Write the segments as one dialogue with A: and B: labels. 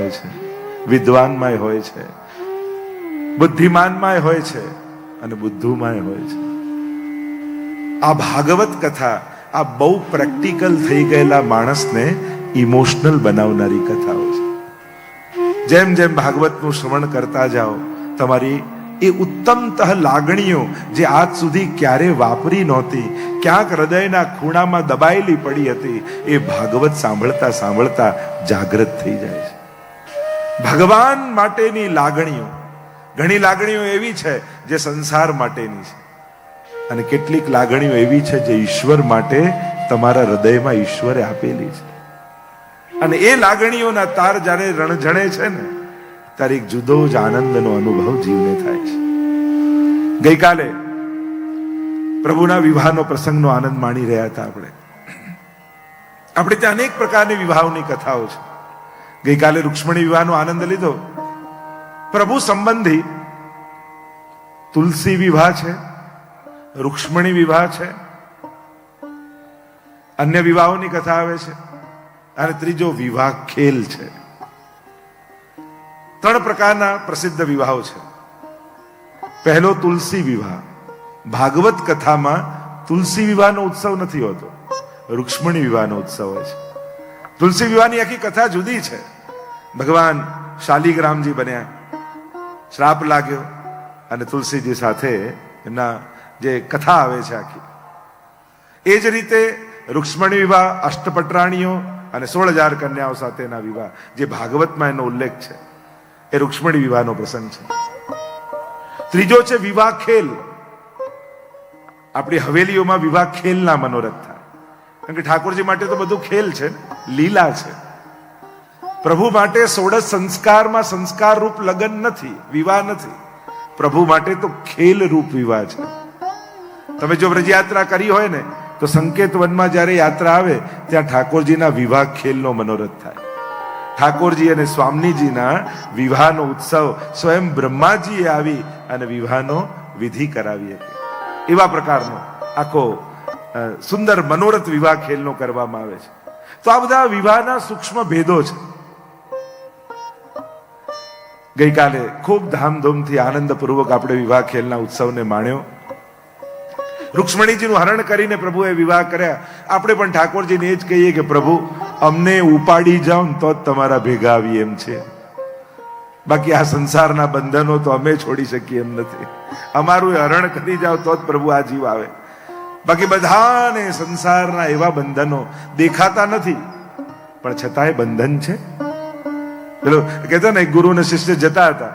A: હોય છે, વિદ્વાનમાંય હોય છે, બુદ્ધિમાનમાંય હોય છે અને બુદ્ધુમાંય હોય છે. આ ભાગવત કથા આ બહુ પ્રેક્ટિકલ થઈ ગયેલા માણસને ઇમોશનલ બનાવનારી કથાઓ છે. જેમ જેમ ભાગવતનું શ્રવણ કરતા જાઓ, તમારી એ ઉત્તમતઃ લાગણીઓ જે આજ સુધી ક્યારે વાપરી નહોતી, ક્યાંક હૃદયના ખૂણામાં દબાયેલી પડી હતી, એ ભાગવત સાંભળતા સાંભળતા જાગૃત થઈ જાય છે. ભગવાન માટેની લાગણીઓ, ઘણી લાગણીઓ એવી છે જે સંસાર માટેની છે, અને કેટલીક લાગણીઓ એવી છે જે ઈશ્વર માટે તમારા હૃદયમાં ઈશ્વરે આપેલી છે. અને એ લાગણીઓના તાર જ્યારે રણઝણે છે ને, ત્યારે એક જુદો જ આનંદનો અનુભવ જીવને થાય છે. ગઈકાલે પ્રભુના વિવાહનો પ્રસંગનો આનંદ માણી રહ્યા હતા. આપણે ત્યાં અનેક પ્રકારની વિવાહોની કથાઓ છે. ગઈકાલે રૂક્ષ્મણી વિવાહનો આનંદ લીધો. પ્રભુ સંબંધી તુલસી વિવાહ છે, રૂક્ષ્મણી વિવાહ છે, અન્ય વિવાહોની કથા આવે છે, અને ત્રીજો વિવાહ ખેલ છે. 3 પ્રકારના પ્રસિદ્ધ વિવાહો છે. પહેલો તુલસી વિવાહ. ભાગવત કથામાં તુલસી વિવાહનો ઉત્સવ નથી હોતો, રૂક્ષ્મણી વિવાહનો ઉત્સવ હોય છે. તુલસી વિવાહની આખી કથા જુદી છે. ભગવાન શાલિગ્રામજી બન્યા, શ્રાપ લાગ્યો, અને તુલસીજી સાથે એમના જે કથા આવે છે આખી. એ જ રીતે રૂક્ષ્મણી વિવાહ, અષ્ટપટરાણીઓ અને 16,000 કન્યાઓ સાથેના વિવાહ, જે ભાગવતમાં એનો ઉલ્લેખ છે, એ રૂક્ષ્મણી વિવાહનો પ્રસંગ છે. ત્રીજો છે વિવાહ ખેલ. આપણી હવેલીઓમાં વિવાહ ખેલના મનોરથ થાય, કારણ કે ઠાકોરજી માટે તો બધું ખેલ છે, લીલા છે. પ્રભુ માટે 16 સંસ્કારમાં સંસ્કાર રૂપ લગ્ન નથી, વિવાહ નથી. પ્રભુ માટે તો ખેલ રૂપ વિવાહ છે. તમે જો વ્રજયાત્રા કરી હોય ને, તો સંકેત વનમાં જ્યારે યાત્રા આવે ત્યાં ઠાકોરજીના વિવાહ ખેલનો મનોરથ થાય. ઠાકોરજી અને સ્વામીજીના વિવાહનો ઉત્સવ સ્વયં બ્રહ્માજીએ આવી અને વિવાહનો વિધિ કરાવી હતી. એવા પ્રકારનો આખો સુંદર મનોરથ વિવાહ ખેલનો કરવામાં આવે છે. તો આ બધા વિવાહના સૂક્ષ્મ ભેદો છે. ગઈકાલે ખૂબ ધામધૂમથી આનંદપૂર્વક આપણે વિવાહ ખેલના ઉત્સવને માણ્યો. રૂક્ષ્મણીજીનું હરણ કરીને પ્રભુએ વિવાહ કર્યા. આપણે પણ ઠાકોરજીને એ જ કહીએ કે પ્રભુ, અમને ઉપાડી જાઓ ને તો જ તમારા ભેગા આવી એમ છે. બાકી આ સંસારના બંધનો તો અમે છોડી શકીએ એમ નથી. અમારું હરણ કરી જાઓ તો જ પ્રભુ આ જીવ આવે. બાકી બધાને સંસારના એવા બંધનો દેખાતા નથી, પણ છતાંય બંધન છે. પેલો કહેતા ને, એક ગુરુ અને શિષ્ય જતા હતા.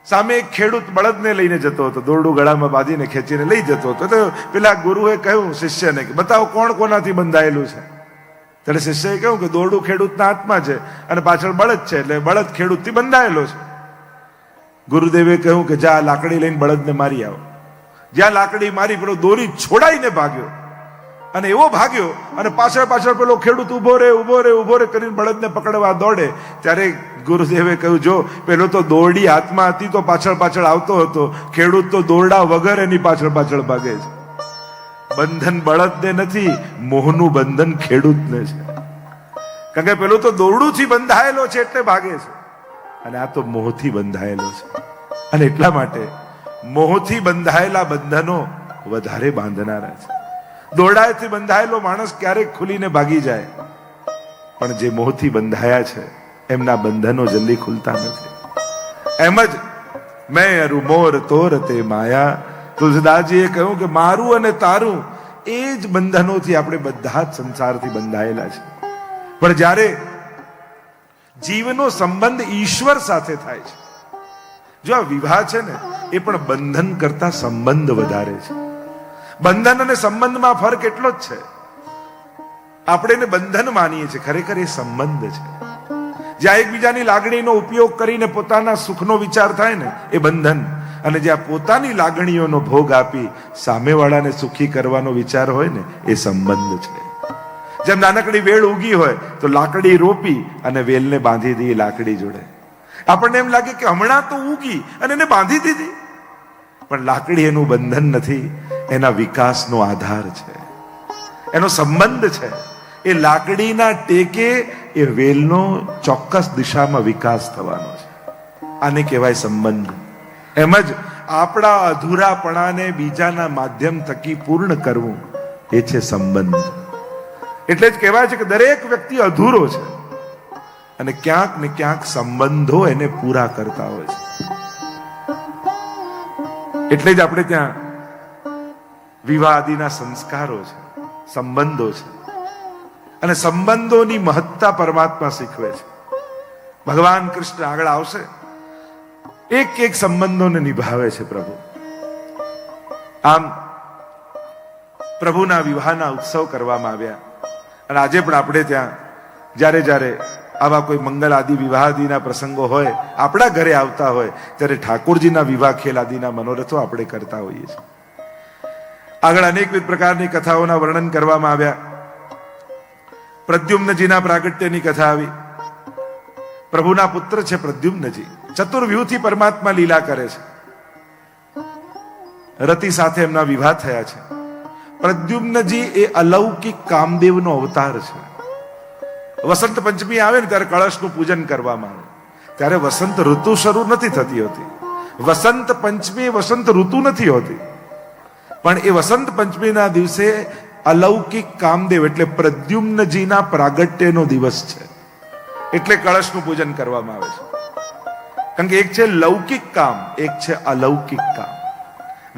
A: સામે એક ખેડૂત બળદને લઈને જતો હતો, દોરડું ગળામાં બાંધીને ખેંચીને લઈ જતો હતો. તો પેલા ગુરુએ કહ્યું શિષ્યને કે બતાવો કોણ કોનાથી બંધાયેલું છે. ત્યારે શિષ્યએ કહ્યું કે દોરડું ખેડૂતના હાથમાં છે અને પાછળ બળદ છે, એટલે બળદ ખેડૂતથી બંધાયેલો છે. ગુરુદેવે કહ્યું કે જા લાકડી લઈને બળદને મારી આવો. જ્યાં લાકડી મારી, પેલો દોરી છોડાઈને ભાગ્યો, અને એવો ભાગ્યો, અને પાછળ પાછળ પેલો ખેડૂત ઉભો રે કરીને બળદને પકડવા દોડે. ત્યારે ગુરુદેવે કહ્યું, જો પેલો તો દોરડી હાથમાં હતી તો પાછળ પાછળ આવતો હતો, ખેડૂત તો દોરડા વગર એની પાછળ પાછળ ભાગે છે. બંધન બળદને નથી, મોહનું બંધન ખેડૂતને છે. કારણ કે પેલો તો દોરડુંથી બંધાયેલો છે એટલે ભાગે છે, અને આ તો મોહથી બંધાયેલો છે. અને એટલા માટે મોહથી બંધાયેલા બંધનો વધારે બાંધનારા છે. દોરડાથી બંધાયેલો માણસ ક્યારેક ખુલીને ભાગી જાય, પણ જે મોહથી બંધાયા છે એમના બંધનો જલ્દી ખુલતા નથી. એમ જ મેં અરુ મોર તોર તે માયા. તુલસીદાસજીએ કહ્યું કે મારું અને તારું એ જ બંધનોથી આપણે બધા જ સંસારથી બંધાયેલા છે. પણ જ્યારે જીવનો સંબંધ ઈશ્વર સાથે થાય છે, જો આ વિવાહ છે ને, એ પણ બંધન કરતા સંબંધ વધારે છે. બંધન અને સંબંધમાં ફરક એટલો જ છે. આપણે એને બંધન માનીએ છીએ, ખરેખર એ સંબંધ છે. જ્યાં એકબીજાની લાગણીનો ઉપયોગ કરીને પોતાના સુખનો વિચાર થાય ને, એ બંધન. અને જ્યાં પોતાની લાગણીઓનો ભોગ આપી સામેવાળાને સુખી કરવાનો વિચાર હોય ને, એ સંબંધ છે. જેમ નાનકડી વેલ ઉગી હોય તો લાકડી રોપી અને વેલને બાંધી દઈએ લાકડી જોડે. આપણને એમ લાગે કે હમણાં તો ઉગી અને એને બાંધી દીધી, પણ લાકડી એનું બંધન નથી, એના વિકાસનો આધાર છે, એનો સંબંધ છે. એ લાકડીના ટેકે એ વેલનો ચોક્કસ દિશામાં વિકાસ થવાનો છે. આને કહેવાય સંબંધ. એમ જ આપણા અધૂરાપણાને બીજાના માધ્યમ થકી પૂર્ણ કરવું એ છે સંબંધ. એટલે જ કહેવાય છે કે દરેક વ્યક્તિ અધૂરો છે અને ક્યાંક ને ક્યાંક સંબંધો એને પૂરા કરતા હોય છે. એટલે જ આપણે ત્યાં વિવાહ આદિના સંસ્કારો છે, સંબંધો છે, અને સંબંધોની મહત્તા પરમાત્મા શીખવે છે. ભગવાન કૃષ્ણ આગળ આવશે, એક એક સંબંધોને નિભાવે છે પ્રભુ. આમ પ્રભુના વિવાહના ઉત્સવ કરવામાં આવ્યા અને આજે પણ આપણે ત્યાં જ્યારે જ્યારે આવા કોઈ મંગલ આદિ વિવાહ આદિના પ્રસંગો હોય, આપણા ઘરે આવતા હોય, ત્યારે ઠાકોરજીના વિવાહ ખેલ આદિના મનોરથો આપણે કરતા હોઈએ છીએ. આગળ અનેકવિધ પ્રકારની કથાઓના વર્ણન કરવામાં આવ્યા. પ્રદ્યુમ્નજીના પ્રાગટ્યની કથા આવી. પ્રભુના પુત્ર છે પ્રદ્યુમ્નજી, ચતુર્વ્યુહથી પરમાત્મા લીલા કરે છે. રતિ સાથે એમના વિવાહ થયા છે. પ્રદ્યુમ્નજી એ અલૌકિક કામદેવનો અવતાર છે. વસંત પંચમી આવે ને ત્યારે કળશનું પૂજન કરવામાં આવે. ત્યારે વસંત ઋતુ શરૂ નથી થતી હોતી. વસંત પંચમી વસંત ઋતુ નથી હોતી, પણ એ વસંત પંચમીના દિવસે અલૌકિક કામદેવ એટલે પ્રદ્યુમ્નજીના પ્રાગટ્યનો દિવસ છે. એટલે કળશનું પૂજન કરવામાં આવે છે. કારણ કે એક છે લૌકિક કામ, એક છે અલૌકિક કામ.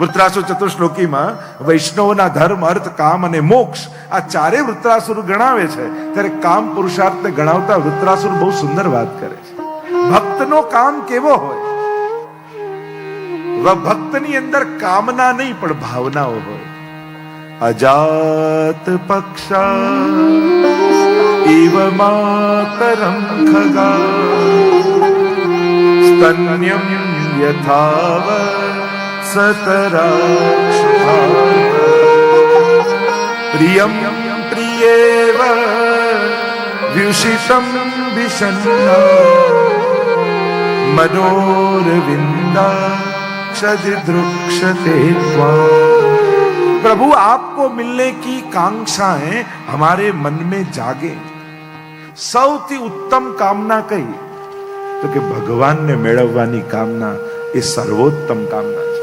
A: વૃત્રાસુર ચતુશ્લોકીમાં વૈષ્ણવના ધર્મ, અર્થ, કામ અને મોક્ષ આ ચારે વૃત્રાસુર ગણાવે છે. ત્યારે કામ પુરુષાર્થને ગણાવતા વૃત્રાસુર બહુ સુંદર વાત કરે છે. ભક્તનો કામ કેવો હોય? ભક્તની અંદર કામના નહીં પણ ભાવનાઓ હોય. અજાત પક્ષા ઇવ માતરમ ખગા સ્તન્યમ યથાવ સતરાક્ષ પ્રિયમ પ્રિયેવ વ્યુષિતમ વિષન્ના मनोरविंदा क्षदिदृक्षते त्वां। प्रभु आपको मिलने की कांक्षाएं हमारे मन में जागे। સૌથી ઉત્તમ કામના કઈ? તો કે ભગવાનને મેળવવાની કામના એ સર્વોત્તમ કામના છે.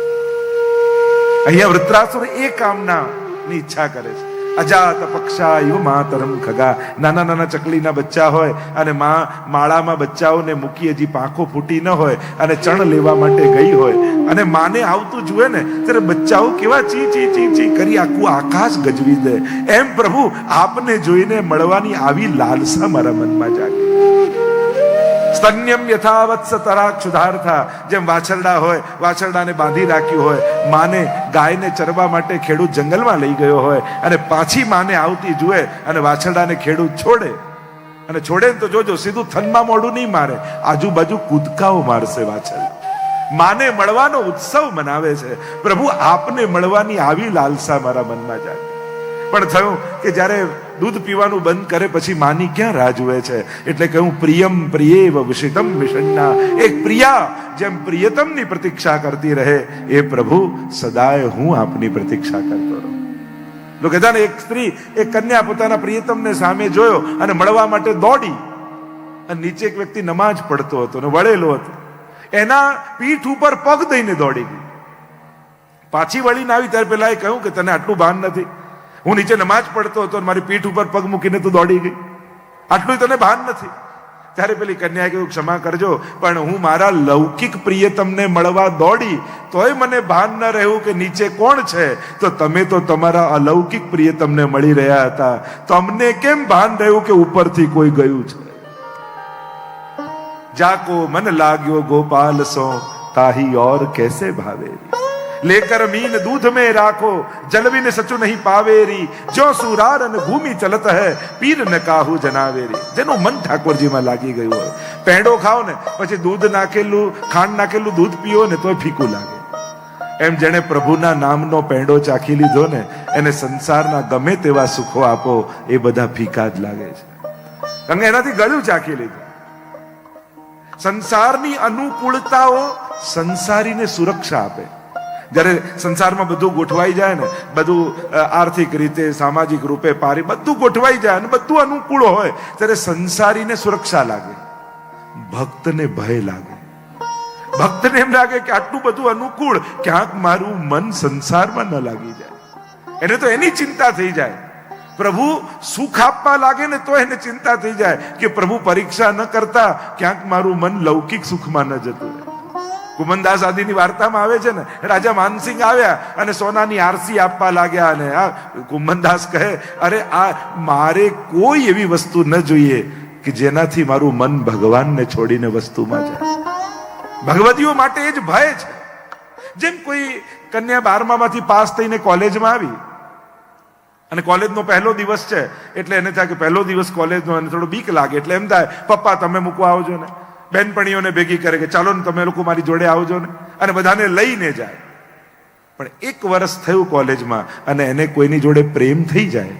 A: અહીંયા વૃત્રાસુર એ કામનાની ઈચ્છા કરે છે. અજાત પક્ષા યુ માતરમ ખગા. નાના નાના ચકલીના બચ્ચા હોય અને માં માળામાં બચ્ચાઓને મૂકી હજી પાંખો ફૂટી ન હોય અને ચણ લેવા માટે ગઈ હોય અને માને આવતું જુએ ને ત્યારે બચ્ચાઓ કેવા ચી ચી ચી ચી કરી આખું આકાશ ગજવી દે. એમ પ્રભુ આપને જોઈને મળવાની આવી લાલસા મારા મનમાં જાગે. સ્તન્યમ યથાવત સતરાક્ષુધાર્થા. જેમ વાછરડા હોય, વાછરડાને બાંધી રાખ્યું હોય, માને ગાયને ચરવા માટે ખેડૂત જંગલમાં લઈ ગયો હોય અને પાછી માને આવતી જુએ અને વાછરડાને ખેડૂત છોડે અને છોડે તો જોજો સીધું થનમાં મોઢું નહીં મારે, આજુબાજુ કૂદકાઓ મારશે વાછરડા. માને મળવાનો ઉત્સવ મનાવે છે. પ્રભુ આપને મળવાની આવી લાલસા મારા મનમાં જાગે. પણ થયું કે જ્યારે દૂધ પીવાનું બંધ કરે પછી માની ક્યાં રાહ જુએ છે. એટલે કહ્યું પ્રિયમ પ્રિયેવ વિષિતમ વિષન્ના. એક પ્રિયા જેમ પ્રિયતમની પ્રતીક્ષા કરતી રહે એ પ્રભુ સદાય હું આપની પ્રતીક્ષા કરતો રહું. લોકો કહેતા ને, એક સ્ત્રી, એક કન્યા પોતાના પ્રિયતમને સામે જોયો અને મળવા માટે દોડી અને નીચે એક વ્યક્તિ નમાજ પડતો હતો ને વળેલો હતો. એના પીઠ ઉપર પગ દઈને દોડી ગઈ. પાછી વળીને આવી ત્યારે પેલા એ કહ્યું કે તને આટલું ભાન નથી? હું નીચે નમાજ પડતો હતો મારી પીઠ ઉપર પગ મૂકીને તું દોડી ગઈ, આટલું તને ભાન નથી? ત્યારે પેલી કન્યાએ કહ્યું, ક્ષમા કરજો, પણ હું મારા લૌકિક પ્રિયતમને મળવા દોડી તોય મને ભાન ન રહ્યું કે નીચે કોણ છે. તો તમે તો તમારા અલૌકિક પ્રિયતમને મળી રહ્યા હતા, તમને કેમ ભાન રહ્યું કે ઉપરથી કોઈ ગયું છે? જાકો મન લાગ્યો ગોપાલ સો તાહી और कैसे भावेरी। लेकर मीन दूध में राखो जलविन सचु नहीं पावेरी। जो सुरार અને ભૂમિ ચલત હૈ પીર ન કાહુ જનાવેરી. જેનું મન ઠાકોરજીમાં લાગી ગયું હોય, પેંડો ખાઓ ને પછી દૂધ નાખેલું, ખાંડ નાખેલું દૂધ પીઓ ને તોય ફીકું લાગે. એમ જેને પ્રભુના નામનો પેંડો ચાખી લીધો ને એને સંસારના ગમે તેવા સુખો આપો એ બધા ફીકા જ લાગે છે. કારણ કે એનાથી ગળ્યું ચાખી લીધું. સંસારની અનુકૂળતાઓ સંસારીને સુરક્ષા આપે. જ્યારે સંસારમાં બધું ગોઠવાઈ જાય ને, બધું આર્થિક રીતે, સામાજિક રૂપે, બધું ગોઠવાઈ જાય અને બધું અનુકૂળ હોય, ત્યારે સંસારીને સુરક્ષા લાગે, ભક્તને ભય લાગે. ભક્તને એમ લાગે કે આટલું બધું અનુકૂળ, ક્યાંક મારું મન સંસારમાં ન લાગી જાય. એને તો એની ચિંતા થઈ જાય. પ્રભુ સુખ આપવા લાગે ને તો એને ચિંતા થઈ જાય કે પ્રભુ પરીક્ષા ન કરતા ક્યાંક મારું મન લૌકિક સુખમાં ન જતું રહે. કુમનદાસ આદિની વાર્તામાં આવે છે ને, રાજા માનસિંહ આવ્યા અને સોનાની આરસી આપવા લાગ્યા અને કુમનદાસ કહે, અરે આ મારે કોઈ એવી વસ્તુ ન જોઈએ કે જેનાથી મારું મન ભગવાનને છોડીને વસ્તુમાં જાય. ભગવતીઓ માટે એ જ ભય છે. જેમ કોઈ કન્યા 12માંથી પાસ થઈને કોલેજમાં આવી અને કોલેજનો પહેલો દિવસ છે એટલે એને થાય કે પહેલો દિવસ કોલેજનો, અને થોડો બીક લાગે એટલે એમ થાય પપ્પા તમે મૂકવા આવજો ને. બેનપણીઓને ભેગી કરે કે ચાલો ને તમે લોકો મારી જોડે આવજો ને, અને બધાને લઈને જાય. પણ 1 વર્ષ થયું કોલેજમાં અને એને કોઈની જોડે પ્રેમ થઈ જાય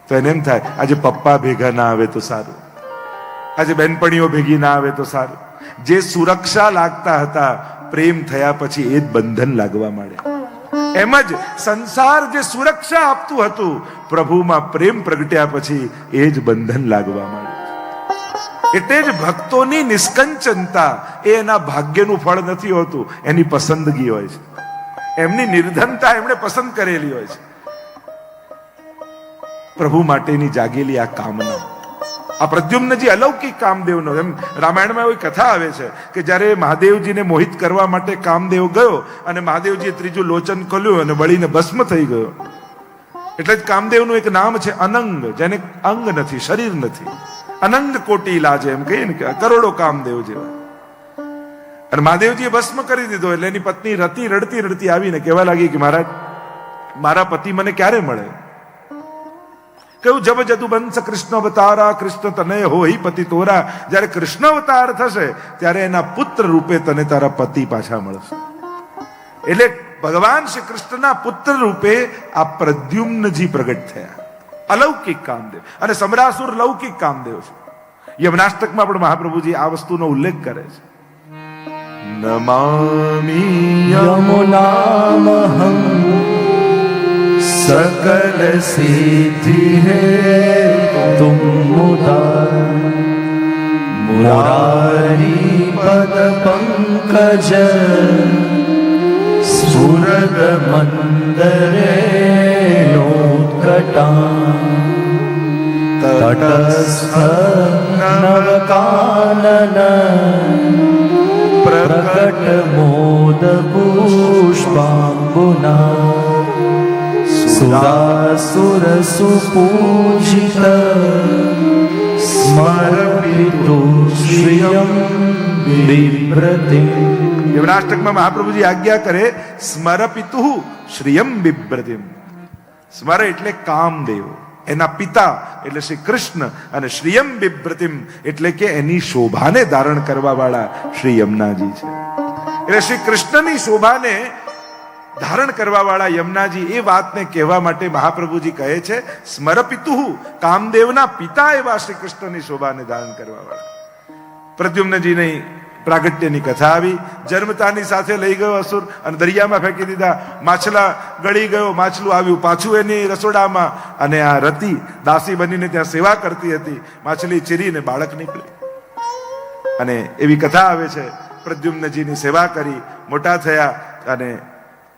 A: તો એને એમ થાય આજે પપ્પા ભેગા ના આવે તો સારું, આજે બેનપણીઓ ભેગી ના આવે તો સારું. જે સુરક્ષા લાગતા હતા, પ્રેમ થયા પછી એ જ બંધન લાગવા માંડે. એમ જ સંસાર જે સુરક્ષા આપતું હતું, પ્રભુમાં પ્રેમ પ્રગટ્યા પછી એ જ બંધન લાગવા માંડે. એટલે જ ભક્તોની નિષ્કંચનતા એ એના ભાગ્યનું ફળ નથી હોતું, એની પસંદગી હોય છે. એમની નિર્ધનતા એમણે પસંદ કરેલી હોય છે. પ્રભુ માટેની જાગેલી આ કામના, આ પ્રદ્યુમ્નજી અલૌકિક કામદેવનો, એમ રામાયણમાં એવી કથા આવે છે કે જ્યારે મહાદેવજીને મોહિત કરવા માટે કામદેવ ગયો અને મહાદેવજીએ ત્રીજું લોચન ખોલ્યું અને બળીને ભસ્મ થઈ ગયો. એટલે જ કામદેવનું એક નામ છે અનંગ, જેને અંગ નથી, શરીર નથી. અનંગ કોટી લાજે, એમ કહીએ ને કે કરોડો કામદેવ જેવા. અને મહાદેવજીએ ભસ્મ કરી દીધો એટલે એની પત્ની રતી રડતી રડતી આવીને કહેવા લાગી કે મહારાજ, મારા પતિ મને ક્યારે મળે? કહ્યું જબ જદુ બંસ કૃષ્ણ અવતારા, કૃષ્ણ તનય હોય પતિ તોરા. જ્યારે કૃષ્ણ અવતાર થશે ત્યારે એના પુત્ર રૂપે તને તારા પતિ પાછા મળશે. એટલે ભગવાન શ્રી કૃષ્ણના પુત્ર રૂપે આ પ્રદ્યુમ્નજી પ્રગટ થયા. અલૌકિક કામદેવ. અને સમરાસુર લૌકિક કામદેવ છે. યમનાષ્ટકમાં પણ મહાપ્રભુજી આ વસ્તુનો ઉલ્લેખ કરે છે. નમામિ
B: યમુનામહં सकल सिद्धि है तुम मुदा मुरारी पद पंकज स्फुरद मंदरे नोत्कटा तटस्थ नवकानन प्रकट मोद पुष्पांबुना सुरासुर सुपूजित स्मरपितु श्रियं बिभ्रतिम्.
A: યમનાષ્ટકમાં મહાપ્રભુજી આજ્ઞા કરે, સ્મરપિતુ શ્રિયમ બિભ્રતિમ. સ્મર એટલે કામદેવ, એના પિતા એટલે શ્રી કૃષ્ણ, અને શ્રિયમ બિભ્રતિમ એટલે કે એની શોભાને ધારણ કરવા વાળા શ્રી યમુનાજી છે. એટલે શ્રી કૃષ્ણની શોભાને ધારણ કરવા વાળા યમુનાજી, એ વાતને કહેવા માટે મહાપ્રભુજી કહે છે સ્મરપિતુ, કામદેવના પિતા એવા શ્રી કૃષ્ણની શોભાને ધારણ કરવા વાળા. પ્રદ્યુમ્નજીની પ્રાગટ્યની કથા આવી. જન્મતાની સાથે લઈ ગયો અસુર અને દરિયામાં ફેંકી દીધા. માછલા ગળી ગયો, માછલું આવ્યું પાછું એની રસોડામાં, અને આ રતિ દાસી બનીને ત્યાં સેવા કરતી હતી. માછલી ચીરીને બાળક નીકળી. અને એવી કથા આવે છે, પ્રદ્યુમ્નજીની સેવા કરી, મોટા થયા અને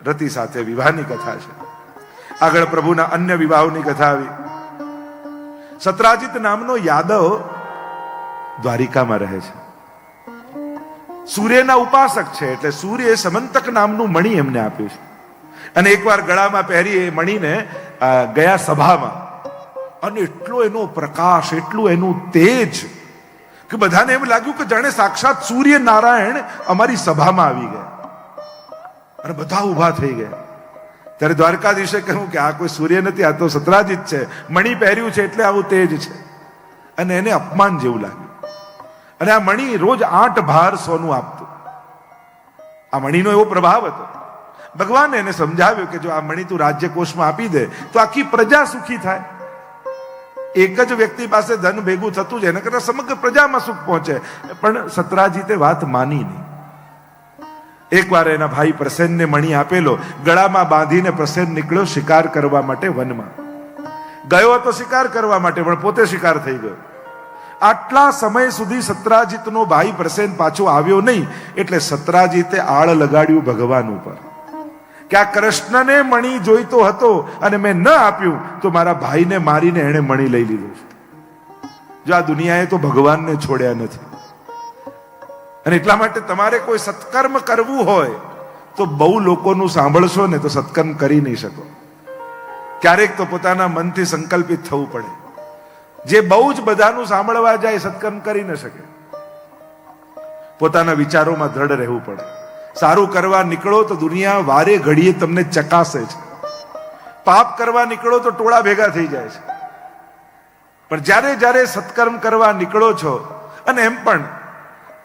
A: રતિ સાથે વિવાહની કથા છે. આગળ પ્રભુના અન્ય વિવાહોની કથા આવી. સત્રાજીત નામનો યાદવ દ્વારિકામાં રહે છે. સૂર્યના ઉપાસક છે, એટલે સૂર્ય સમંતક નામનું મણિ એમને આપ્યું છે. અને એકવાર ગળામાં પહેરી એ મણિને ગયા સભામાં, અને એટલો એનો પ્રકાશ, એટલું એનું તેજ કે બધાને એમ લાગ્યું કે જાણે સાક્ષાત સૂર્ય નારાયણ અમારી સભામાં આવી ગયા. અને બધા ઉભા થઈ ગયા. ત્યારે દ્વારકાધીશે કહ્યું કે આ કોઈ સૂર્ય નથી, આ તો સત્રાજીત છે. મણિ પહેર્યું છે એટલે આવું તેજ છે. અને એને અપમાન જેવું લાગ્યું. અને આ મણિ રોજ 8 ભાર સોનું આપતું. આ મણિનો એવો પ્રભાવ હતો. ભગવાને એને સમજાવ્યું કે જો આ મણિ તું રાજ્યકોષમાં આપી દે તો આખી પ્રજા સુખી થાય. એક જ વ્યક્તિ પાસે ધન ભેગું થતું છે, એના કરતા સમગ્ર પ્રજામાં સુખ પહોંચે. પણ સત્રાજીતે વાત માની નહીં. એકવાર એના ભાઈ પ્રસેનને મણી આપેલો, ગળામાં બાંધીને પ્રસેન નીકળ્યો શિકાર કરવા માટે વનમાં. ગયો હતો શિકાર કરવા માટે, પણ પોતે શિકાર થઈ ગયો. આટલા સમય સુધી સત્રાજીતનો ભાઈ પ્રસેન પાછો આવ્યો નહીં, એટલે સત્રાજીતે આળ લગાડ્યું ભગવાન ઉપર કે આ કૃષ્ણને મણી જોઈતો હતો અને મેં ન આપ્યું તો મારા ભાઈને મારીને એણે મણી લઈ લીધું છે. જો આ દુનિયાએ તો ભગવાનને છોડ્યા નથી. અને એટલા માટે તમારે કોઈ સત્કર્મ કરવું હોય તો બહુ લોકોનું સાંભળશો ને તો સત્કર્મ કરી નહીં શકો. ક્યારેક તો પોતાના મનથી સંકલ્પિત થવું પડે. જે બહુ જ બધાનું સાંભળવા જાય સત્કર્મ કરી ન શકે. પોતાના વિચારોમાં દ્રઢ રહેવું પડે. સારું કરવા નીકળો તો દુનિયા વારે ઘડીએ તમને ચકાસે છે. પાપ કરવા નીકળો તો ટોળા ભેગા થઈ જાય છે. પણ જ્યારે જ્યારે સત્કર્મ કરવા નીકળો છો, અને એમ પણ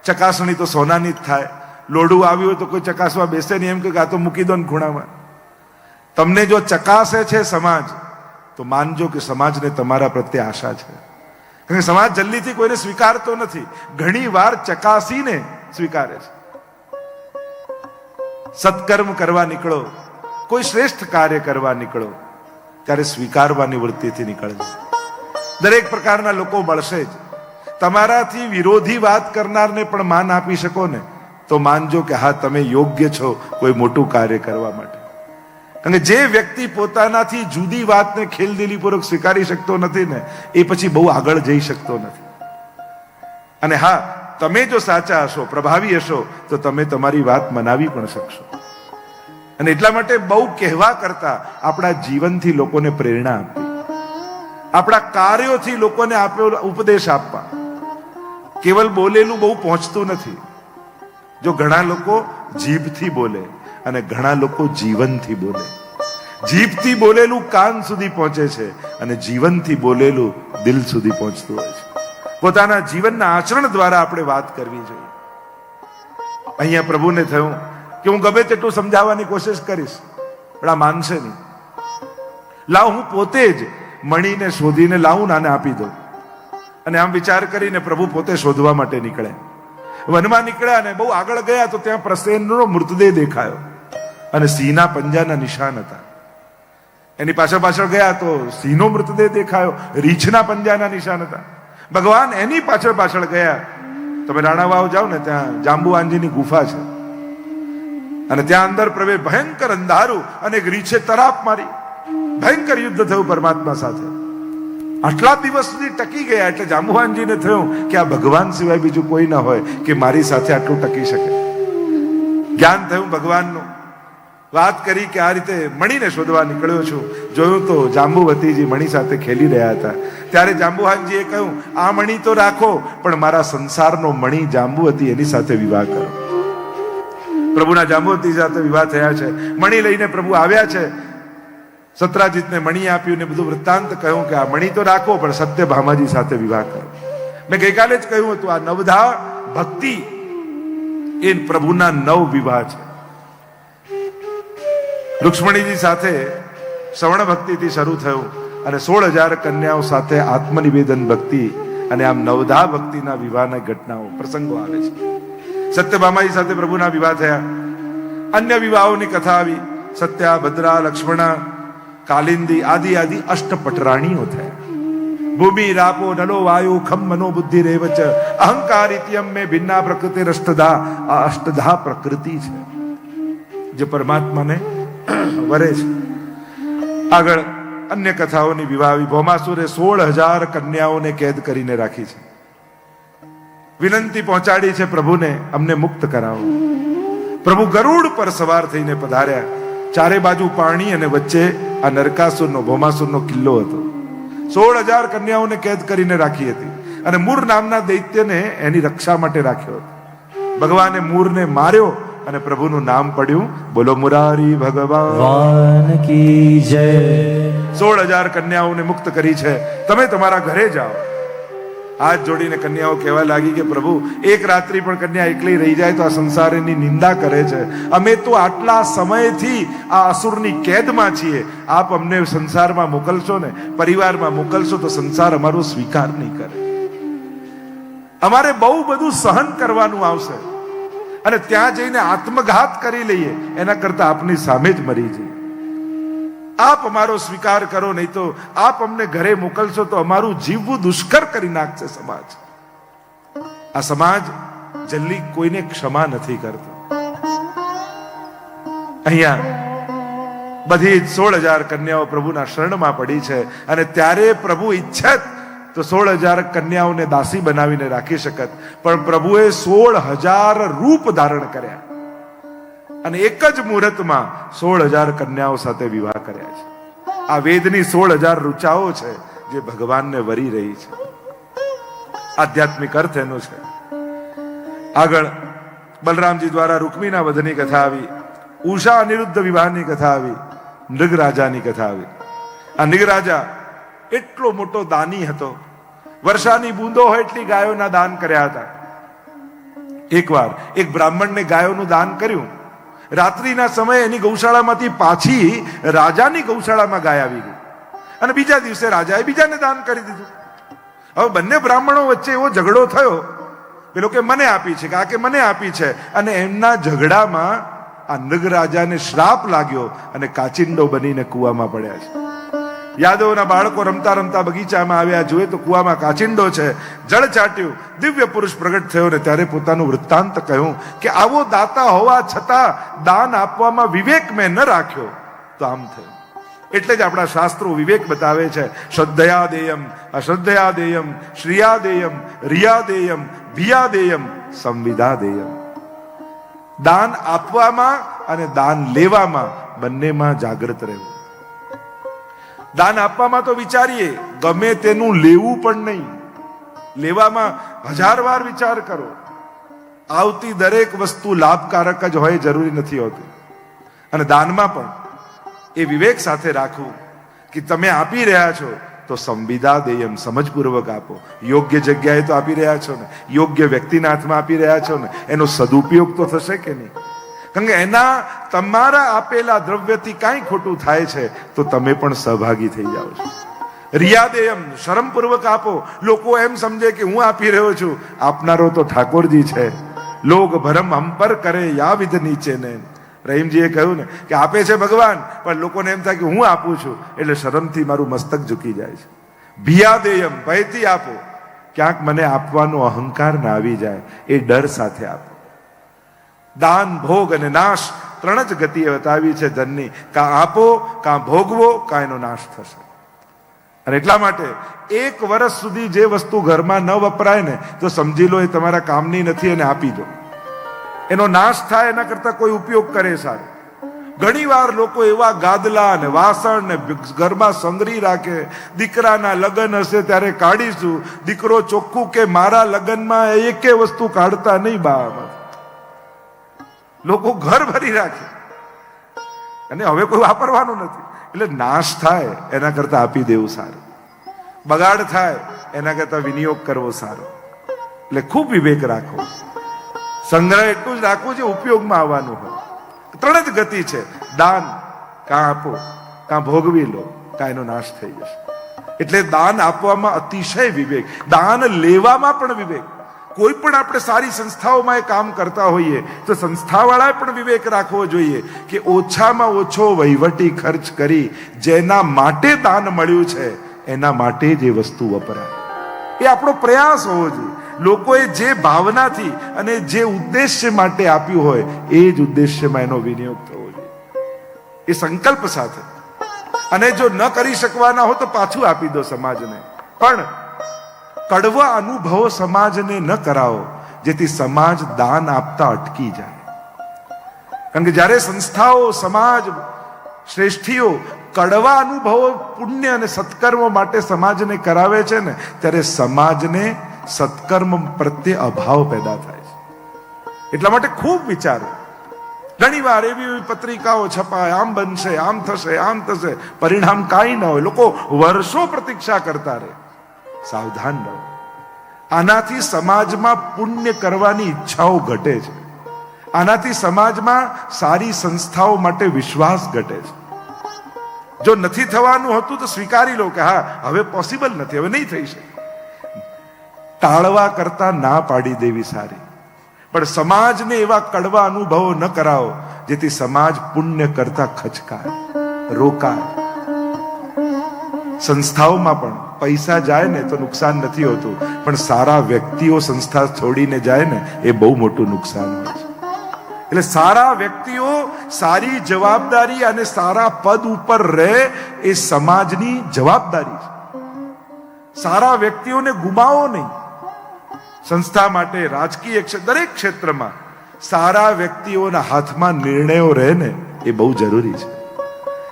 A: ચકાસણી તો સોનાની જ થાય. લોઢું આવ્યું હોય તો કોઈ ચકાસવા બેસે નહીં, એમ કે આ તો મૂકી દો ને ખૂણામાં. તમને જો ચકાસે છે સમાજ, તો માનજો કે સમાજને તમારા પ્રત્યે આશા છે. કારણ કે સમાજ જલ્દીથી કોઈને સ્વીકારતો નથી, ઘણી વાર ચકાસીને સ્વીકારે છે. સત્કર્મ કરવા નીકળો, કોઈ શ્રેષ્ઠ કાર્ય કરવા નીકળો, ત્યારે સ્વીકારવાની વૃત્તિથી નીકળજો. દરેક પ્રકારના લોકો મળશે જ. તમારાથી વિરોધી વાત કરનારને પણ માન આપી શકો ને તો માનજો કે હા, તમે યોગ્ય છો કોઈ મોટું કાર્ય કરવા માટે. કારણ કે જે વ્યક્તિ પોતાનાથી જુદી વાતને ખેલદિલીપૂર્વક સ્વીકારી શકતો નથી ને, એ પછી બહુ આગળ જઈ શકતો નથી. અને હા, તમે જો સાચા હશો, પ્રભાવી હશો, તો તમે તમારી વાત મનાવી પણ શકશો. અને એટલા માટે બહુ કહેવા કરતા આપણા જીવનથી લોકોને પ્રેરણા આપવી, આપણા કાર્યોથી લોકોને આપ્યો ઉપદેશ આપવા. કેવલ બોલેલું બહુ પહોંચતું નથી. જો ઘણા લોકો જીભથી બોલે અને ઘણા લોકો જીવનથી બોલે. જીભથી બોલેલું કાન સુધી પહોંચે છે અને જીવનથી બોલેલું દિલ સુધી પહોંચતું હોય છે. પોતાના જીવનના આચરણ દ્વારા આપણે વાત કરવી જોઈએ. અહીંયા પ્રભુને થયું કે હું ગમે તેટલું સમજાવવાની કોશિશ કરીશ, પણ આ માનશે નહીં. લાવ, હું પોતે જ મણીને શોધીને લાવું ને આને આપી દઉં. અને આમ વિચાર કરીને પ્રભુ પોતે શોધવા માટે નીકળ્યા. વનમાં નીકળ્યા અને બહુ આગળ ગયા તો ત્યાં પ્રસેનનો મૃતદેહ દેખાયો અને સિંહના પંજાના નિશાન હતા. એની પાછળ પાછળ ગયા તો સિંહનો મૃતદેહ દેખાયો, રીંછના પંજાના નિશાન હતા. ભગવાન એની પાછળ પાછળ ગયા. તમે રાણાવાવ જાઓ ને, ત્યાં જાંબુવાનજીની ગુફા છે અને ત્યાં અંદર પ્રવેશ, ભયંકર અંધારું, અને એક રીંછે તરાપ મારી. ભયંકર યુદ્ધ થયું પરમાત્મા સાથે. આટલા દિવસ સુધી ટકી ગયા એટલે જાંબુવાનજીને થયું કે આ ભગવાન સિવાય બીજું કોઈ ના હોય કે મારી સાથે આટલું ટકી શકે. જ્ઞાન થયું ભગવાનનું. વાત કરી કે આ રીતે મણીને શોધવા નીકળ્યો છું. જોયું તો જાંબુવતીજી મણી સાથે ખેલી રહ્યા હતા. ત્યારે જાંબુવાનજીએ કહ્યું, આ મણી તો રાખો, પણ મારા સંસારનો મણી જાંબુવતી, એની સાથે વિવાહ કરો. પ્રભુના જાંબુવતી સાથે વિવાહ થયા છે. મણી લઈને પ્રભુ આવ્યા છે. સત્રાજીતને મણી આપ્યું ને બધું વૃત્તાંત કહ્યું કે આ મણી તો રાખો, પણ સત્યભામાજી સાથે વિવાહ કરો. મેં ગઈકાલે જ કહ્યું હતું, આ નવધા ભક્તિ એ પ્રભુના નવ વિવાહ છે. રૂક્ષ્મણીજી સાથે શ્રવણ ભક્તિથી શરૂ થયું અને 16,000 કન્યાઓ સાથે આત્મનિવેદન ભક્તિ, અને આમ નવધા ભક્તિના વિવાહના ઘટનાઓ પ્રસંગો આવે છે. સત્યભામાજી સાથે પ્રભુના વિવાહ થયા. અન્ય વિવાહોની કથા આવી. સત્યા, ભદ્રા, લક્ષ્મણા, કાલિંદી આદિ આદિ અષ્ટપટરાણીઓ થયા. ભૂમિ, રાપો, નલો, વાયુ, ખમ, મનો, બુદ્ધિ રેવચ અહંકાર ઇત્યમ મે ભિન્ના પ્રકૃતિ અષ્ટધા. આ અષ્ટધા પ્રકૃતિ છે જે પરમાત્માને વરે છે. આગળ અન્ય કથાઓની વિવાહ. ભૌમાસુરે 16,000 કન્યાઓને કેદ કરીને રાખી છે. વિનંતી પહોંચાડી છે પ્રભુને, અમને મુક્ત કરાવો. પ્રભુ ગરુડ પર સવાર થઈને પધાર્યા. ચારે બાજુ પાણી અને વચ્ચે આ નરકાસુરનો, ભૌમાસુરનો કિલ્લો હતો. 16,000 કન્યાઓને કેદ કરીને રાખી હતી અને મૂર નામના દૈત્યને એની રક્ષા માટે રાખ્યો હતો. ભગવાને મૂરને માર્યો અને પ્રભુનું નામ પડ્યું. બોલો મુરારી ભગવાન
B: કી જય.
A: 16,000 કન્યાઓને મુક્ત કરી છે. તમે તમારા ઘરે જાઓ. હાથ જોડીને કન્યાઓ કહેવા લાગી કે પ્રભુ, એક રાત્રિ પણ કન્યા એકલી રહી જાય તો આ સંસારની નિંદા કરે છે. અમે તો આટલા સમયથી આ અસુરની કેદમાં છીએ. આપ અમને સંસારમાં મોકલશો ને, પરિવારમાં મોકલશો તો સંસાર અમારો સ્વીકાર નહીં કરે. અમારે બહુ બધું સહન કરવાનું આવશે. અને ત્યાં જઈને આત્મઘાત કરી લઈએ એના કરતા આપની સામે જ મરી જઈએ. આપ અમારો સ્વીકાર કરો, નહીં તો આપ અમને ઘરે મોકલશો તો અમારું જીવવું દુષ્કર કરી નાખશે સમાજ. આ સમાજ જલ્દી કોઈને ક્ષમા નથી કરતો. અહીંયા બધી 16,000 કન્યાઓ પ્રભુના શરણમાં પડી છે અને ત્યારે પ્રભુ ઈચ્છત તો 16,000 કન્યાઓને દાસી બનાવીને રાખી શકત, પણ પ્રભુએ 16,000 રૂપ ધારણ કર્યા અને એક જ મુહૂર્તમાં 16,000 કન્યાઓ સાથે વિવાહ કર્યા છે. આ વેદની 16,000 ઋચાઓ છે જે ભગવાનને વરી રહી છે. આધ્યાત્મિક અર્થ એનો છે. આગળ બલરામજી દ્વારા રૂકમીના વધની કથા આવી, ઉષા અનિરુદ્ધ વિવાહની કથા આવી, નૃગરાજાની કથા આવી. આ નૃગરાજા એટલો મોટો દાની હતો, વર્ષાની બૂંદો હોય એટલી ગાયોના દાન કર્યા હતા. એકવાર એક બ્રાહ્મણને ગાયોનું દાન કર્યું, રાત્રિના સમયે એની ગૌશાળામાંથી પાછી રાજાની ગૌશાળામાં ગાય આવી ગઈ અને બીજા દિવસે રાજાએ બીજાને દાન કરી દીધું. હવે બંને બ્રાહ્મણો વચ્ચે એવો ઝઘડો થયો, પેલો કે મને આપી છે, કે મને આપી છે, અને એમના ઝઘડામાં આ નૃગરાજાને શ્રાપ લાગ્યો અને કાચિંડો બનીને કૂવામાં પડ્યા છે. યાદવના બાળકો રમતા રમતા બગીચામાં આવ્યા, જોયે તો કૂવામાં કાચિંડો છે. જળ ચાટ્યું, દિવ્ય પુરુષ પ્રગટ થયો ને ત્યારે પોતાનું વૃત્તાંત કહ્યું કે આવો દાતા હોવા છતાં દાન આપવામાં વિવેક મેં ન રાખ્યો તો આમ થયું. એટલે જ આપણા શાસ્ત્રો વિવેક બતાવે છે. શ્રદ્ધયા દેયમ, અશ્રદ્ધયા દેયમ, શ્રિયા દેયમ, રિયા દેયમ, ભિયા દેયમ, સંવિદા દેયમ. દાન આપવામાં અને દાન લેવામાં બંનેમાં જાગૃત રહેવું. દાન આપવામાં તો વિચારીએ, ગમે તેનું લેવું પણ નહીં. લેવામાં 1000 વાર વિચાર કરો. આવતી દરેક વસ્તુ લાભકારક જ હોય જરૂરી નથી હોતું. અને દાનમાં પણ એ વિવેક સાથે રાખવું કે તમે આપી રહ્યા છો તો સંવિદા દેયમ, સમજપૂર્વક આપો. યોગ્ય જગ્યાએ તો આપી રહ્યા છો ને, યોગ્ય વ્યક્તિના હાથમાં આપી રહ્યા છો ને, એનો સદુપયોગ તો થશે કે નહીં? કારણ કે એના તમારા આપેલા દ્રવ્યથી કાંઈ ખોટું થાય છે તો તમે પણ સહભાગી થઈ જાઓ છો. રિયાદેયમ, શરમપૂર્વક આપો. લોકો એમ સમજે કે હું આપી રહ્યો છું, આપનારો તો ઠાકોરજી છે. લોગ ભરમ હમ પર કરે યા વિધ નીચે ને. રહીમજીએ કહ્યું ને કે આપે છે ભગવાન, પણ લોકોને એમ થાય કે હું આપું છું એટલે શરમથી મારું મસ્તક ઝૂકી જાય છે. ભિયાદેયમ, ભયથી આપો. ક્યાંક મને આપવાનો અહંકાર ના આવી જાય એ ડર સાથે આપો. દાન, ભોગ અને નાશ 3 જ ગતિએ બતાવી છે ધનની. કાં આપો, કાં ભોગવો, કાં એનો નાશ થશે. અને એટલા માટે 1 વર્ષ સુધી જે વસ્તુ ઘરમાં ન વપરાય ને તો સમજી લો એ તમારા કામની નથી અને આપી દો. એનો નાશ થાય એના કરતા કોઈ ઉપયોગ કરે સારું. ઘણી વાર લોકો એવા ગાદલા ને વાસણ ને ઘરમાં સંગ્રહી રાખે, દીકરાના લગ્ન હશે ત્યારે કાઢીશું. દીકરો ચોખ્ખું કે મારા લગ્નમાં એકે વસ્તુ કાઢતા નહીં બા. લોકો ઘર ભરી રાખે અને હવે કોઈ વાપરવાનું નથી. એટલે નાશ થાય એના કરતા આપી દેવું સારું. બગાડ થાય એના કરતા વિનિયોગ કરવો સારો. એટલે ખૂબ વિવેક રાખો. સંગ્રહ એટલું જ રાખવું છે ઉપયોગમાં આવવાનું હોય. 3 જ ગતિ છે. દાન, કાં આપો, કાં ભોગવી લો, કાં એનો નાશ થઈ જશે. એટલે દાન આપવામાં અતિશય વિવેક, દાન લેવામાં પણ વિવેક. કોઈ પણ આપણે સારી સંસ્થાઓમાં એ કામ કરતા હોઈએ તો સંસ્થાવાળાએ પણ વિવેક રાખવો જોઈએ કે ઓછામાં ઓછો વહીવટી ખર્ચ કરી જેના માટે દાન મળ્યું છે એના માટે જ એ વસ્તુ વપરાય. એ આપણો પ્રયાસ હોવો જોઈએ. લોકોએ જે ભાવનાથી અને જે ઉદ્દેશ્ય માટે આપ્યું હોય એ જ ઉદ્દેશ્યમાં એનો વિનિયોગ થવો જોઈએ, એ સંકલ્પ સાથે. અને જો ન કરી શકવાના હો તો પાછું આપી દો સમાજને. પણ કડવા અનુભવો સમાજને ન કરાવો જેથી સમાજ દાન આપતા અટકી જાય. કારણ કે જ્યારે સંસ્થાઓ, સમાજ, શ્રેષ્ઠીઓ કડવા અનુભવો પુણ્ય અને સત્કર્મ માટે સમાજને કરાવે છે ને ત્યારે સમાજને સત્કર્મ પ્રત્યે અભાવ પેદા થાય છે. એટલા માટે ખૂબ વિચારો. ઘણી વાર એવી પત્રિકાઓ છપાય, આમ બનશે, આમ થશે, આમ થશે, પરિણામ કાંઈ ન હોય. લોકો વર્ષો પ્રતીક્ષા કરતા રહે. સાવધાન રહો. આનાથી સમાજમાં પુણ્ય કરવાની ઈચ્છાઓ ઘટે છે. આનાથી સમાજમાં સારી સંસ્થાઓ માટે વિશ્વાસ ઘટે છે. જો નથી થવાનું હતું તો સ્વીકારી લો કે હા હવે પોસિબલ નથી, હવે નહીં થઈ શકે. ટાળવા કરતા ના પાડી દેવી સારી. પણ સમાજને એવા કડવા અનુભવો ન કરાવો જેથી સમાજ પુણ્ય કરતા ખચકાય, રોકાય. સંસ્થાઓમાં પણ પૈસા જાય ને તો નુકસાન નથી હોતું, પણ સારા વ્યક્તિઓ સંસ્થા છોડીને જાય ને એ બહુ મોટું નુકસાન હોય છે. એટલે સારા વ્યક્તિઓ સારી જવાબદારી અને સારા પદ ઉપર રહે એ સમાજની જવાબદારી છે. સારા વ્યક્તિઓને ગુમાવો નહીં. સંસ્થા માટે, રાજકીય દરેક ક્ષેત્રમાં સારા વ્યક્તિઓના હાથમાં નિર્ણયો રહે ને એ બહુ જરૂરી છે.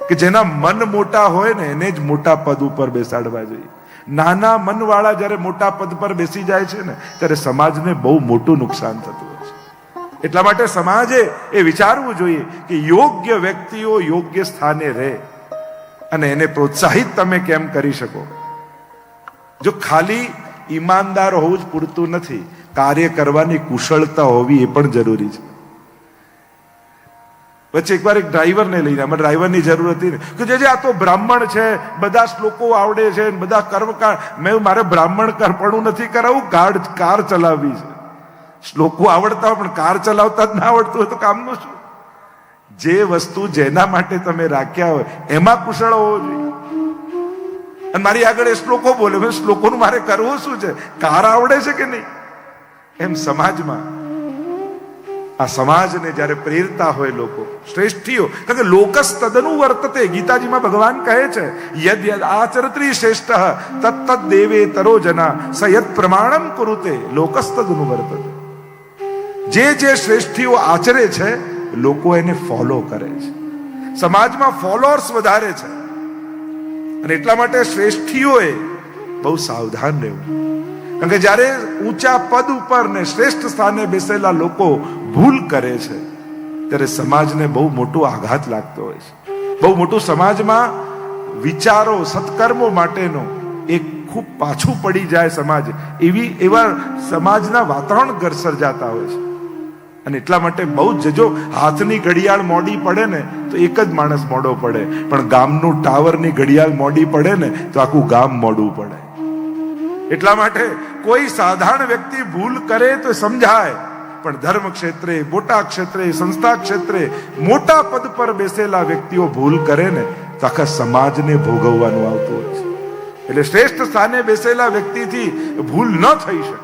A: કે જેના મન મોટા હોય ને એને જ મોટા પદ ઉપર બેસાડવા જોઈએ. નાના મનવાળા જ્યારે મોટા પદ પર બેસી જાય છે ને ત્યારે સમાજને બહુ મોટું નુકસાન થતું હોય છે. એટલા માટે સમાજે એ વિચારવું જોઈએ કે યોગ્ય વ્યક્તિઓ યોગ્ય સ્થાને રહે અને એને પ્રોત્સાહિત તમે કેમ કરી શકો. જો ખાલી ઈમાનદાર હોવું જ પૂરતું નથી, કાર્ય કરવાની કુશળતા હોવી એ પણ જરૂરી છે. વચ્ચે એકવાર એક ડ્રાઈવરને લઈને, અમે ડ્રાઈવરની જરૂર હતી ને, કે જે આ તો બ્રાહ્મણ છે, બધા શ્લોકો આવડે છે, બધા કર્મકાંડ. મેં મારે બ્રાહ્મણ કરપણું નથી કરાવવું, કાર ચલાવવી છે. શ્લોકો આવડતા હોય પણ કાર ચલાવતા જ ના આવડતું હોય તો કામનું શું? જે વસ્તુ જેના માટે તમે રાખ્યા હોય એમાં કુશળ હોવો જોઈએ. અને મારી આગળ એ શ્લોકો બોલે, શ્લોકોનું મારે કરવું શું છે? કાર આવડે છે કે નહીં? એમ સમાજમાં આ સમાજને જ્યારે પ્રેરતા હોય લોકો, શ્રેષ્ઠીઓ, કારણ કે લોકસ તદનુ વર્તતે, ગીતાજીમાં ભગવાન કહે છે યદ યદ આચરત્રી શ્રેષ્ઠ તત્તદ દેવે તરો જના સ યદ પ્રમાણમ કુરુતે લોકસ તદનુ વર્તતે. જે શ્રેષ્ઠીઓ આચરે છે લોકો એને ફોલો કરે છે. સમાજમાં ફોલોઅર્સ વધારે છે અને એટલા માટે શ્રેષ્ઠીઓએ બહુ સાવધાન રહેવું. કારણ કે જ્યારે ઊંચા પદ ઉપર ને શ્રેષ્ઠ સ્થાને બેસેલા લોકો ભૂલ કરે છે ત્યારે સમાજને બહુ મોટો આઘાત લાગતો હોય છે. બહુ મોટું સમાજમાં વિચારો, સત્કર્મો માટેનો એક ખૂબ પાછું પડી જાય સમાજ, એવા સમાજના વાતાવરણ ઘર સર્જાતા હોય છે. અને એટલા માટે બહુ જ, જો હાથની ઘડિયાળ મોડી પડે ને તો એક જ માણસ મોડો પડે, પણ ગામનું ટાવરની ઘડિયાળ મોડી પડે ને તો આખું ગામ મોડું પડે. એટલા માટે કોઈ સાધારણ વ્યક્તિ ભૂલ કરે તો સમજાય, પણ ધર્મ ક્ષેત્રે, મોટા ક્ષેત્રે, સંસ્થા ક્ષેત્રે મોટા પદ પર બેસેલા વ્યક્તિઓ ભૂલ કરે ને તો આખા સમાજને ભોગવવાનું આવતું હોય છે. એટલે શ્રેષ્ઠ સ્થાને બેસેલા વ્યક્તિથી ભૂલ ન થઈ શકે,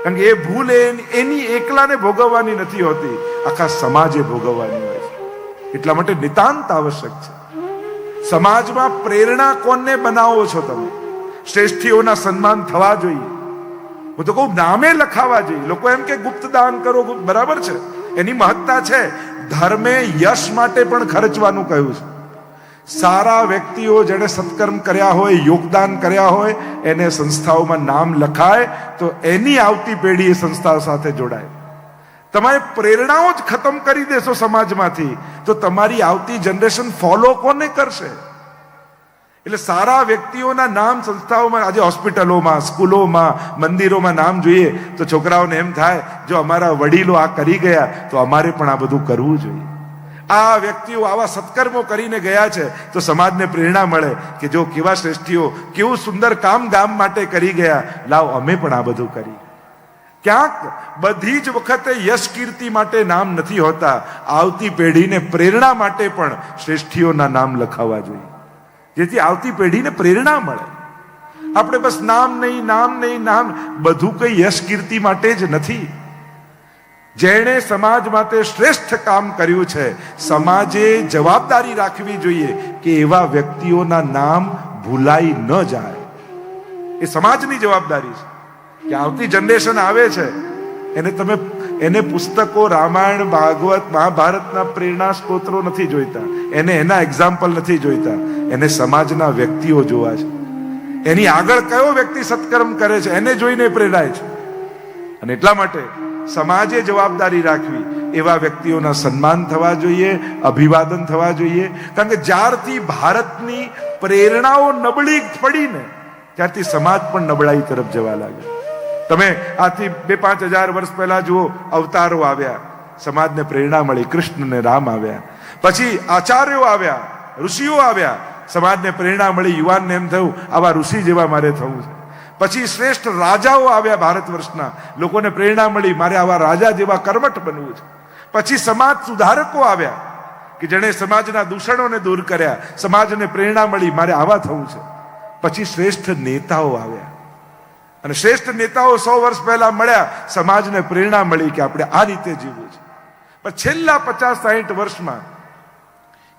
A: કારણ કે એ ભૂલ એની એકલાને ભોગવવાની નથી હોતી, આખા સમાજે ભોગવવાની હોય છે. એટલા માટે નિતાંત આવશ્યક છે. સમાજમાં પ્રેરણા કોને બનાવો છો તમે? શ્રેષ્ઠીઓના સન્માન થવા જોઈએ. હું તો કહું નામે લખાવા જોઈએ. લોકો એમ કે ગુપ્ત દાન કરો, બરાબર છે, એની મહત્તા છે. ધર્મે યશ માટે પણ ખર્ચવાનું કહ્યું છે. સારા વ્યક્તિઓ જેણે સત્કર્મ કર્યા હોય, યોગદાન કર્યા હોય, એને સંસ્થાઓમાં નામ લખાય તો એની આવતી પેઢી એ સંસ્થાઓ સાથે જોડાય. તમે પ્રેરણાઓ જ ખતમ કરી દેશો સમાજમાંથી તો તમારી આવતી જનરેશન ફોલો કોને કરશે? એટલે સારા વ્યક્તિઓના નામ સંસ્થાઓમાં, આજે હોસ્પિટલોમાં, સ્કૂલોમાં, મંદિરોમાં નામ જોઈએ તો છોકરાઓને એમ થાય જો અમારા વડીલો આ કરી ગયા તો અમારે પણ આ બધું કરવું જોઈએ. આ વ્યક્તિઓ આવા સત્કર્મો કરીને ગયા છે તો સમાજને પ્રેરણા મળે કે જો કેવા શ્રેષ્ઠીઓ કેવું સુંદર કામ ગામ માટે કરી ગયા, લાવ અમે પણ આ બધું કરી. ક્યાંક બધી જ વખતે યશ કીર્તિ માટે નામ નથી હોતા. આવતી પેઢીને પ્રેરણા માટે પણ શ્રેષ્ઠીઓના નામ લખાવવા જોઈએ, જેથી આવતી પેઢીને પ્રેરણા મળે. આપણે બસ નામ નહીં, નામ, બધું કઈ યશ કીર્તિ માટે જ નથી. જેણે સમાજ માટે શ્રેષ્ઠ કામ કર્યું છે, સમાજે જવાબદારી રાખવી જોઈએ કે એવા વ્યક્તિઓના નામ ભૂલાઈ ન જાય. એ સમાજની જવાબદારી છે કે આવતી જનરેશન આવે છે એને પુસ્તકો, રામાયણ, ભાગવત, મહાભારતના પ્રેરણા સ્તોત્રો નથી જોઈતા, એના એક્ઝામ્પલ નથી જોઈતા, એને સમાજના વ્યક્તિઓ જોવા છે. એની આગળ કયો વ્યક્તિ સત્કર્મ કરે છે એને જોઈને પ્રેરાય છે. અને એટલા માટે સમાજે જવાબદારી રાખવી, એવા વ્યક્તિઓના સન્માન થવા જોઈએ, અભિવાદન થવા જોઈએ. કારણ કે જ્યારથી ભારતની પ્રેરણાઓ નબળી પડીને ત્યારથી સમાજ પણ નબળાઈ તરફ જવા લાગે. તમે આથી 2-5 હજાર વર્ષ પહેલા જુઓ, અવતારો આવ્યા, સમાજને પ્રેરણા મળી, કૃષ્ણ ને રામ આવ્યા. પછી આચાર્યો આવ્યા, ઋષિઓ આવ્યા, સમાજને પ્રેરણા મળી, યુવાનને એમ થયું આવા ઋષિ જેવા મારે થવું છે. પછી શ્રેષ્ઠ રાજાઓ આવ્યા ભારત વર્ષના, લોકોને પ્રેરણા મળી મારે આવા રાજા જેવા કર્મઠ બનવું છે. પછી સમાજ સુધારકો આવ્યા કે જેણે સમાજના દૂષણોને દૂર કર્યા, સમાજને પ્રેરણા મળી મારે આવા થવું છે. પછી શ્રેષ્ઠ નેતાઓ આવ્યા અને શ્રેષ્ઠ નેતાઓ 100 વર્ષ પહેલા મળ્યા, સમાજને પ્રેરણા મળી કે આપણે આ રીતે જીવવું છે. પણ છેલ્લા 50-60 વર્ષમાં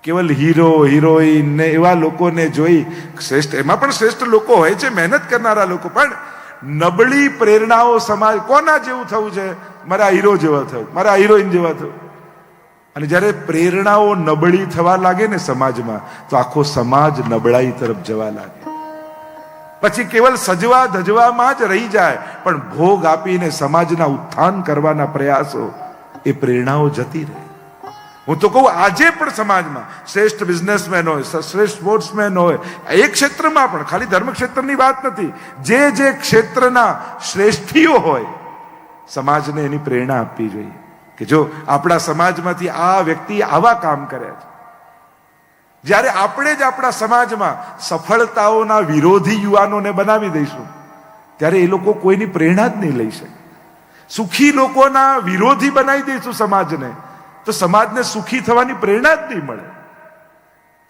A: કેવલ હીરો હિરોઈન ને એવા લોકોને જોઈ, શ્રેષ્ઠ એમાં પણ શ્રેષ્ઠ લોકો હોય છે, મહેનત કરનારા લોકો, પણ નબળી પ્રેરણાઓ સમાજ, કોના જેવું થવું છે, મારા હીરો જેવા થવું, મારા હિરોઈન જેવા થવું. અને જ્યારે પ્રેરણાઓ નબળી થવા લાગે ને સમાજમાં, તો આખો સમાજ નબળાઈ તરફ જવા લાગે. પછી કેવલ સજવા ધજવામાં જ રહી જાય, પણ ભોગ આપીને સમાજના ઉત્થાન કરવાના પ્રયાસો, એ પ્રેરણાઓ જતી રહે. હું તો કહું આજે પણ સમાજમાં શ્રેષ્ઠ બિઝનેસમેન હોય, શ્રેષ્ઠ સ્પોર્ટ્સમેન હોય, એક ક્ષેત્રમાં પણ, ખાલી ધર્મ ક્ષેત્રની વાત નથી, જે ક્ષેત્રના શ્રેષ્ઠીઓ હોય, સમાજને એની પ્રેરણા આપવી જોઈએ કે જો આપણા સમાજમાંથી આ વ્યક્તિ આવા કામ કરે છે. જ્યારે આપણે જ આપણા સમાજમાં સફળતાઓના વિરોધી યુવાનોને બનાવી દઈશું, ત્યારે એ લોકો કોઈની પ્રેરણા જ નહીં લઈ શકે. સુખી લોકોના વિરોધી બનાવી દઈશું સમાજને, તો સમાજને સુખી થવાની પ્રેરણા જ નહીં મળે.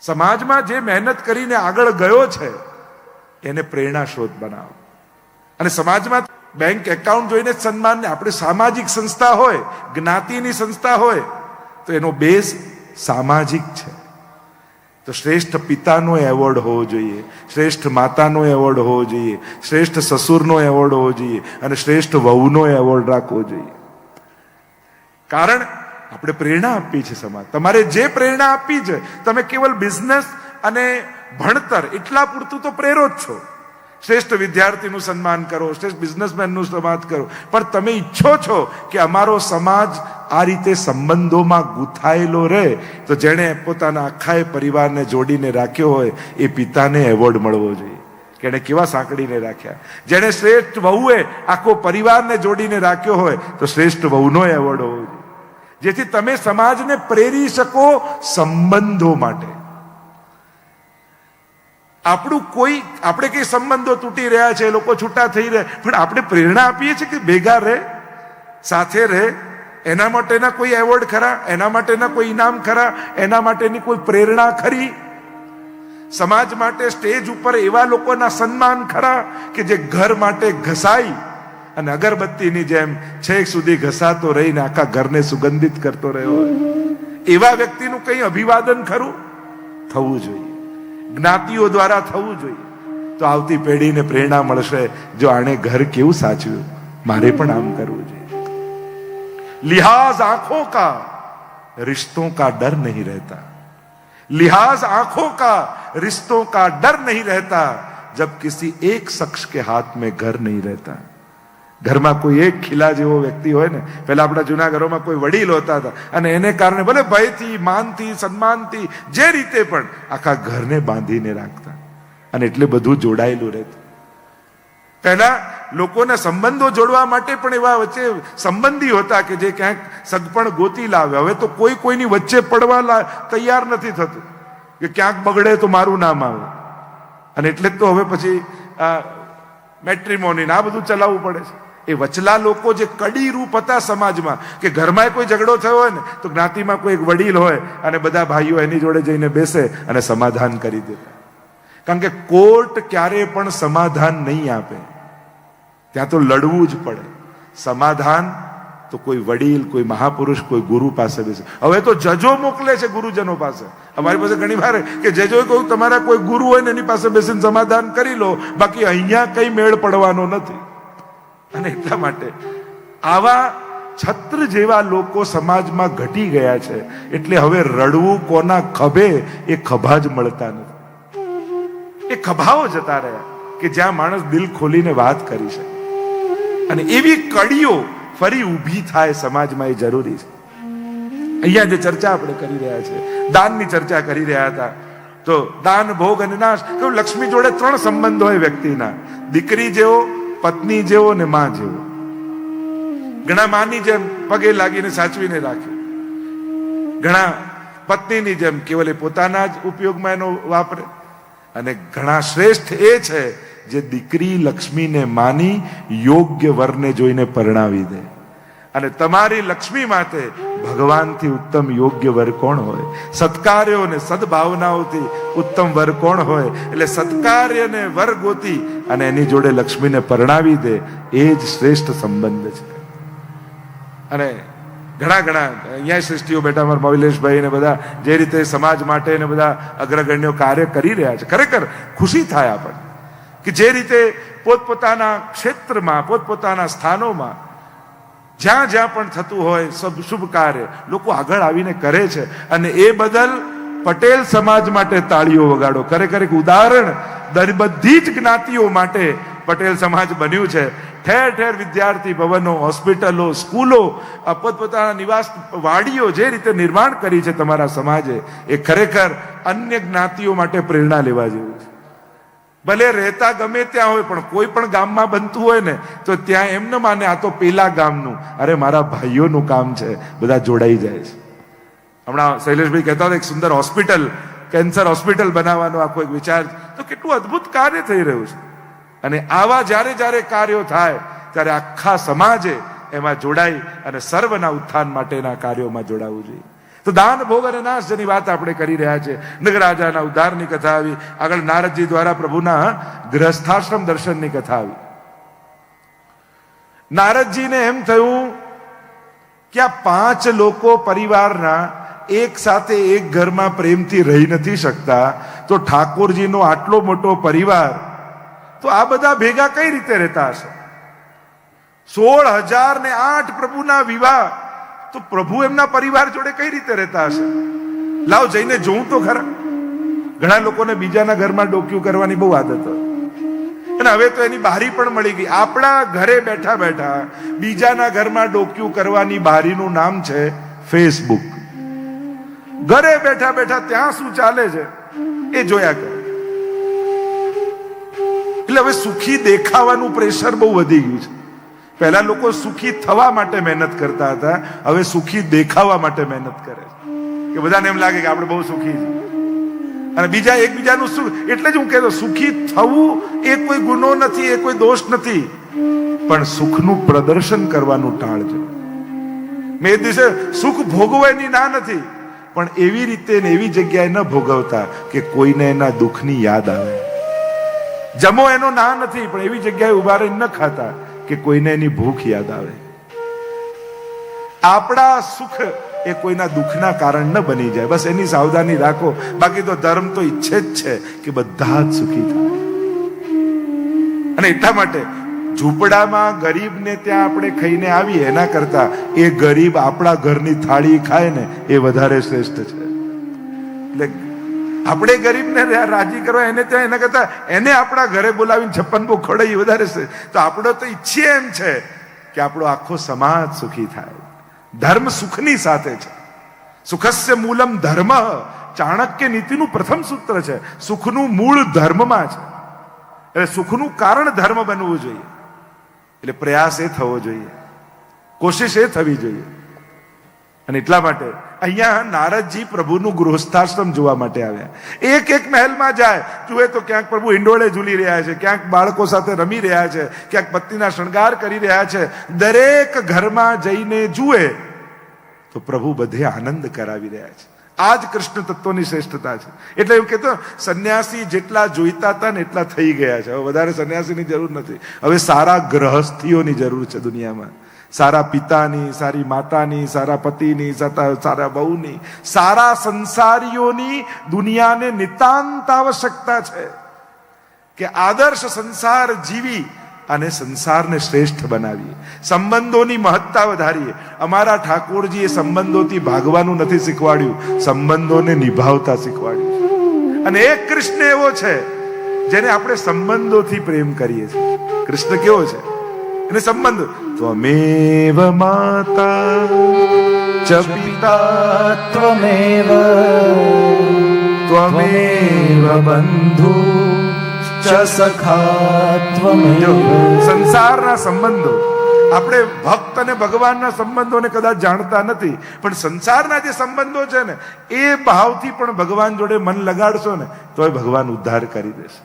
A: સમાજમાં જે મહેનત કરીને આગળ ગયો છે એને પ્રેરણા સ્ત્રોત બનાવો. અને સમાજમાં બેંક એકાઉન્ટ જોઈને જ સન્માન ને, આપણે સામાજિક સંસ્થા હોય, જ્ઞાતિની સંસ્થા હોય, તો એનો બેઝ સામાજિક છે. તો શ્રેષ્ઠ પિતાનો એવોર્ડ હોવો જોઈએ, શ્રેષ્ઠ માતાનો એવોર્ડ હોવો જોઈએ, શ્રેષ્ઠ સસુરનો એવોર્ડ હોવો જોઈએ, અને શ્રેષ્ઠ વહુનો એવોર્ડ રાખવો જોઈએ. કારણ આપણે પ્રેરણા આપી છે સમાજ. તમારે જે પ્રેરણા આપી છે, તમે કેવલ બિઝનેસ અને ભણતર એટલા પૂરતું તો પ્રેરો જ છો. શ્રેષ્ઠ વિદ્યાર્થીનું સન્માન કરો, શ્રેષ્ઠ બિઝનેસમેનનું સન્માન કરો, પણ તમે ઈચ્છો છો કે અમારો સમાજ આ રીતે સંબંધોમાં ગૂંથાયેલો રહે, તો જેણે પોતાના આખા પરિવારને જોડીને રાખ્યો હોય એ પિતાને એવોર્ડ મળવો જોઈએ કે એણે કેવા સાંકળીને રાખ્યા. જેણે શ્રેષ્ઠ વહુએ આખો પરિવારને જોડીને રાખ્યો હોય, તો શ્રેષ્ઠ વહુનો એવોર્ડ હોવો જોઈએ, જેથી તમે સમાજને પ્રેરી શકો સંબંધો માટે. આપણે કઈ સંબંધો તૂટી રહ્યા છે, લોકો છૂટા થઈ રહ્યા, પણ આપણે પ્રેરણા આપીએ છીએ કે ભેગા રહે, સાથે રહે. એના માટેના કોઈ એવોર્ડ ખરા? એના માટેના કોઈ ઇનામ ખરા? એના માટેની કોઈ પ્રેરણા ખરી? સમાજ માટે સ્ટેજ ઉપર એવા લોકોના સન્માન ખરા કે જે ઘર માટે ઘસાઈ અને અગરબત્તીની જેમ છેક સુધી ઘસાતો રહીને આખા ઘરને સુગંધિત કરતો રહ્યો હોય? એવા વ્યક્તિનું કઈ અભિવાદન ખરું? થવું જોઈએ, જ્ઞાતિઓ દ્વારા થવું જોઈએ. તો આવતી પેઢીને પ્રેરણા મળશે, જો આણે ઘર કેવું સાચવ્યું, મારે પણ આમ કરવું જોઈએ. लिहाज आंखों का रिश्तों का डर नहीं रहता, लिहाज आंखों का रिश्तों का डर नहीं रहता, जब किसी एक शख्स के हाथ में घर नहीं रहता. ઘરમાં કોઈ એક ખીલા જેવો વ્યક્તિ હોય ને, પહેલા આપણા જૂના ઘરોમાં કોઈ વડીલ હોતા હતા, અને એને કારણે ભલે ભયથી, માનથી, સન્માનથી, જે રીતે પણ આખા ઘરને બાંધીને રાખતા, અને એટલે બધું જોડાયેલું રહેતું. પહેલા લોકોના સંબંધો જોડવા માટે પણ એવા વચ્ચે સંબંધી હોતા કે જે ક્યાંક સગપણ ગોતી લાવે. હવે તો કોઈ કોઈની વચ્ચે પડવા તૈયાર નથી થતું કે ક્યાંક બગડે તો મારું નામ આવે, અને એટલે જ તો હવે પછી મેટ્રિમોની આ બધું ચલાવવું પડે છે. એ વચલા લોકો જે કડી રૂપ હતા સમાજમાં, કે ઘરમાં કોઈ ઝઘડો થયો હોય ને તો જ્ઞાતિમાં કોઈ એક વડીલ હોય અને બધા ભાઈઓ એની જોડે જઈને બેસે અને સમાધાન કરી દેતા. કારણ કે કોર્ટ ક્યારે પણ સમાધાન નહીં આપે, ત્યાં તો લડવું જ પડે. સમાધાન તો કોઈ વડીલ, કોઈ મહાપુરુષ, કોઈ ગુરુ પાસે બેસે. હવે તો જજો મોકલે છે ગુરુજનો પાસે. અમારી પાસે ઘણી વાર કે જજોએ કહ્યું તમારા કોઈ ગુરુ હોય ને એની પાસે બેસીને સમાધાન કરી લો, બાકી અહીંયા કઈ મેળ પડવાનો નથી. અને એટલા માટે આવા છત્ર જેવા લોકો સમાજમાં ઘટી ગયા છે. એટલે હવે રડવું કોના ખભે, એ ખભા જ મળતા નથી. એ ખભાઓ જતા રહ્યા કે જ્યાં માણસ દિલ ખોલીને વાત કરી શકે. અને એવી કડીઓ ફરી ઊભી થાય સમાજમાં, એ જરૂરી છે. અહીંયા જે ચર્ચા આપણે કરી રહ્યા છે, દાનની ચર્ચા કરી રહ્યા હતા, તો દાન, ભોગ અને નાશ. લક્ષ્મી જોડે 3 સંબંધ હોય વ્યક્તિના: દીકરી જેવો, પત્ની જેવો ને માં જેવો. ઘણા માની જેમ પગે લાગીને સાચવીને રાખે, ઘણા પત્નીની જેમ કેવલ પોતાના જ ઉપયોગમાં એનો વાપરે, અને ઘણા શ્રેષ્ઠ એ છે જે દીકરી લક્ષ્મીને માની યોગ્ય વરને જોઈને પરણાવી દે. અને તમારી લક્ષ્મી માટે ભગવાનથી ઉત્તમ યોગ્ય વર કોણ હોય? સત્કાર્યો અને સદભાવનાઓથી ઉત્તમ વર કોણ હોય? એટલે સત્કાર્ય ને વર ગોતી અને એની જોડે લક્ષ્મીને પરણાવી દે, એ જ શ્રેષ્ઠ સંબંધ છે. અને ઘણા અહીંયા શ્રેષ્ઠીઓ બેઠા, અમારા મૌલેશભાઈ ને બધા જે રીતે સમાજ માટે ને બધા અગ્રગણ્યો કાર્ય કરી રહ્યા છે, ખરેખર ખુશી થાય આપણને કે જે રીતે પોતપોતાના ક્ષેત્રમાં, પોતપોતાના સ્થાનોમાં જ્યાં જ્યાં પણ થતું હોય શુભ કાર્ય લોકો આગળ આવીને કરે છે. અને એ બદલ પટેલ સમાજ માટે તાળીઓ વગાડો. ખરેખર એક ઉદાહરણ બધી જ જ્ઞાતિઓ માટે પટેલ સમાજ બન્યું છે. ઠેર ઠેર વિદ્યાર્થી ભવનો, હોસ્પિટલો, સ્કૂલો, પોતપોતાના નિવાસ વાડીઓ જે રીતે નિર્માણ કરી છે તમારા સમાજે, એ ખરેખર અન્ય જ્ઞાતિઓ માટે પ્રેરણા લેવા જેવું છે. ભલે રહેતા ગમે ત્યાં હોય, પણ કોઈ પણ ગામમાં બનતું હોય ને તો ત્યાં એમ ન માને આ તો પેલા ગામનું, અરે મારા ભાઈઓનું કામ છે, બધા જોડાઈ જાય છે. હમણાં શૈલેષભાઈ કહેતા હતા એક સુંદર હોસ્પિટલ, કેન્સર હોસ્પિટલ બનાવવાનો આખો એક વિચાર, તો કેટલું અદ્ભુત કાર્ય થઈ રહ્યું છે. અને આવા જ્યારે જ્યારે કાર્યો થાય ત્યારે આખા સમાજે એમાં જોડાઈ અને સર્વના ઉત્થાન માટેના કાર્યોમાં જોડાવું જોઈએ. તો દાન, ભોગ અને નાશ જેની વાત આપણે કરી રહ્યા છીએ, નગરાજાના ઉદ્ધારની કથા આવી, આગળ નારદજી દ્વારા પ્રભુના ગૃહસ્થાશ્રમ દર્શનની કથા આવી. નારદજીને એમ થયું કે આ 5 લોકો પરિવારના એક સાથે એક ઘરમાં પ્રેમથી રહી નથી શકતા, તો ઠાકોરજીનો આટલો મોટો પરિવાર, તો આ બધા ભેગા કઈ રીતે રહેતા હશે? 16,008 પ્રભુના વિવાહ, તો પ્રભુ એમના પરિવાર જોડે કઈ રીતે રહેતા હશે? લાવ જઈને જોઉં તો ખરા. ઘણા લોકોને બીજાના ઘરમાં ડોક્યું કરવાની બહુ આદત હોય, અને હવે તો એની બારી પણ મળી ગઈ. આપણા ઘરે બેઠા બેઠા બીજાના ઘરમાં ડોક્યું કરવાની બારીનું નામ છે ફેસબુક. ઘરે બેઠા બેઠા ત્યાં શું ચાલે છે એ જોયા કરે. એટલે હવે સુખી દેખાવાનું પ્રેશર બહુ વધી ગયું છે. પહેલા લોકો સુખી થવા માટે મહેનત કરતા હતા, હવે સુખી દેખાવા માટે મહેનત કરે છે કે બધાને એમ લાગે કે આપણે બહુ સુખી છીએ, અને બીજા એકબીજાનું સુખ. એટલે જ હું કહેતો, સુખી થવું એ કોઈ ગુનો નથી, એ કોઈ દોષ નથી, પણ સુખનું પ્રદર્શન કરવાનું ટાળજો. મેં એ દિવસે સુખ ભોગવવાની ના નથી, પણ એવી રીતે ને એવી જગ્યાએ ન ભોગવતા કે કોઈને એના દુઃખની યાદ આવે. જમો એનો ના નથી, પણ એવી જગ્યાએ ઉભા રહીને ન ખાતા કે કોઈને એની ભૂખ યાદ આવે. આપણા સુખ એ કોઈના દુઃખના કારણ ન બની જાય, બસ એની સાવધાની રાખો. બાકી તો ધર્મ તો ઈચ્છે જ છે કે બધા જ સુખી થાય. અને એટલા માટે ઝૂંપડામાં ગરીબને ત્યાં આપણે ખાઈને આવીએ એના કરતા એ ગરીબ આપણા ઘરની થાળી ખાય ને એ વધારે શ્રેષ્ઠ છે. એટલે આપણે ગરીબને રાજી કરવા એને ત્યાં, એના કરતા એને આપણા ઘરે બોલાવીને 56 ભોગ ખવડાવીએ વધારે છે. તો આપણો તો ઈચ્છીએ એમ છે કે આપણો આખો સમાજ સુખી થાય. ધર્મ સુખની સાથે છે. સુખસ્ય મૂલમ ધર્મ, ચાણક્ય નીતિનું પ્રથમ સૂત્ર છે. સુખનું મૂળ ધર્મમાં છે. એટલે સુખનું કારણ ધર્મ બનવું જોઈએ. એટલે પ્રયાસ એ થવો જોઈએ, કોશિશ એ થવી જોઈએ. અને એટલા માટે અહીંયા નારદજી પ્રભુનું ગૃહસ્થાશ્રમ જોવા માટે આવ્યા. એક એક મહેલમાં જાય, જુએ તો ક્યાંક પ્રભુ હિંડોળે ઝૂલી રહ્યા છે, ક્યાંક બાળકો સાથે રમી રહ્યા છે, ક્યાંક પત્નીના શણગાર કરી રહ્યા છે. દરેક ઘરમાં જઈને જુએ તો પ્રભુ બધે આનંદ કરાવી રહ્યા છે. આ જ કૃષ્ણ તત્વની શ્રેષ્ઠતા છે. એટલે એવું કહેતો, સંન્યાસી જેટલા જોઈતા હતા ને એટલા થઈ ગયા છે. હવે વધારે સંન્યાસીની જરૂર નથી, હવે સારા ગ્રહસ્થીઓની જરૂર છે દુનિયામાં. સારા પિતાની, સારી માતાની, સારા પતિની, સારા બહુની, સારા સંસારીઓની દુનિયાને નિતાંત આવશ્યકતા છે કે આદર્શ સંસાર જીવી અને સંસારને શ્રેષ્ઠ બનાવીએ, સંબંધોની મહત્તા વધારીએ. અમારા ઠાકોરજીએ સંબંધોથી ભાગવાનું નથી શીખવાડ્યું, સંબંધોને નિભાવતા શીખવાડ્યું. અને એક કૃષ્ણ એવો છે જેને આપણે સંબંધોથી પ્રેમ કરીએ છીએ. કૃષ્ણ કેવો છે? એને સંબંધ, ત્વમેવ માતા ચ પિતા
B: ત્વમેવ બંધુ ચ સખા ત્વમેવ.
A: સંસારના સંબંધો, આપણે ભક્ત અને ભગવાનના સંબંધોને કદાચ જાણતા નથી, પણ સંસારના જે સંબંધો છે ને એ ભાવથી પણ ભગવાન જોડે મન લગાડશો ને તો ભગવાન ઉદ્ધાર કરી દેશે.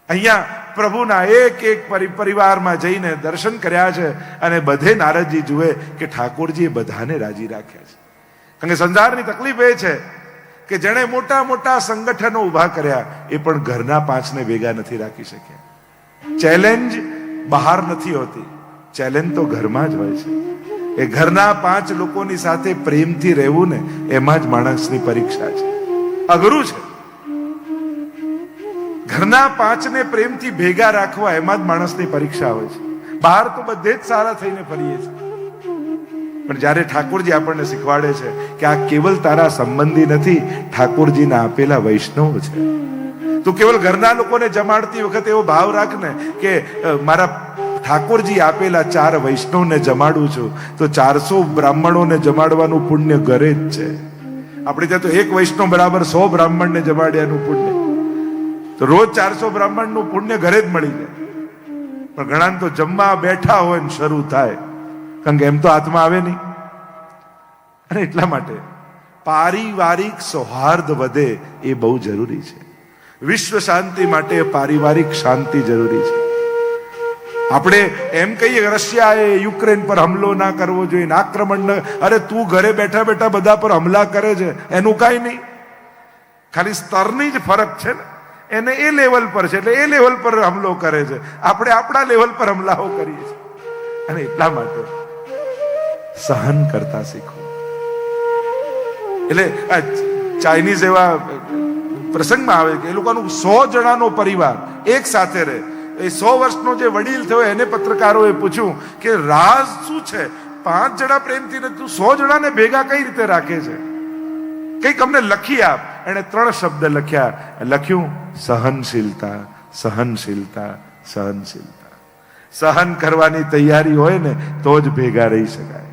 A: અહીંયા પ્રભુના એક એક પરિવારમાં જઈને દર્શન કર્યા છે અને બધે નારદજી જુએ કે ઠાકોરજીએ બધાને રાજી રાખ્યા છે. કારણ કે સંસારની તકલીફ એ છે કે જેણે મોટા મોટા સંગઠનો ઉભા કર્યા એ પણ ઘરના 5ને ભેગા નથી રાખી શક્યા. ચેલેન્જ બહાર નથી હોતી, ચેલેન્જ તો ઘરમાં જ હોય છે. એ ઘરના 5 લોકોની સાથે પ્રેમથી રહેવું ને એમાં જ માણસની પરીક્ષા છે. અઘરું છે. ઘરના 5ને પ્રેમથી ભેગા રાખવા એમાં જ માણસની પરીક્ષા હોય છે. બહાર તો બધે જ સારા થઈને ફરીએ છીએ, પણ જ્યારે ઠાકોરજી આપણને શીખવાડે છે કે આ કેવલ તારા સંબંધી નથી, ઠાકોરજીના આપેલા વૈષ્ણવ છે. તું કેવલ ઘરના લોકોને જમાડતી વખતે એવો ભાવ રાખ ને કે મારા ઠાકોરજી આપેલા 4 વૈષ્ણવને જમાડું છું, તો 400 બ્રાહ્મણોને જમાડવાનું પુણ્ય ઘરે જ છે. આપણે ત્યાં તો એક વૈષ્ણવ બરાબર 100 બ્રાહ્મણને જમાડ્યાનું પુણ્ય. તો રોજ 400 બ્રાહ્મણનું પુણ્ય ઘરે જ મળી જાય. પણ ઘણા તો જમવા બેઠા હોય ને શરૂ થાય, કારણ કે એમ તો હાથમાં આવે નહીં. અને એટલા માટે પારિવારિક સૌહાર્દ વધે એ બહુ જરૂરી છે. વિશ્વ શાંતિ માટે પારિવારિક શાંતિ જરૂરી છે. આપણે એમ કહીએ કે રશિયાએ યુક્રેન પર હુમલો ના કરવો જોઈએ, આક્રમણ ન. અરે તું ઘરે બેઠા બેઠા બધા પર હુમલા કરે છે, એનું કાંઈ નહીં. ખાલી સ્તરની જ ફરક છે ને. એને એ લેવલ પર છે એટલે એ લેવલ પર હુમલો કરે છે, આપણે આપણા લેવલ પર હુમલાઓ કરીએ છીએ. અને એટલા માટે સહન કરતા શીખો. એટલે ચાઇનીઝ એવા પ્રસંગમાં આવે કે એ લોકોનું 100 જણાનો પરિવાર એક સાથે રહે. એ 100 વર્ષનો જે વડીલ થયો એને પત્રકારોએ પૂછ્યું કે રાજ શું છે? 5 જણા પ્રેમથી નથી, તું 100 જણાને ભેગા કઈ રીતે રાખે છે? કંઈક અમને લખી આપ. એને 3 શબ્દ લખ્યું સહનશીલતા, સહનશીલતા, સહનશીલતા. સહન કરવાની તૈયારી હોય ને તો જ ભેગા રહી શકાય.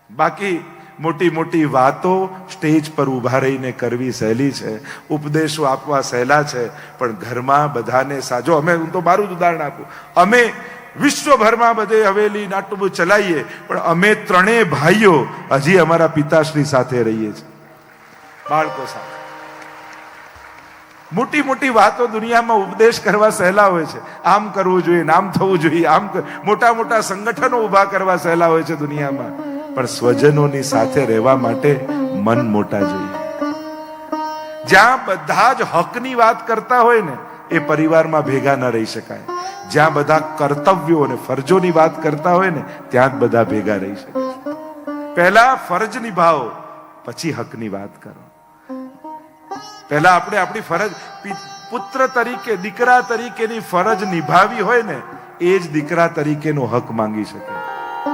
A: બાકી મોટી મોટી વાતો સ્ટેજ પર ઉભા રહીને કરવી સહેલી છે, ઉપદેશો આપવા સહેલા છે, પણ ઘરમાં બધાને સાજો. હું તો મારું જ ઉદાહરણ આપું. અમે વિશ્વભરમાં બધે હવેલી નાટું ચલાવીએ, પણ અમે 3 ભાઈઓ હજી અમારા પિતાશ્રી સાથે રહીએ છીએ, બાળકો સાથે. મોટી મોટી વાતો દુનિયામાં ઉપદેશ કરવા સહેલા હોય છે. આમ કરવું જોઈએ, આમ થવું જોઈએ, આમ મોટા મોટા સંગઠનો ઉભા કરવા સહેલા હોય છે દુનિયામાં. પણ સ્વજનોની સાથે રહેવા માટે મન મોટા જોઈએ. જ્યાં બધા જ હકની વાત કરતા હોય ને એ પરિવારમાં ભેગા ન રહી શકાય. જ્યાં બધા કર્તવ્યો અને ફરજોની વાત કરતા હોય ને ત્યાં જ બધા ભેગા રહી શકે. પહેલા ફરજ નિભાવો, પછી હકની વાત કરો. પહેલા આપણે આપણી ફરજ, પુત્ર તરીકે, દીકરા તરીકેની ફરજ નિભાવી હોય ને એ જ દીકરા તરીકેનો હક માંગી શકે.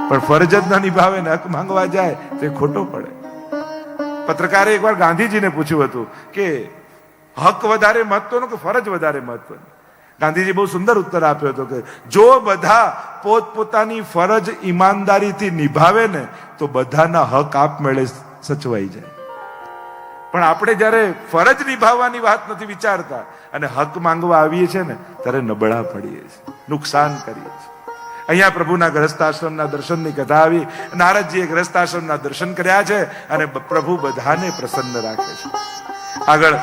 A: પણ ફરજ જ ન નિભાવે ને હક માંગવા જાય તો એ ખોટો પડે. પત્રકારે એકવાર ગાંધીજીને પૂછ્યું હતું કે હક વધારે મહત્વનો કે ફરજ વધારે મહત્વની? ગાંધીજી બહુ સુંદર ઉત્તર આપ્યો હતો કે જો બધા પોતપોતાની ફરજ ઈમાનદારીથી નિભાવે ને તો બધાના હક આપમેળે સચવાઈ જાય. પણ આપણે જ્યારે ફરજ નિભાવવાની વાત નથી વિચારતા અને હક માંગવા આવીએ છીએ ને ત્યારે નબળા પડીએ છીએ, નુકસાન કરીએ છીએ. અહીંયા પ્રભુના ગ્રહસ્થાશ્રમના દર્શનની કથા આવી. નારદજીએ ગ્રહસ્થાશ્રમના દર્શન કર્યા છે અને પ્રભુ બધાને પ્રસન્ન રાખે છે. આગળ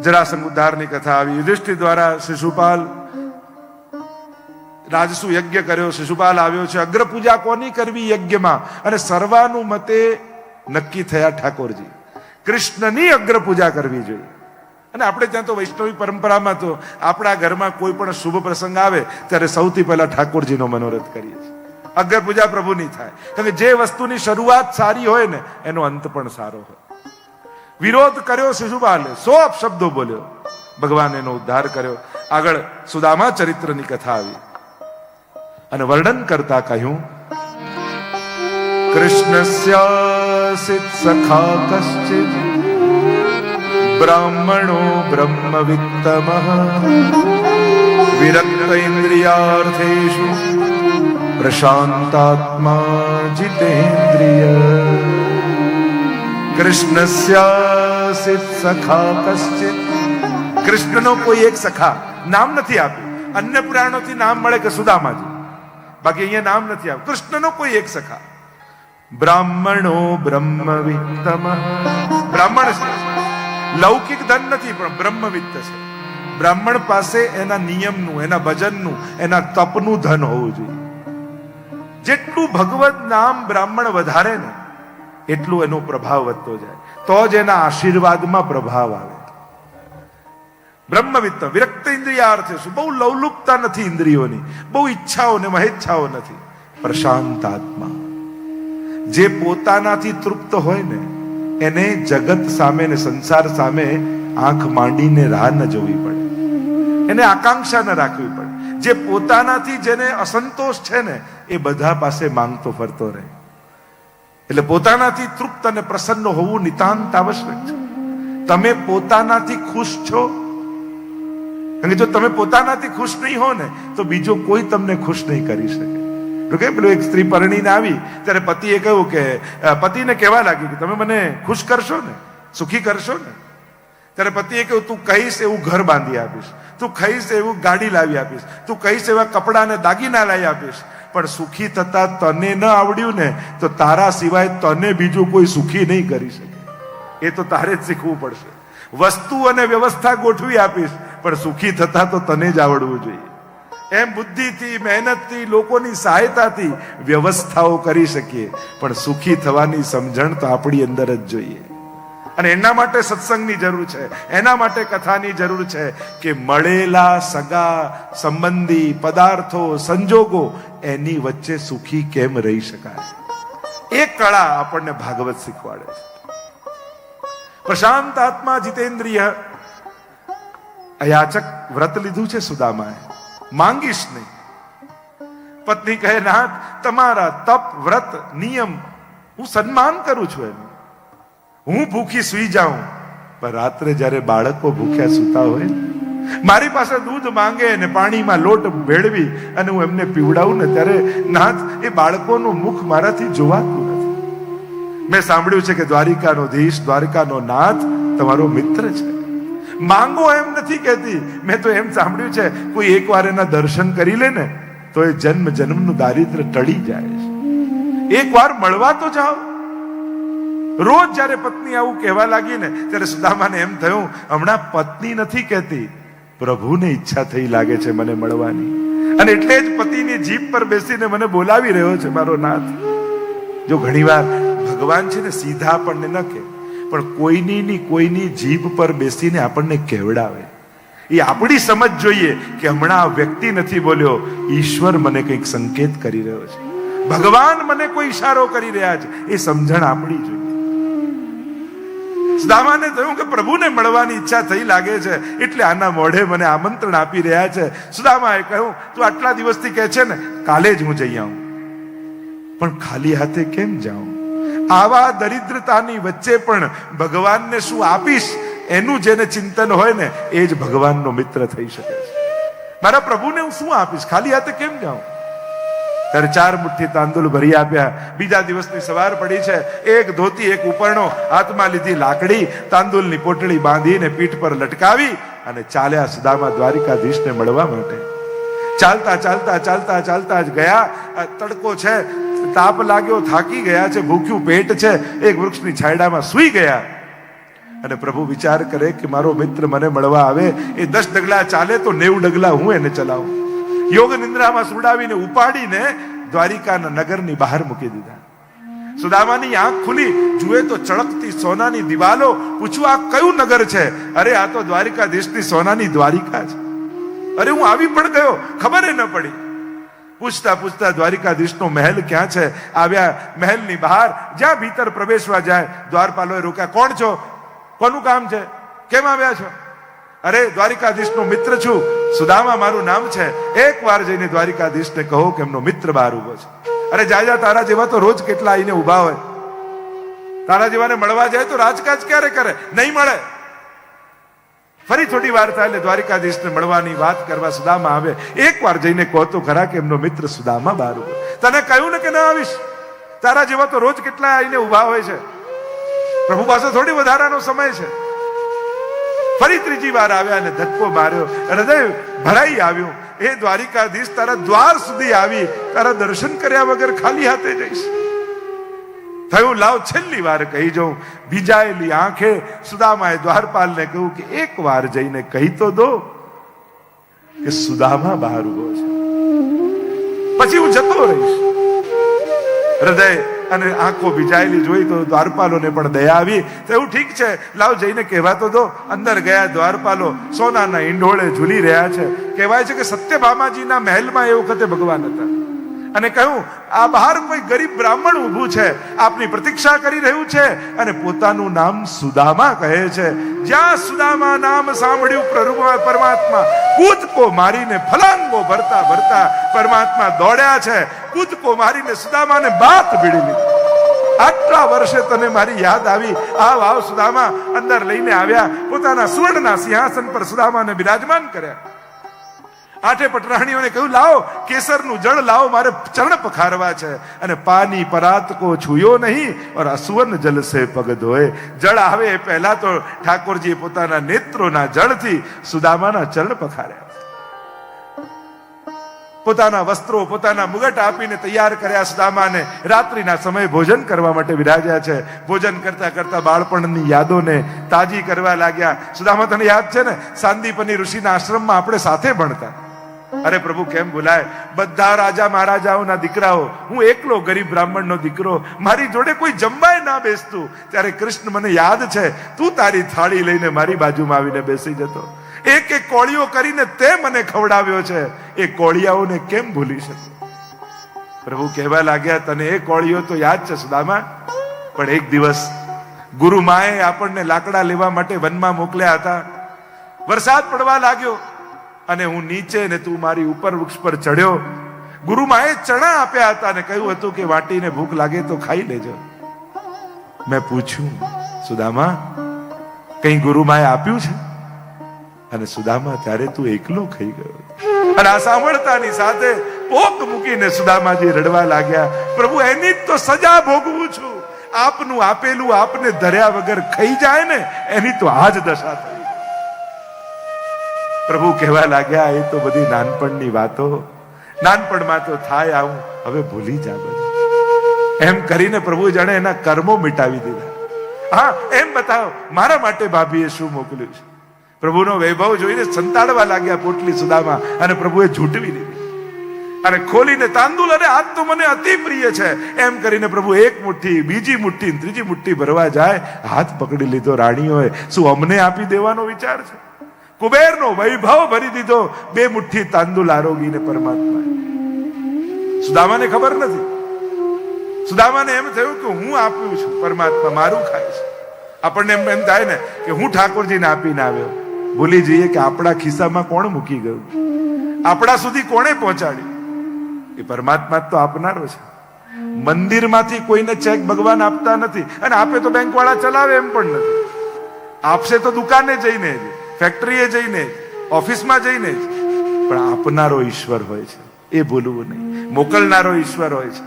A: જરાસંઘ ઉદ્ધારની કથા આવી. યુધિષ્ઠિર દ્વારા શિશુપાલ રાજસુ યજ્ઞ કર્યો, શિશુપાલ આવ્યો છે. અગ્ર પૂજા કોની કરવી યજ્ઞમાં? અને સર્વાનુમતે નક્કી થયા ઠાકોરજી કૃષ્ણની અગ્ર પૂજા કરવી જોઈએ. અને આપણે ત્યાં તો વૈષ્ણવી પરંપરામાં તો આપણા ઘરમાં કોઈ પણ શુભ પ્રસંગ આવે ત્યારે સૌથી પહેલા ઠાકોરજીનો મનોરથ કરીએ છીએ. અગ્ર પૂજા પ્રભુની થાય. કારણ કે જે વસ્તુની શરૂઆત સારી હોય ને એનો અંત પણ સારો હોય. વિરોધ કર્યો શિશુપાલે, 100 અપશબ્દો બોલ્યો, ભગવાન એનો ઉદ્ધાર કર્યો. આગળ સુદામા ચરિત્રની કથા આવી અને વર્ણન કરતા કહ્યું કૃષ્ણસ્યાસિત સખા કશ્ચિદ બ્રાહ્મણો બ્રહ્મવિત્તમઃ વિરક્ત ઇન્દ્રિયાર્થેષુ પ્રશાંતાત્મા જીતેન્દ્રિય. કૃષ્ણસ્યાસિત સખા કશ્ચિદ. કૃષ્ણનો કોઈ એક સખા, નામ નથી આપ્યું. અન્ય પુરાણોથી નામ મળે કે સુદામાજી, બાકી અહીંયા નામ નથી આપ્યું. કૃષ્ણનો કોઈ એક સખા. બ્રાહ્મણો બ્રહ્મવિત્તમઃ. બ્રાહ્મણ છે, લૌકિક ધન નથી, પણ બ્રહ્મવિત્ત છે. બ્રાહ્મણ પાસે એના નિયમનું, એના ભજનનું, એના તપનું ધન હોવું જોઈએ. જેટલું ભગવત નામ બ્રાહ્મણ વધારે ને એટલું એનો પ્રભાવ વધતો જાય, તો જ એના આશીર્વાદમાં પ્રભાવ આવે. બ્રહ્મવિત્ત વિરક્ત ઇન્દ્રિયાર્થ છે. બહુ લવલુપતા નથી ઇન્દ્રિયોની, બહુ ઈચ્છાઓ ને મહેચ્છાઓ નથી. પ્રશાંત આત્મા જે પોતાનાથી તૃપ્ત હોય ને એને જગત સામે ને સંસાર સામે આંખ માંડીને રાહ ન જોવી પડે, એને આકાંક્ષા ન રાખવી પડે. જે પોતાનાથી જેને અસંતોષ છે ને એ બધા પાસે માંગતો ફરતો રહે. એટલે પોતાનાથી તૃપ્ત અને પ્રસન્ન હોવું નિતાંત આવશ્યક છે. તમે પોતાનાથી ખુશ છો? કારણ કે જો તમે પોતાનાથી ખુશ નહીં હો ને તો બીજો કોઈ તમને ખુશ નહીં કરી શકે. તો કે પેલું એક સ્ત્રી પરણીને આવી ત્યારે પતિએ કહ્યું કે પતિને કહેવા લાગી કે તમે મને ખુશ કરશો ને, સુખી કરશો ને? ત્યારે પતિએ કહ્યું તું કહીશ એવું ઘર બાંધી આપીશ, તું કહીશ એવું ગાડી લાવી આપીશ, તું કહીશ એવા કપડાં ને દાગીના લાવી આપીશ, પણ સુખી થતા તને ન આવડ્યું ને તો તારા સિવાય તને બીજું કોઈ સુખી નહીં કરી શકે. એ તો તારે જ શીખવું પડશે. વસ્તુ અને વ્યવસ્થા ગોઠવી આપીશ, પણ સુખી થતા તો તને જ આવડવું જોઈએ. એમ બુદ્ધિથી, મહેનતથી, લોકોની સહાયતાથી વ્યવસ્થાઓ કરી શકીએ, પણ સુખી થવાની સમજણ તો આપણી અંદર જ જોઈએ. અને એના માટે સત્સંગની જરૂર છે, એના માટે કથાની જરૂર છે કે મળેલા સગા સંબંધી પદાર્થો સંજોગો એની વચ્ચે સુખી કેમ રહી શકાય. એ કળા આપણને ભાગવત શીખવાડે છે. પ્રશાંત આત્મા જીતેન્દ્રિય. અયાચક વ્રત લીધું છે સુદામાએ, માંગીશ નહીં. પત્ની કહે નાથ તમારા તપ વ્રત નિયમ હું સન્માન કરું છું એનું, હું ભૂખી સુઈ જાઉં, પણ રાત્રે જ્યારે બાળકો ભૂખ્યા સૂતા હોય, મારી પાસે દૂધ માંગે ને પાણીમાં લોટ ભેળવી અને હું એમને પીવડાવું ને ત્યારે નાથ એ બાળકોનું મુખ મારાથી જોવાતું નથી. મેં સાંભળ્યું છે કે દ્વારિકાનો ધીશ, દ્વારિકાનો નાથ તમારો મિત્ર છે. માંગો એમ નથી કહેતી, મેં તો એમ સાંભળ્યું છે કોઈ એકવાર એના દર્શન કરી લે ને તો એ જન્મ જન્મનું દારિદ્ર ટળી જાય છે. એકવાર મળવા તો જાઓ. રોજ જ્યારે પત્ની આવું કહેવા લાગી ને ત્યારે સુદામાને એમ થયું હમણાં પત્ની નથી કહેતી, પ્રભુને ઈચ્છા થઈ લાગે છે મને મળવાની, અને એટલે જ પતિની જીભ પર બેસીને મને બોલાવી રહ્યો છે મારો નાથ. જો ઘણીવાર ભગવાન છે ને સીધા આપણને ન કહે, પણ કોઈની જીભ પર બેસીને આપણને કહેવડાવે. એ આપણી સમજ જોઈએ કે હમણાં આ વ્યક્તિ નથી બોલ્યો, ઈશ્વર મને કંઈક સંકેત કરી રહ્યો છે, ભગવાન મને કોઈ ઈશારો કરી રહ્યા છે, એ સમજણ આપણી જોઈએ. સુદામાને થયું કે પ્રભુને મળવાની ઈચ્છા થઈ લાગે છે એટલે આના મોઢે મને આમંત્રણ આપી રહ્યા છે. સુદામાએ કહ્યું તું આટલા દિવસથી કહે છે ને કાલે જ હું જઈ આવું, પણ ખાલી હાથે કેમ જાઉં? આવા દરિદ્રતાની વચ્ચે પણ ભગવાનને શું આપીશ એનું જેને ચિંતન હોય ને એ જ ભગવાનનો મિત્ર થઈ શકે છે. મારા પ્રભુને હું શું આપીશ, ખાલી હાથે કેમ જાઉં? ત્યારે 4 મુઠ્ઠી તાંદુલ ભરી આપ્યા. બીજા દિવસની સવાર પડી છે, એક ધોતી એક ઉપરણો, હાથમાં લીધી લાકડી, તાંદુલની પોટલી બાંધીને પીઠ પર લટકાવી અને ચાલ્યા સુદામા દ્વારિકાધીશને મળવા માટે. ચાલતા ચાલતા ચાલતા ચાલતા જ ગયા. તડકો છે, તાપ લાગ્યો, થાકી ગયા છે, ભૂખ્યું પેટ છે, એક વૃક્ષની છાયડામાં સૂઈ ગયા. અને પ્રભુ વિચાર કરે કે મારો મિત્ર મને મળવા આવે, એ 10 ડગલા ચાલે તો 90 ડગલા હું એને ચલાવું. યોગ નિંદ્રામાં સુડાવીને ઉપાડીને દ્વારિકાના નગરની બહાર મૂકી દીધા. સુદામાની આંખ ખુલી, જુએ તો ચળકતી સોનાની દિવાલો. પૂછ્યું આ કયું નગર છે? અરે આ તો દ્વારિકાધીશની સોનાની દ્વારિકા છે. અરે હું આવી પણ ગયો, ખબર ન પડી. પૂછતા પૂછતા દ્વારિકાધીશનો મહેલ ક્યાં છે આવ્યા. મહેલની બહાર જ્યાં ભીતર પ્રવેશવા જાય દ્વારપાલોએ રોક્યા. કોણ છો? કોનું કામ છે? કેમ આવ્યા છો? અરે દ્વારિકાધીશનો મિત્ર છું, સુદામા મારું નામ છે. એકવાર જઈને દ્વારિકાધીશને કહો કે એમનો મિત્ર બહાર ઉભો છે. અરે જા તારા જેવા તો રોજ કેટલા આવીને ઉભા હોય, તારા જેવાને મળવા જાય તો રાજકાજ ક્યારે કરે? નહીં મળે. ફરી થોડી વાર થાય એટલે દ્વારિકાધીશને મળવાની વાત કરવા સુદામા આવે. એકવાર જઈને કહો તો ખરા કે એમનો મિત્ર સુદામા બહાર ઉભો. તને કહ્યું ને કે ના આવીશ? તારા જેવા તો રોજ કેટલા આવીને ઉભા હોય છે, પ્રભુ પાસે થોડી વધારાનો સમય છે. ફરી ત્રીજી વાર આવ્યા અને ધક્કો માર્યો, હૃદય ભરાઈ આવ્યું. એ દ્વારિકાધીશ તારા દ્વાર સુધી આવી, તારા દર્શન કર્યા વગર ખાલી હાથે જઈશ? થયું લાવ છેલ્લી વાર કહી જાઉં. ભીજાયેલી આંખે સુદામાએ દ્વારપાલને કહ્યું કે એક વાર જઈને કહી તો દો કે સુદામા બહાર ઉભો છે, પછી હું જતો રહીશ. હૃદય અને આંખો ભીજાયેલી જોઈ તો દ્વારપાલોને પણ દયા આવી. તો એવું ઠીક છે, લાવ જઈને કહેવા તો દો. અંદર ગયા દ્વારપાલો સોનાના ઈંડોળે ઝૂલી રહ્યા છે. કહેવાય છે કે સત્યભામાજીના મહેલમાં એ વખતે ભગવાન હતા અને કહ્યું આ બહાર કોઈ ગરીબ બ્રાહ્મણ ઊભું છે, આપની પ્રતીક્ષા કરી રહ્યું છે અને પોતાનું નામ સુદામા કહે છે. જ્યાં સુદામા નામ સાંભળ્યું પરમાત્મા કૂદકો મારીને ફલાંગો ભરતા ભરતા પરમાત્મા દોડ્યા છે. કૂદકો મારીને સુદામાને બાથ ભીડી લીધી. આટલા વર્ષે તને મારી યાદ આવી, આવ આવ સુદામા. અંદર લઈને આવ્યા. પોતાના સુવર્ણના સિંહાસન પર સુદામાને બિરાજમાન કર્યા. આઠે પટરાણીઓને કહ્યું લાવો કેસરનું જળ લાવો, મારે ચરણ પખારવા છે. અને પાની પરાત કો છુયો નહીં ઓર અસુવર્ણ જલ સે પગ ધોએ. જળ આવે એ પહેલા તો ઠાકોરજીએ પોતાના નેત્રોના જળથી સુદામાના ચરણ પખાર્યા. પોતાના વસ્ત્રો પોતાના મુગટ આપીને તૈયાર કર્યા સુદામાને. રાત્રિના સમયે ભોજન કરવા માટે વિરાજ્યા છે. ભોજન કરતા કરતા બાળપણની યાદોને તાજી કરવા લાગ્યા. સુદામા તને યાદ છે ને, સાંદીપની ઋષિના આશ્રમમાં આપણે સાથે ભણતા. અરે પ્રભુ કેમ ભૂલાય, બધા રાજા મહારાજાઓના દીકરાઓ, હું એકલો ગરીબ બ્રાહ્મણનો દીકરો, મારી જોડે કોઈ જમવાય ના બેસતું. ત્યારે કૃષ્ણ મને યાદ છે, તું તારી થાળી લઈને મારી બાજુમાં આવીને બેસી જતો. એક એક કોળીઓ કરીને તે મને ખવડાવ્યો છે. એ કોળિયાઓને કેમ ભૂલી શકું? પ્રભુ કહેવા લાગ્યા તને એ કોળીઓ તો યાદ છે સુદામા, પણ એક દિવસ ગુરુ માએ આપણને લાકડા લેવા માટે વનમાં મોકલ્યા હતા. વરસાદ પડવા લાગ્યો અને હું નીચે ને તું મારી ઉપર વૃક્ષ પર ચડ્યો. ગુરુમાએ ચણા આપ્યા હતા અને કહ્યું હતું કે વાટીને ભૂખ લાગે તો ખાઈ લેજો. મેં પૂછ્યું સુદામા કઈ ગુરુમાએ આપ્યું છે? અને સુદામા ત્યારે તું એકલો ખાઈ ગયો. અને આ સાંભળતાની સાથે પોક મૂકીને સુદામાજી રડવા લાગ્યા. પ્રભુ એની જ તો સજા ભોગવું છું. આપનું આપેલું આપને ધર્યા વગર ખાઈ જાય ને, એની તો આ જ દશા થઈ. પ્રભુ કહેવા લાગ્યા એ તો બધી નાનપણની વાતો, નાનપણમાં તો થાય આવું, હવે ભૂલી જા બધું. એમ કરીને પ્રભુ જાણે એના કર્મો મિટાવી દીધા. હા એમ બતાવો મારા માટે ભાભીએ શું મોકલ્યું છે. પ્રભુનો વૈભવ જોઈને સંતાડવા લાગ્યા પોટલી સુદામા અને પ્રભુએ ઝૂંટવી લીધી અને ખોલીને તાંદુલ, અને આજ તો મને અતિ પ્રિય છે એમ કરીને પ્રભુ એક મુઠ્ઠી, બીજી મુઠ્ઠી, ત્રીજી મુઠ્ઠી ભરવા જાય. હાથ પકડી લીધો રાણીઓએ. શું અમને આપી દેવાનો વિચાર છે? કુબેરનો વૈભવ ભરી દીધો. બે મુઠ્ઠી તાંદુલ આરોગીને પરમાત્મા. સુદામાને ખબર નથી. સુદામાને એમ થયું કે હું આપ્યું છું, પરમાત્મા મારું ખાય છે. આપણને એમ થાય ને કે હું ઠાકોરજીને આપીને આવ્યો. ભૂલી જઈએ કે આપણા ખિસ્સામાં કોણ મૂકી ગયું, આપણા સુધી કોણે પહોંચાડ્યું. એ પરમાત્મા તો આપનારો છે. મંદિરમાંથી કોઈને ચેક ભગવાન આપતા નથી, અને આપે તો બેંક વાળા ચલાવે એમ પણ નથી. આપશે તો દુકાને જઈને જ, ફેક્ટરીએ જઈને જ, ઓફિસમાં જઈને જ. પણ આપનારો ઈશ્વર હોય છે, એ ભૂલવું નહીં. મોકલનારો ઈશ્વર હોય છે.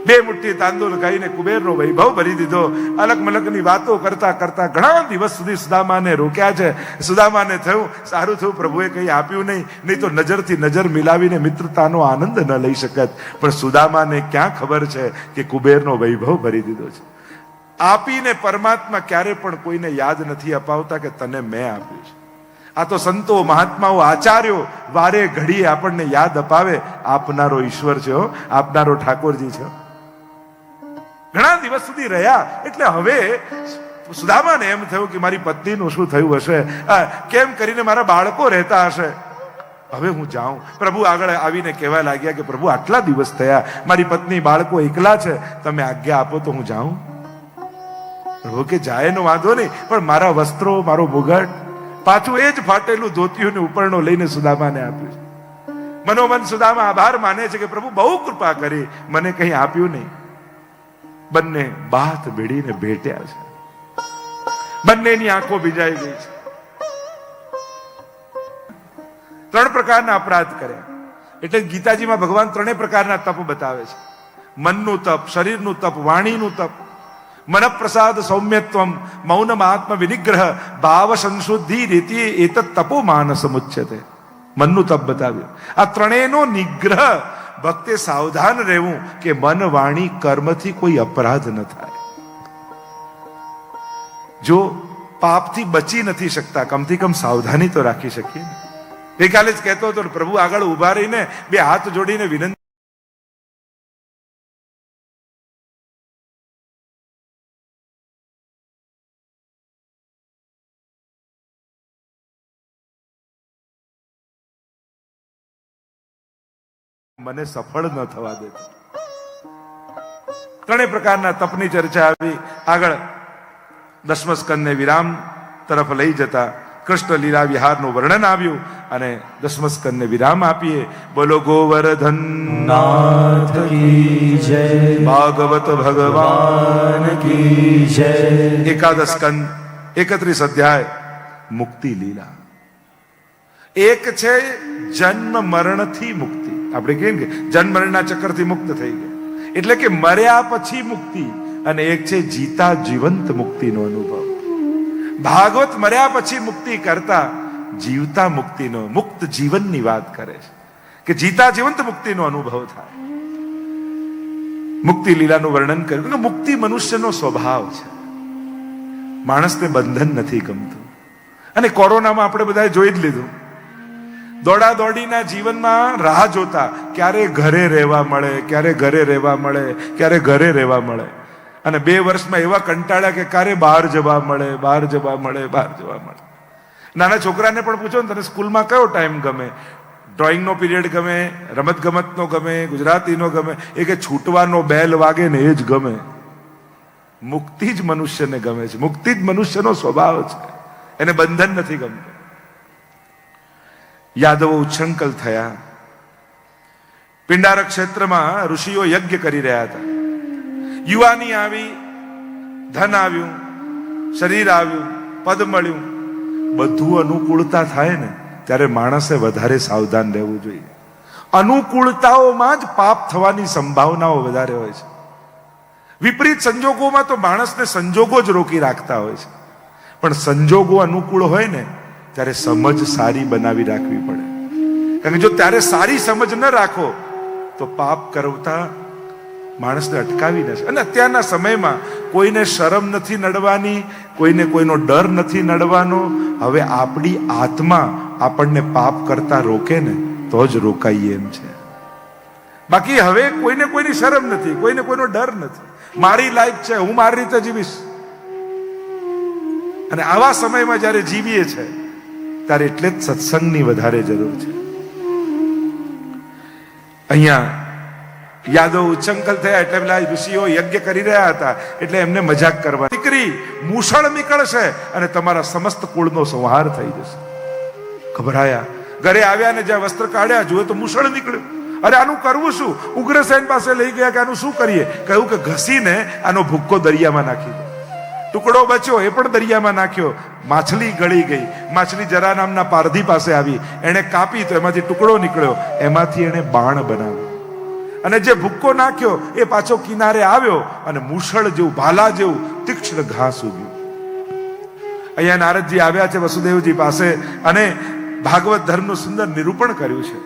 A: બે મુઠ્ઠી તાંદુલ ખાઈને કુબેરનો વૈભવ ભરી દીધો. અલગ મલકની વાતો કરતા કરતા ઘણા દિવસ સુધી સુદામાને રોક્યા છે. સુદામાને થયું સારું થયું પ્રભુએ કંઈ આપ્યું નહીં તો નજરથી નજર મિલાવીને મિત્રતાનો આનંદ ન લઈ શકત. પણ સુદામાને ક્યાં ખબર છે કે કુબેરનો વૈભવ ભરી દીધો છે. આપીને પરમાત્મા ક્યારે પણ કોઈને યાદ નથી અપાવતા કે તને મેં આપ્યું છે. આ તો સંતો, મહાત્માઓ, આચાર્યો વારે ઘડીએ આપણને યાદ અપાવે આપનારો ઈશ્વર છે, આપનારો ઠાકોરજી છે. ઘણા દિવસ સુધી રહ્યા એટલે હવે સુદામાને એમ થયું કે મારી પત્નીનું શું થયું હશે, કેમ કરીને મારા બાળકો રહેતા હશે. હવે હું જાઉં. પ્રભુ આગળ આવીને કહેવા લાગ્યા કે પ્રભુ આટલા દિવસ થયા, મારી પત્ની બાળકો એકલા છે, તમે આજ્ઞા આપો તો હું જાઉં. પ્રભુ કે જાય નો વાંધો નહીં, પણ મારા વસ્ત્રો, મારો મુગટ, પાછું એ જ ફાટેલું ધોતિયું ને ઉપરનો લઈને સુદામાને આપ્યું. મનોમન સુદામા આભાર માને છે કે પ્રભુ બહુ કૃપા કરી, મને કંઈ આપ્યું નહીં. બંને બાથ ભીડીને ભેટ્યા છે. બંનેની આંખો ભીજાઈ ગઈ છે. ત્રણ પ્રકારના અપરાધ કર્યા. એટલે ગીતાજીમાં ભગવાન ત્રણેય પ્રકારના તપ બતાવે છે. મનનું તપ, શરીરનું તપ, વાણીનું તપ. મન પ્રસાદ સૌમ્યત્વમ મૌનમ આત્મ વિનિગ્રહ ભાવ સંશુદ્ધિ રીતિ એત તપો માનસ મુચ્યતે. મનનું તપ બતાવ્યું. આ ત્રણેયનો નિગ્રહ ભક્તે સાવધાન રહેવું કે મન વાણી કર્મથી કોઈ અપરાધ ન થાય. જો પાપથી બચી નથી શકતા, કમથી કમ સાવધાની તો રાખી શકીએ. ગઈકાલે જ કહેતો હતો, પ્રભુ આગળ ઉભા રહીને બે હાથ જોડીને વિનંતી, મને સફળ ન થવા દે. ત્રણેય પ્રકારના તપની ચર્ચા આવી. આગળ દસમ સ્કંદને વિરામ તરફ લઈ જતા કૃષ્ણ લીલા વિહારનું વર્ણન આવ્યું અને દસમ સ્કંદને વિરામ આપીએ. બોલો ગોવર્ધન
B: નાથ કી જય,
A: ભાગવત ભગવાન
B: કી જય.
A: એકાદશ સ્કંદ 31 અધ્યાય મુક્તિ લીલા. એક છે જન્મ મરણથી મુક્તિ. આપણે કહીએ કે જન્મ મરણના ચક્કરથી મુક્ત થઈ ગયા, એટલે કે મર્યા પછી મુક્તિ. અને એક છે જીતા જીવંત મુક્તિનો અનુભવ. ભાગવત મર્યા પછી મુક્તિ કરતા જીવતા મુક્તિનો, મુક્ત જીવનની વાત કરે છે કે જીતા જીવંત મુક્તિનો અનુભવ થાય. મુક્તિ લીલાનું વર્ણન કર્યું કે મુક્તિ મનુષ્યનો સ્વભાવ છે. માણસને બંધન નથી ગમતું. અને કોરોનામાં આપણે બધા જોઈ જ લીધું. દોડા દોડીના જીવનમાં રાહ જોતા ક્યારે ઘરે રહેવા મળે, ક્યારે ઘરે રહેવા મળે, ક્યારે ઘરે રહેવા મળે. અને 2 વર્ષમાં એવા કંટાળ્યા કે ક્યારે બહાર જવા મળે, બહાર જવા મળે, બહાર જવા મળે. નાના છોકરાને પણ પૂછો ને, તને સ્કૂલમાં કયો ટાઈમ ગમે? ડ્રોઈંગનો પીરિયડ ગમે, રમત ગમતનો ગમે, ગુજરાતીનો ગમે? એ કે છૂટવાનો બેલ વાગે ને એ જ ગમે. મુક્તિ જ મનુષ્યને ગમે છે. મુક્તિ જ મનુષ્યનો સ્વભાવ છે. એને બંધન નથી ગમતું. યાદવો ઉચ્છંકલ થયા. પિંડારક ક્ષેત્રમાં ઋષિઓ યજ્ઞ કરી રહ્યા હતા. યુવાની આવી, ધન આવ્યું, શરીર આવ્યું, પદ મળ્યું. બધું અનુકૂળતા થાય ને ત્યારે માણસે વધારે સાવધાન રહેવું જોઈએ. અનુકૂળતાઓમાં જ પાપ થવાની સંભાવનાઓ વધારે હોય છે. વિપરીત સંજોગોમાં તો માણસને સંજોગો જ રોકી રાખતા હોય છે. પણ સંજોગો અનુકૂળ હોય ને ત્યારે સમજ સારી બનાવી રાખવી પડે. કારણ કે જો ત્યારે સારી સમજ ન રાખો તો પાપ કરતા માણસને અટકાવી દેશે. અને અત્યારના સમયમાં કોઈને શરમ નથી નડવાની, કોઈને કોઈનો ડર નથી નડવાનો. હવે આપણી આત્મા આપણને પાપ કરતા રોકે ને તો જ રોકાઈએ એમ છે. બાકી હવે કોઈને કોઈની શરમ નથી, કોઈને કોઈનો ડર નથી. મારી લાઈફ છે, હું મારી રીતે જીવીશ. અને આવા સમયમાં જ્યારે જીવીએ છે ત્યારે એટલે જ સત્સંગની વધારે જરૂર છે. અહીંયા યાદવ ઉચ્છંકલ થયા એટલે પેલા ઋષિઓ યજ્ઞ કરી રહ્યા હતા એટલે એમને મજાક કરવા, દીકરી મૂષળ નીકળશે અને તમારા સમસ્ત કુળનો સંહાર થઈ જશે. ગભરાયા. ઘરે આવ્યા ને જ્યાં વસ્ત્ર કાઢ્યા જોયું તો મૂષળ નીકળ્યું. અરે આનું કરવું શું? ઉગ્રસેન પાસે લઈ ગયા કે આનું શું કરીએ? કહ્યું કે ઘસીને આનો ભૂક્કો દરિયામાં નાખી દો. ટુકડો બચ્યો એ પણ દરિયામાં નાખ્યો. માછલી ગળી ગઈ. માછલી જરા નામના પારધી પાસે આવી, એને કાપી તો એમાંથી ટુકડો નીકળ્યો. એમાંથી એને બાણ બનાવ્યો. અને જે ભૂક્કો નાખ્યો એ પાછો કિનારે આવ્યો અને મૂષળ જેવું, ભાલા જેવું તીક્ષ્ણ ઘાસ ઉગ્યું. અહીંયા નારદજી આવ્યા છે વસુદેવજી પાસે અને ભાગવત ધર્મનું સુંદર નિરૂપણ કર્યું છે.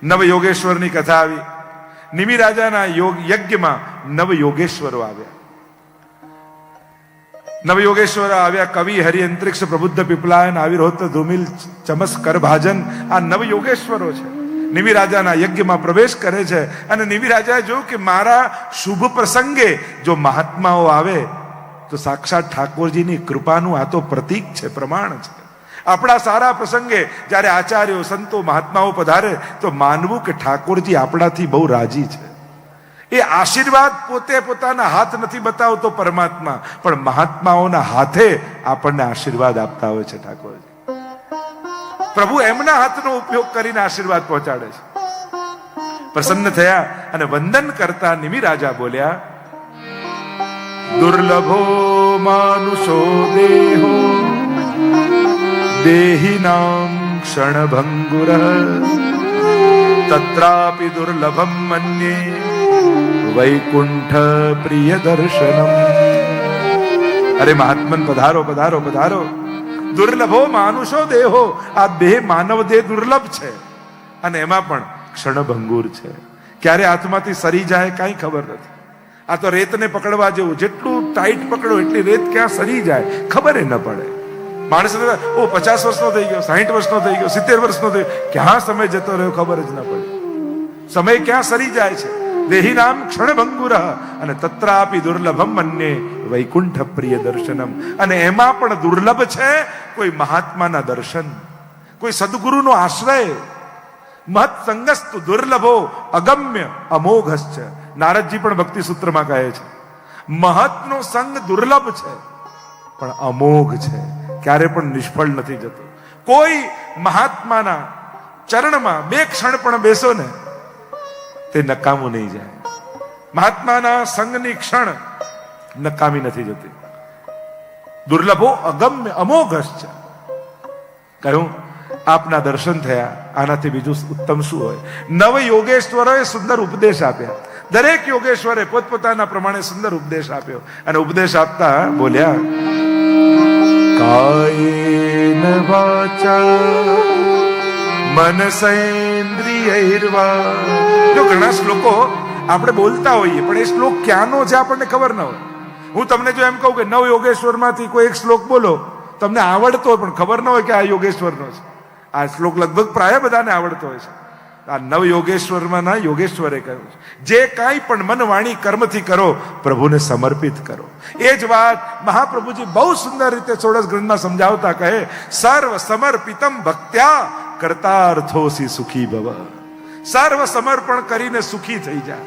A: નવ યોગેશ્વરની કથા આવી. નિમિ રાજાના યજ્ઞમાં નવ યોગેશ્વરો આવ્યા. નવયોગેશ્વર આવ્યા. કવિ હરિ અંતરિક્ષ પ્રબુદ્ધ પીપલાયન આવિર્હોત્ર ધુમિલ ચમસ કરભાજન, આ નવ યોગેશ્વરો છે. નિમિ રાજાના યજ્ઞમાં પ્રવેશ કરે છે અને નિમિ રાજાએ જોયું કે મારા શુભ પ્રસંગે જો મહાત્માઓ આવે તો સાક્ષાત ઠાકોરજીની કૃપાનું આ તો પ્રતીક છે, પ્રમાણ છે. આપણા સારા પ્રસંગે જ્યારે આચાર્યો, સંતો, મહાત્માઓ પધારે તો માનવું કે ઠાકોરજી આપણાથી બહુ રાજી છે. એ આશીર્વાદ પોતે પોતાના હાથ નથી બતાવતો પરમાત્મા, પણ મહાત્માઓના હાથે આપણને આશીર્વાદ આપતા હોય છે ઠાકોરજી. પ્રભુ એમના હાથનો ઉપયોગ કરીને આશીર્વાદ પહોંચાડે છે. પ્રસન્ન થયા અને વંદન કરતા નિમિ રાજા બોલ્યા, દુર્લભો માનુષો દેહો દેહિનામ ક્ષણભંગુર તત્રાપિ દુર્લભમ મન્યે વૈકુંઠ પ્રિય દર્શનમ. અરે મહાત્મન પધારો પધારો પધારો. દુર્લભો માનુષો દેહો, આ દેહ માનવ દેહ દુર્લભ છે અને એમાં પણ ક્ષણભંગુર છે. ક્યારે હાથમાંથી સરી જાય કાંઈ ખબર નથી. આ તો રેતને પકડવા જેવું, જેટલું ટાઈટ પકડો એટલી રેત ક્યાં સરી જાય ખબર ન પડે. માણસ 50 વર્ષનો થઈ ગયો, 60 વર્ષનો થઈ ગયો, 70 વર્ષનો થઈ ગયો, ક્યાં સમય જતો રહ્યો ખબર જ ન પડે. સમય ક્યાં સરી જાય છે. દેહી નામ ક્ષણભંગુર અને તત્રાપી દુર્લભમ મન્યે વૈકુંઠ પ્રિય દર્શનમ. અને એમાં પણ દુર્લભ છે કોઈ મહાત્માના દર્શન, કોઈ સદગુરુનો આશ્રય. મહત સંગસ્તુ દુર્લભો અગમ્ય અમોઘશ્ચ. નારદજી પણ ભક્તિ સૂત્રમાં કહે છે મહતનો સંગ દુર્લભ છે પણ અમોઘ છે, ક્યારે પણ નિષ્ફળ નથી જતો. કોઈ મહાત્માના ચરણમાં 2 ક્ષણ પણ બેસો ને તે નકામું નહીં જાય. મહાત્માના સંગની ક્ષણ નકામી નથી જતી. દુર્લભો અગમ્ય અમોઘશ્ચ. કહ્યું આપના દર્શન થયા, આનાથી બીજું ઉત્તમ શું હોય. નવ યોગેશ્વરોએ સુંદર ઉપદેશ આપ્યા. દરેક યોગેશ્વરે પોતપોતાના પ્રમાણે સુંદર ઉપદેશ આપ્યો. અને ઉપદેશ આપતા બોલ્યા
B: કાયેન વાચા
A: મનસેન્દ્રિયૈર્વા. જો ઘણા શ્લોકો આપણે બોલતા હોઈએ પણ એ શ્લોક ક્યાંનો છે આપણને ખબર ન હોય. હું તમને જો એમ કહું કે 9 યોગેશ્વરમાંથી કોઈ એક શ્લોક બોલો, તમને આવડતો હોય પણ ખબર ન હોય કે આ યોગેશ્વરનો છે. આ શ્લોક લગભગ પ્રાય બધાને આવડતો હોય છે. આ 9 યોગેશ્વરમાંના યોગેશ્વરે કહ્યું છે જે કાંઈ પણ મન વાણી કર્મથી કરો પ્રભુને સમર્પિત કરો. એ જ વાત મહાપ્રભુજી બહુ સુંદર રીતે 16 ગ્રંથમાં સમજાવતા કહે સર્વ સમર્પિતમ ભક્ત્યા કર્તાર્થોસી સુખી ભવ. સર્વ સમર્પણ કરીને સુખી થઈ જા.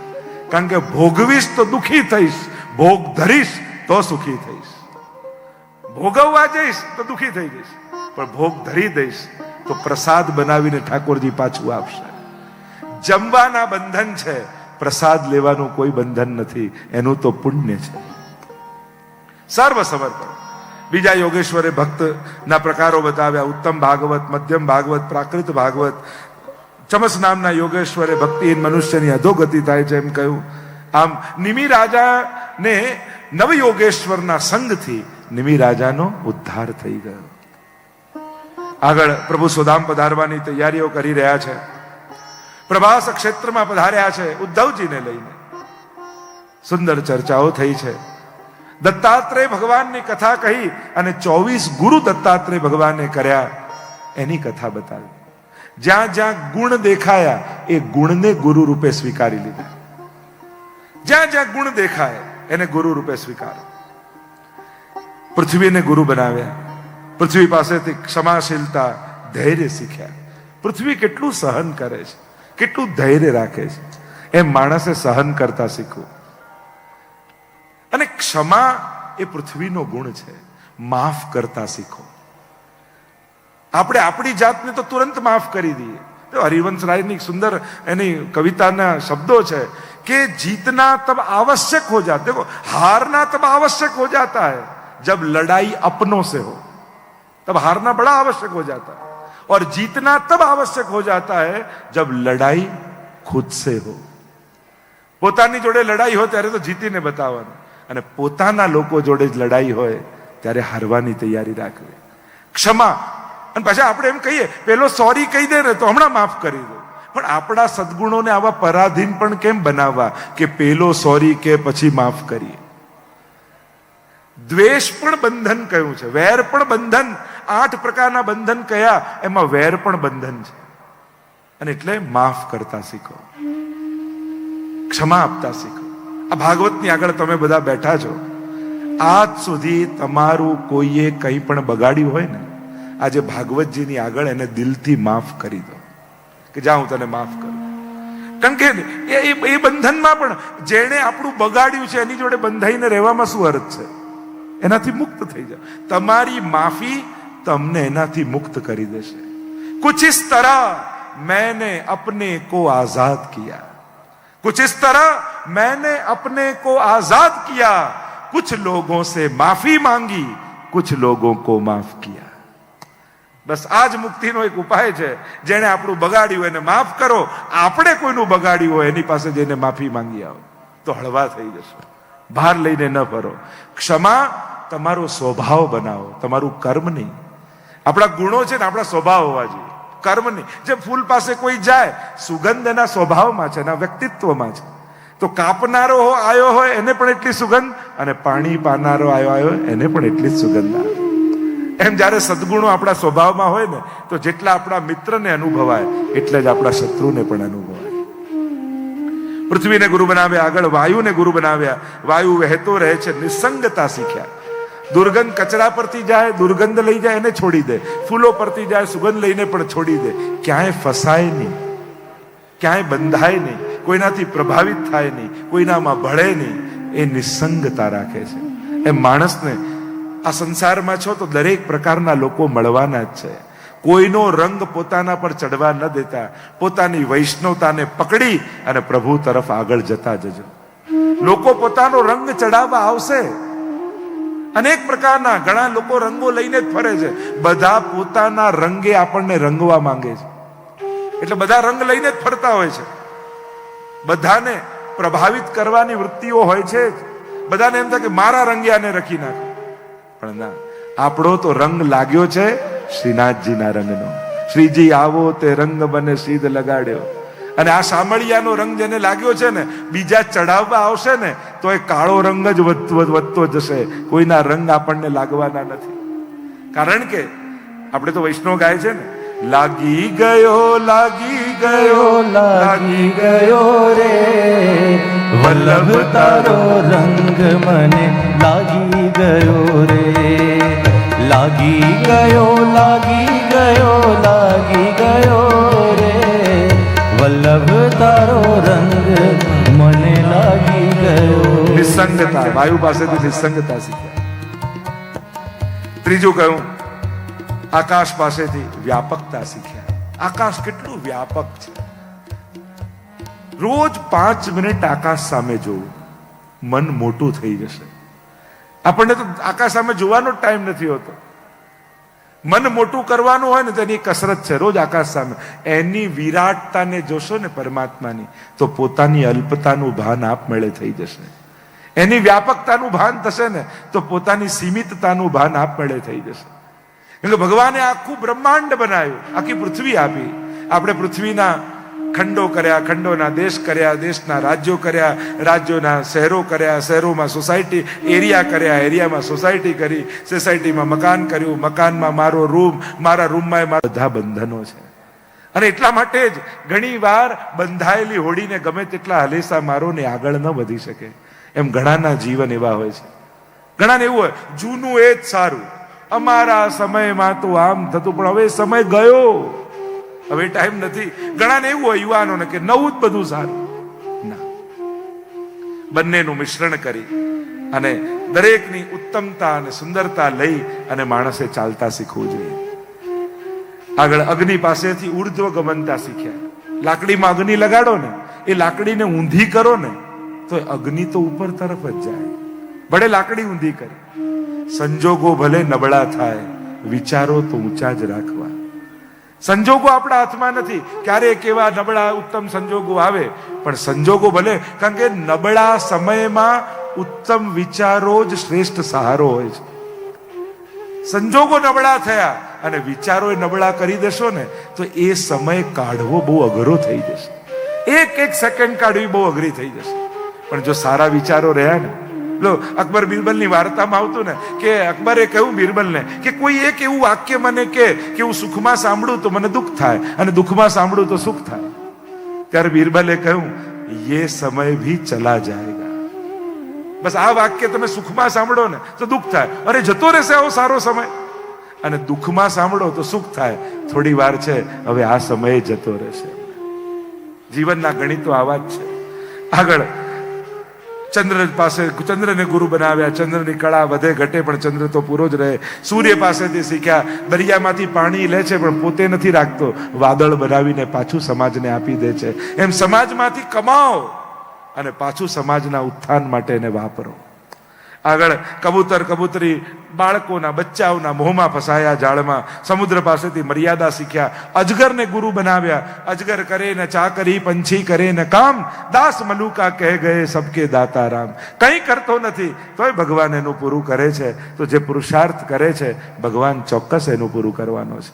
A: કારણ કે ભોગવીશ તો દુખી થઈશ, ભોગ ધરીશ તો સુખી થઈશ. ભોગવવા જઈશ તો દુખી થઈ જઈશ, પણ ભોગ ધરી દઈશ તો પ્રસાદ બનાવીને ઠાકોરજી પાછું આપશે. જમવાના બંધન છે, પ્રસાદ લેવાનું કોઈ બંધન નથી, એનું તો પુણ્ય છે. સર્વ સમર્પણ. બીજા યોગેશ્વરે ભક્તના પ્રકારો બતાવ્યા. ઉત્તમ ભાગવત, મધ્યમ ભાગવત, પ્રાકૃત ભાગવત. ચમસ નામના યોગેશ્વરે ભક્તિહીન મનુષ્યની અધોગતિ થાય છે એમ કહ્યું. આમ નિમિ રાજાને નવ યોગેશ્વરના સંગથી નિમિ રાજાનો ઉદ્ધાર થઈ ગયો. આગળ પ્રભુ સુદામ પધારવાની તૈયારીઓ કરી રહ્યા છે. પ્રભાસ ક્ષેત્રમાં પધાર્યા છે ઉદ્ધવજીને લઈને. સુંદર ચર્ચાઓ થઈ છે. દત્તાત્રેય ભગવાનની કથા કહી અને 24 ગુરુ દત્તાત્રેય ભગવાને કર્યા એની કથા બતાવી. જ્યાં જ્યાં ગુણ દેખાયા એ ગુણને ગુરુ રૂપે સ્વીકારી લીધા. જ્યાં જ્યાં ગુણ દેખાય એને ગુરુ રૂપે સ્વીકાર. પૃથ્વીને ગુરુ બનાવ્યા. પૃથ્વી પાસેથી ક્ષમાશીલતા, ધૈર્ય શીખ્યા. પૃથ્વી કેટલું સહન કરે છે, કેટલું ધૈર્ય રાખે છે, એમ માણસે સહન કરતા શીખવું. અને ક્ષમા એ પૃથ્વીનો ગુણ છે. માફ કરતા શીખો. આપણે આપણી જાતને તો તુરંત માફ કરી દઈએ. તો હરિવંશ રાયની સુંદર એની કવિતાના શબ્દો છે કે जीतना तब आवश्यक हो जाता है, देखो हारना तब आवश्यक हो जाता है जब लड़ाई अपनों से हो, तब हारना बड़ा आवश्यक हो जाता है, और जीतना तब आवश्यक हो जाता है जब लड़ाई खुद से हो. પોતાની જોડે લડાઈ હોય ત્યારે તો જીતીને બતાવવાનું, અને પોતાના લોકો જોડે જ લડાઈ હોય ત્યારે હારવાની તૈયારી રાખવી. ક્ષમા. અને પાછા આપણે એમ કહીએ પેલો સોરી કહી દે ને તો હમણાં માફ કરી દો, પણ આપણા સદગુણોને આવા પરાધીન પણ કેમ બનાવવા કે પેલો સોરી કે પછી માફ કરીએ. દ્વેષ પણ બંધન કયું છે, વેર પણ બંધન. 8 પ્રકારના બંધન કયા, એમાં વેર પણ બંધન છે. અને એટલે માફ કરતા શીખો, ક્ષમા આપતા શીખો. આ ભાગવતની આગળ તમે બધા બેઠા છો, આજ સુધી તમારું કોઈએ કંઈ પણ બગાડ્યું હોય ને, આજે ભાગવતજીની આગળ એને દિલથી માફ કરી દો કે જા હું તને માફ કરું. કારણ કે એ બંધનમાં પણ જેણે આપણું બગાડ્યું છે એની જોડે બંધાઈને રહેવામાં શું અર્થ છે? એનાથી મુક્ત થઈ જાઓ. તમારી માફી તમને એનાથી મુક્ત કરી દેશે. कुछ इस तरह मैंने अपने को आजाद किया, कुछ इस तरह मैंने अपने को आजाद किया, कुछ लोगों से माफी मांगी, कुछ लोगों को माफ किया. બસ આ જ મુક્તિનો એક ઉપાય છે. જેને આપણું બગાડ્યું એને માફ કરો. આપણે કોઈનું બગાડ્યું હોય એની પાસે જઈને માફી માંગી આવો તો હળવા થઈ જશો. ભાર લઈને ન ફરો. ક્ષમા તમારો સ્વભાવ બનાવો, તમારું કર્મ નહીં. આપણા ગુણો છે ને આપણા સ્વભાવ હોવા જોઈએ. કર્મની. જે ફૂલ પાસે કોઈ જાય, સુગંધ એના સ્વભાવમાં છે, એના વ્યક્તિત્વમાં છે. તો કાપનારો આવ્યો હોય એને પણ એટલી સુગંધ, અને પાણી પાનારો આવ્યો હોય એને પણ એટલી જ સુગંધ આવે. એમ જ્યારે સદગુણો આપણા સ્વભાવમાં હોય ને, તો જેટલા આપણા મિત્રને અનુભવાય એટલે જ આપણા શત્રુને પણ અનુભવાય. પૃથ્વીને ગુરુ બનાવ્યા, આગળ વાયુને ગુરુ બનાવ્યા. વાયુ વહેતો રહે છે, નિસંગતા શીખ્યા. દુર્ગંધ કચરા પરથી જાય, દુર્ગંધ લઈ જાય એને છોડી દે. ફૂલો પરથી જાય, સુગંધ લઈને પણ છોડી દે. ક્યાંય ફસાય નહીં, ક્યાંય બંધાય નહીં, કોઈનાથી પ્રભાવિત થાય નહીં, કોઈનામાં ભળે નહીં. એ નિસંગતા રાખે છે. એ માણસને આ સંસારમાં છો તો દરેક પ્રકારના લોકો મળવાના જ છે. કોઈનો રંગ પોતાના પર ચડવા ન દેતા, પોતાની વૈષ્ણવતાને પકડી અને પ્રભુ તરફ આગળ જતા જજો. લોકો પોતાનો રંગ ચડાવવા આવશે. અનેક પ્રકારના ઘણા લોકો રંગો લઈને જ ફરે છે. બધા પોતાના રંગે આપણને રંગવા માંગે છે, એટલે બધા રંગ લઈને જ ફરતા હોય છે. બધાને પ્રભાવિત કરવાની વૃત્તિઓ હોય છે. બધાને એમ થાય કે મારા રંગિયાને રખી નાખો. પણ ના, આપણો તો રંગ લાગ્યો છે શ્રીનાથજીના રંગનો. શ્રીજી આવો તે રંગ બને સીધ લગાડ્યો. અને આ સામળિયાનો રંગ જેને લાગ્યો છે ને, બીજા ચડાવવા આવશે ને તો એ કાળો રંગ જ વધતો જશે. કોઈના રંગ આપણને લાગવાના નથી. કારણ કે આપણે તો વૈષ્ણવ ગાય છે ને, લાગી ગયો લાગી ગયો
C: લાગી ગયો રે વલ્લભ તારો રંગ મને લાગી ગયો રે. લાગી ગયો લાગી ગયો લાગી ગયો રે વલ્લભ તારો રંગ મને લાગી ગયો.
A: નિસંગતા, વાયુ પાસેથી નિસંગતા શીખ્યા. ત્રીજું કહ્યું, આકાશ પાસેથી વ્યાપકતા શીખ્યા. આકાશ કેટલું વ્યાપક છે. રોજ 5 મિનિટ આકાશ સામે જોવું, મન મોટું થઈ જશે. આપણને તો આકાશ સામે જોવાનો ટાઈમ નથી હોતો. મન મોટું કરવાનું હોય ને તેની કસરત છે. રોજ આકાશ સામે એની વિરાટતાને જોશો ને પરમાત્માની, તો પોતાની અલ્પતાનું ભાન આપમેળે થઈ જશે. એની વ્યાપકતાનું ભાન થશે ને તો પોતાની સીમિતતાનું ભાન આપમેળે થઈ જશે. એટલે ભગવાને આખું બ્રહ્માંડ બનાવ્યું, આખી પૃથ્વી આપી. આપણે પૃથ્વીના ખંડો કર્યા, ખંડોના દેશ કર્યા, દેશના રાજ્યો કર્યા, રાજ્યોના શહેરો કર્યા, શહેરોમાં સોસાયટી એરિયા કર્યા, એરિયામાં સોસાયટી કરી, સોસાયટીમાં મકાન કર્યું, મકાનમાં મારો રૂમ, મારા રૂમમાં મારા બધા બંધનો છે. અને એટલા માટે જ ઘણી વાર બંધાયેલી હોડીને ગમે તેટલા હલેસા મારો ને આગળ ન વધી શકે. એમ ઘણાના જીવન એવા હોય છે. ઘણાને એવું હોય, જૂનું એ જ સારું, અમારા સમયમાં તો આમ થતું, પણ હવે સમય ગયો, હવે ટાઈમ નથી. ઘણાને એવું હોય યુવાનોને કે નવું જ બધું સારું. ના, બંનેનું મિશ્રણ કરી અને દરેકની ઉત્તમતા અને સુંદરતા લઈ અને માણસે ચાલતા શીખવું જોઈએ. આગળ અગ્નિ પાસેથી ઉર્ધ્વ ગમનતા શીખ્યા. લાકડીમાં અગ્નિ લગાડો ને, એ લાકડીને ઊંધી કરો ને તો અગ્નિ તો ઉપર તરફ જ જાય, ભલે લાકડી ઊંધી કરે. સંજોગો ભલે નબળા થાય, વિચારો તો ઊંચા જ રાખવા. સંજોગો આપણા હાથમાં નથી. ક્યારેક એવા નબળા ઉત્તમ સંજોગો આવે, પણ સંજોગો ભલે, કારણ કે નબળા સમયમાં ઉત્તમ વિચારો જ શ્રેષ્ઠ સહારો હોય છે. સંજોગો નબળા થયા અને વિચારો નબળા કરી દેશો ને તો એ સમય કાઢવો બહુ અઘરો થઈ જશે. એક સેકન્ડ કાઢવી બહુ અઘરી થઈ જશે. પણ જો સારા વિચારો રહ્યા ને, લો અકબર બિરબલની વાર્તામાં આવતું ને કે અકબરે કહ્યું બિરબલને કે કોઈ એક એવું વાક્ય મને કે હું સુખમાં સાંભળું તો મને દુઃખ થાય અને દુઃખમાં સાંભળું તો સુખ થાય. ત્યારે બિરબલે કહ્યું, યે સમય ભી ચલા જાયગા. બસ આ વાક્ય તમે સુખમાં સાંભળો ને તો દુઃખ થાય, અરે જતો રહેશે આવો સારો સમય. અને દુઃખમાં સાંભળો તો સુખ થાય, થોડી વાર છે, હવે આ સમય જતો રહેશે. જીવનના ગણિતો આવા જ છે. આગળ ચંદ્ર પાસે, ચંદ્રને ગુરુ બનાવ્યા. ચંદ્રની કળા વધે ઘટે પણ ચંદ્ર તો પૂરો જ રહે. સૂર્ય પાસેથી શીખ્યા. દરિયામાંથી પાણી લે છે પણ પોતે નથી રાખતો, વાદળ બનાવીને પાછું સમાજને આપી દે છે. એમ સમાજમાંથી કમાઓ અને પાછું સમાજના ઉત્થાન માટે એને વાપરો. આગળ કબૂતર કબૂતરી બાળકોના બચ્ચાઓના મોહમાં ફસાયા જાળમાં. સમુદ્ર પાસેથી મર્યાદા શીખ્યા. અજગરને ગુરુ બનાવ્યા. અજગર કરે ને ચાકરી, પંછી કરે ને કામ, દાસ મલુકા કહે ગયે સબકે દાતા રામ. કંઈ કરતો નથી તોય ભગવાન એનું પૂરું કરે છે. તો જે પુરુષાર્થ કરે છે ભગવાન ચોક્કસ એનું પૂરું કરવાનો છે.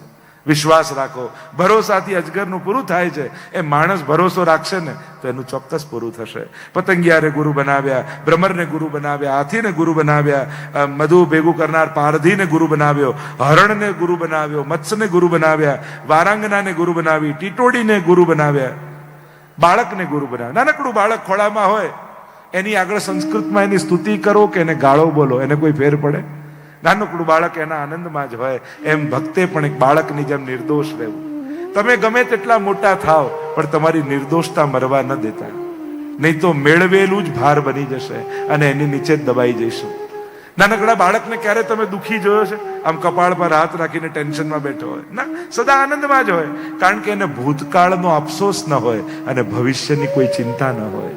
A: વિશ્વાસ રાખો. ભરોસાથી અજગરનું પૂરું થાય છે, એ માણસ ભરોસો રાખશે ને તો એનું ચોક્કસ પૂરું થશે. પતંગિયારે ગુરુ બનાવ્યા, ભ્રમરને ગુરુ બનાવ્યા, હાથીને ગુરુ બનાવ્યા, મધુ ભેગું કરનાર પારધીને ગુરુ બનાવ્યો, હરણને ગુરુ બનાવ્યો, મત્સ્યને ગુરુ બનાવ્યા, વારાંગનાને ગુરુ બનાવી, ટીટોડીને ગુરુ બનાવ્યા, બાળકને ગુરુ બનાવ્યા. નાનકડું બાળક ખોળામાં હોય, એની આગળ સંસ્કૃતમાં એની સ્તુતિ કરો કે એને ગાળો બોલો, એને કોઈ ફેર પડે? નાનકડું બાળક એના આનંદમાં જ હોય. એમ ભક્તે પણ એક બાળકની જેમ નિર્દોષ રહેવું. તમે ગમે તેટલા મોટા થાવ પણ તમારી નિર્દોષતા મરવા ન દેતા, નહીં તો મેળવેલું જ ભાર બની જશે અને એની નીચે જ દબાઈ જઈશું. નાનકડા બાળકને ક્યારે તમે દુઃખી જોયો છે? આમ કપાળ પર હાથ રાખીને ટેન્શનમાં બેઠો હોય ના, સદા આનંદમાં જ હોય. કારણ કે એને ભૂતકાળનો અફસોસ ન હોય અને ભવિષ્યની કોઈ ચિંતા ન હોય.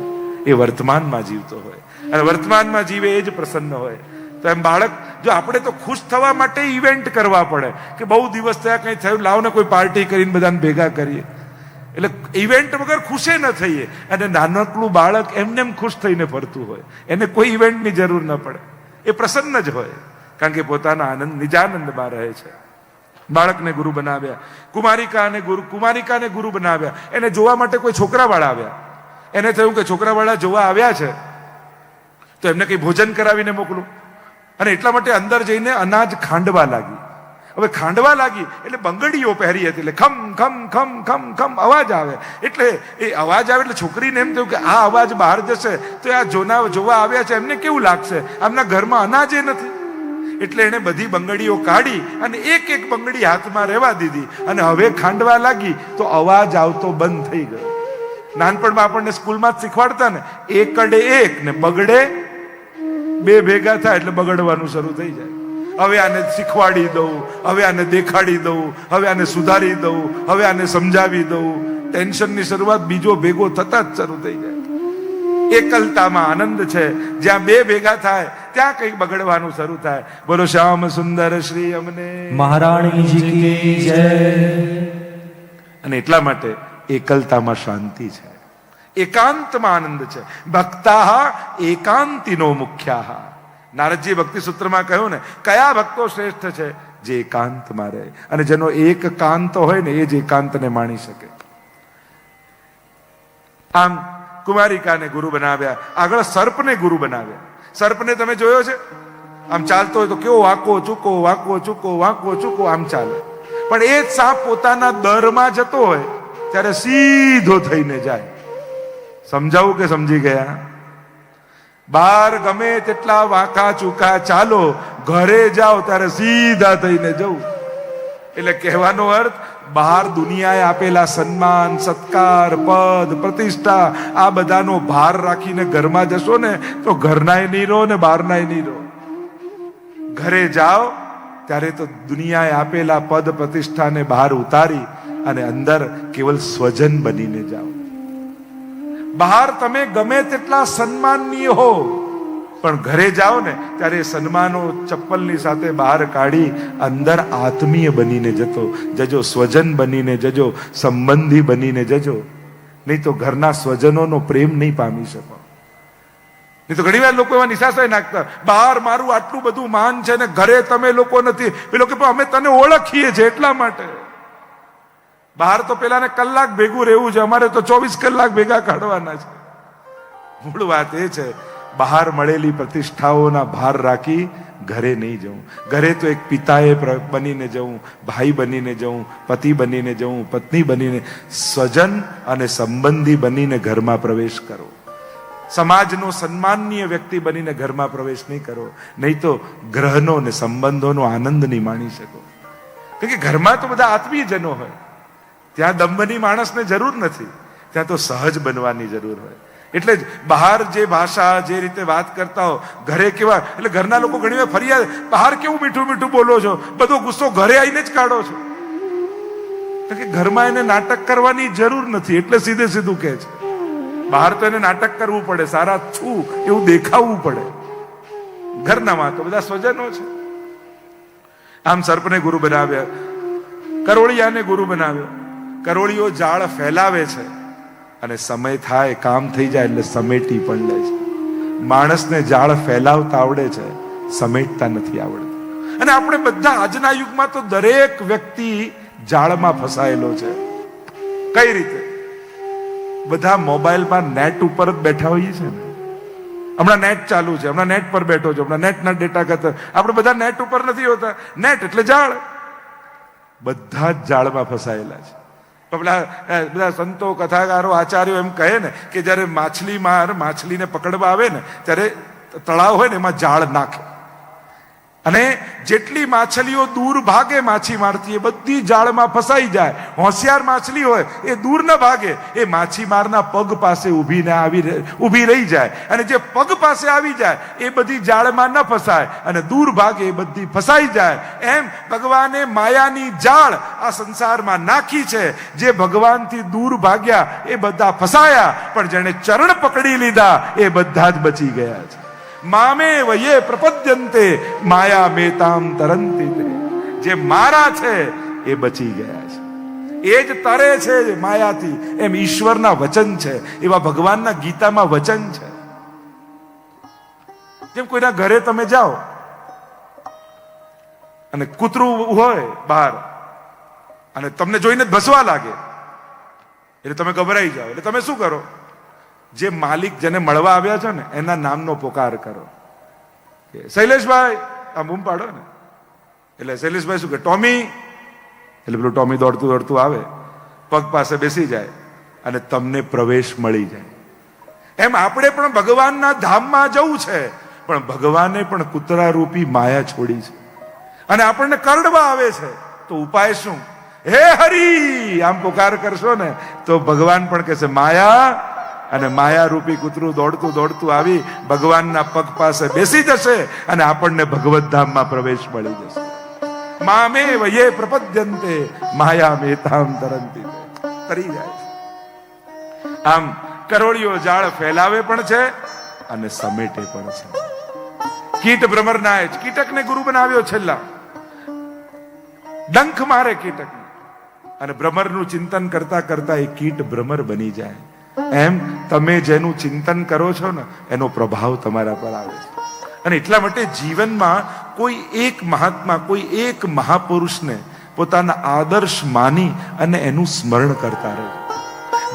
A: એ વર્તમાનમાં જીવતો હોય અને વર્તમાનમાં જીવે એ જ પ્રસન્ન હોય. તો એમ બાળક, જો આપણે તો ખુશ થવા માટે ઇવેન્ટ કરવા પડે કે બહુ દિવસ થયા, કંઈ થયું, લાવ ને કોઈ પાર્ટી કરીને બધાને ભેગા કરીએ. એટલે ઇવેન્ટ વગર ખુશે ન થઈએ. અને નાનકડું બાળક એમને ખુશ થઈને ફરતું હોય, એને કોઈ ઇવેન્ટની જરૂર ન પડે, એ પ્રસન્ન જ હોય, કારણ કે પોતાના આનંદ નિજાનંદમાં રહે છે. બાળકને ગુરુ બનાવ્યા, કુમારિકાને ગુરુ બનાવ્યા. એને જોવા માટે કોઈ છોકરાવાળા આવ્યા. એને થયું કે છોકરાવાળા જોવા આવ્યા છે તો એમને કંઈ ભોજન કરાવીને મોકલું. અને એટલા માટે અંદર જઈને અનાજ ખાંડવા લાગી. હવે ખાંડવા લાગી એટલે બંગડીઓ પહેરી હતી, એટલે ખમ ખમ ખમ ખમ ખમ અવાજ આવે. એટલે એ અવાજ આવે એટલે છોકરીને એમ થયું કે આ અવાજ બહાર જશે તો આ જોવા આવ્યા છે એમને કેવું લાગશે, આમના ઘરમાં અનાજ એ નથી. એટલે એને બધી બંગડીઓ કાઢી અને એક એક બંગડી હાથમાં રહેવા દીધી અને હવે ખાંડવા લાગી તો અવાજ આવતો બંધ થઈ ગયો. નાનપણમાં આપણને સ્કૂલમાં જ શીખવાડતા ને, એકડે એક ને બગડે બે ભેગા થાય એટલે બગડવાનું શરૂ થઈ જાય. હવે આને શીખવાડી દઉં, હવે આને દેખાડી દઉં, હવે આને સુધારી દઉં, હવે આને સમજાવી દઉં. ટેન્શનની શરૂઆત બીજો ભેગો થતા જ શરૂ થઈ જાય. એકલતામાં આનંદ છે. જ્યાં બે ભેગા થાય ત્યાં કંઈક બગડવાનું શરૂ થાય. બોલો શ્યામ સુંદર શ્રી અમને
C: મહારાણીજી કી જય.
A: અને એટલા માટે એકલતામાં શાંતિ છે, એકાંતમાં આનંદ છે. ભક્તા એકાંતિનો મુખ્યા. નારદજી ભક્તિ સૂત્રમાં કહ્યું ને, કયા ભક્તો શ્રેષ્ઠ છે? જે એકાંતમાં રહે અને જેનો એક કાંત હોય ને એ જ એકાંતને માણી શકે. આમ કુમારિકાને ગુરુ બનાવ્યા, આગળ સર્પને ગુરુ બનાવ્યા. સર્પને તમે જોયો છે? આમ ચાલતો હોય તો કેવો વાંકો ચૂકો વાંકો ચૂકો વાંકો ચૂકો આમ ચાલે. પણ એ જ સાપ પોતાના દરમાં જતો હોય ત્યારે સીધો થઈને જાય. સમજાવું કે સમજી ગયા? બહાર ગમે તેટલા વાંકા ચૂકા ચાલો, ઘરે જાઓ ત્યારે સીધા થઈને જવું. એટલે કહેવાનો અર્થ, બહાર દુનિયાએ આપેલા સન્માન, સત્કાર, પદ, પ્રતિષ્ઠા આ બધાનો ભાર રાખીને ઘરમાં જશો ને તો ઘરનાય નહીં રહો ને બહારનાય નહીં રહો. ઘરે જાઓ ત્યારે તો દુનિયાએ આપેલા પદ પ્રતિષ્ઠાને બહાર ઉતારી અને અંદર કેવલ સ્વજન બનીને જાઓ. બહાર તમે ગમે તેટલા સન્માનનીય હો પણ ઘરે જાઓ ને ત્યારે સન્માનો ચપ્પલની સાથે બહાર કાઢી અંદર આત્મીય બનીને જજો, સ્વજન બનીને જજો, સંબંધી બનીને જજો. નહીં તો ઘરના સ્વજનોનો પ્રેમ નહીં પામી શકો. નહીં તો ઘણી વાર લોકો એવા નિશાસાય નાખતા, બહાર મારું આટલું બધું માન છે ને ઘરે તમે લોકો નથી. પેલો કે અમે તને ઓળખીએ છીએ એટલા માટે. બહાર તો પેલાને કલાક ભેગું રહેવું છે, અમારે તો 24 કલાક ભેગા કાઢવાના છે. મૂળ વાત એ છે, બહાર મળેલી પ્રતિષ્ઠાઓના ભાર રાખી ઘરે નહીં જવું. ઘરે તો એક પિતાએ બનીને જવું, ભાઈ બનીને જવું, પતિ બનીને જવું, પત્ની બનીને, સ્વજન અને સંબંધી બનીને ઘરમાં પ્રવેશ કરો. સમાજનો સન્માનનીય વ્યક્તિ બનીને ઘરમાં પ્રવેશ નહીં કરો, નહીં તો ગ્રહનો ને સંબંધોનો આનંદ નહીં માણી શકો. કારણ કે ઘરમાં તો બધા આત્મીયજનો હોય, ત્યાં દંભની માણસને જરૂર નથી, ત્યાં તો સહજ બનવાની જરૂર હોય. એટલે જ બહાર જે ભાષા, જે રીતે વાત કરતા હો, ઘરે કેવા, એટલે ઘરના લોકો ઘણી વાર ફરિયાદ, બહાર કેવું મીઠું મીઠું બોલો છો, બધો ગુસ્સો ઘરે આવીને જ કાઢો છો. કે ઘરમાં એને નાટક કરવાની જરૂર નથી, એટલે સીધે સીધું કહે છે. બહાર તો એને નાટક કરવું પડે, સારા છું એવું દેખાવવું પડે. ઘરનામાં તો બધા સ્વજનો છે. આમ સર્પને ગુરુ બનાવ્યા, કરોળિયાને ગુરુ બનાવ્યો. કરોળિયો જાળ ફેલાવે છે અને સમય થાય, કામ થઈ જાય એટલે સમેટી પણ લે છે. માણસને જાળ ફેલાવતા આવડે છે, સમેટતા નથી આવડતું. અને આપણે બધા આજના યુગમાં તો દરેક વ્યક્તિ જાળમાં ફસાયેલો છે. કઈ રીતે? બધા મોબાઈલમાં નેટ ઉપર જ બેઠા હોઈએ છે ને. હમણાં નેટ ચાલુ છે, હમણાં નેટ પર બેઠો છો, હમણાં નેટના ડેટા કરતા. આપણે બધા નેટ ઉપર નથી હોતા. નેટ એટલે જાળ. બધા જ જાળમાં ફસાયેલા છે. તો બધા સંતો, કથાકારો, આચાર્યો એમ કહે ને કે જ્યારે માછલીને પકડવા આવે ને ત્યારે તળાવ હોય ને એમાં જાળ નાખે, અને જેટલી માછલીઓ દૂર ભાગે માછીમારથી એ બધી જાળમાં ફસાઈ જાય. હોશિયાર માછલી હોય એ દૂર ન ભાગે, એ માછીમારના પગ પાસે ઊભી રહી જાય, અને જે પગ પાસે આવી જાય એ બધી જાળમાં ન ફસાય, અને દૂર ભાગે એ બધી ફસાઈ જાય. એમ ભગવાને માયાની જાળ આ સંસારમાં નાખી છે. જે ભગવાનથી દૂર ભાગ્યા એ બધા ફસાયા, પણ જેણે ચરણ પકડી લીધા એ બધા જ બચી ગયા છે. મામે વયે પ્રપદ્યંતે માયા મેતામ તરંતિ તે. જે મારા છે એ બચી ગયા છે, એ જ તરે છે માયાથી. એમ ઈશ્વરના વચન છે, એવા ભગવાનના ગીતામાં વચન છે. જેમ કોઈના ઘરે તમે જાઓ અને કૂતરું હોય બહાર અને તમને જોઈને ભસવા લાગે, એટલે તમે ગભરાઈ જાઓ. એટલે તમે શું કરો? જે માલિક જેને મળવા આવ્યા છો ને એના નામનો પોકાર કરો. શૈલેષભાઈ, આ બૂમ પાડો ને. એટલે શૈલેષભાઈ શું કે, ટોમી. એટલે પેલું ટોમી દોડતું દોડતું આવે, પગ પાસે બેસી જાય, અને તમને પ્રવેશ મળી જાય. એમ આપણે પણ ભગવાનના ધામમાં જવું છે, પણ ભગવાને પણ કૂતરા રૂપી માયા છોડી છે, અને આપણને કરડવા આવે છે. તો ઉપાય શું? હે હરી આમ પોકાર કરશો ને તો ભગવાન પણ કહેશે માયા, અને માયા રૂપી કૂતરું દોડતું દોડતું આવી ભગવાનના પગ પાસે બેસી જશે, અને આપણને ભગવત ધામમાં પ્રવેશ મળી જશે. મામે વયે પ્રપદ્યંતે માયા મેતામ તરંતિ. તરી જાય છે. આમ કરોળિયો જાળ ફેલાવે પણ છે અને સમેટે પણ છે. કીટ ભ્રમરનાય જ કીટકને ગુરુ બનાવ્યો. છેલ્લા ડંખ મારે કીટક, અને ભ્રમરનું ચિંતન કરતા કરતા એ કીટ ભ્રમર બની જાય. એમ તમે જેનું ચિંતન કરો છો ને એનો પ્રભાવ તમારા પર આવે છે. અને એટલા માટે જીવનમાં કોઈ એક મહાત્મા, કોઈ એક મહાપુરુષને પોતાના આદર્શ માની અને એનું સ્મરણ કરતા રહેજો.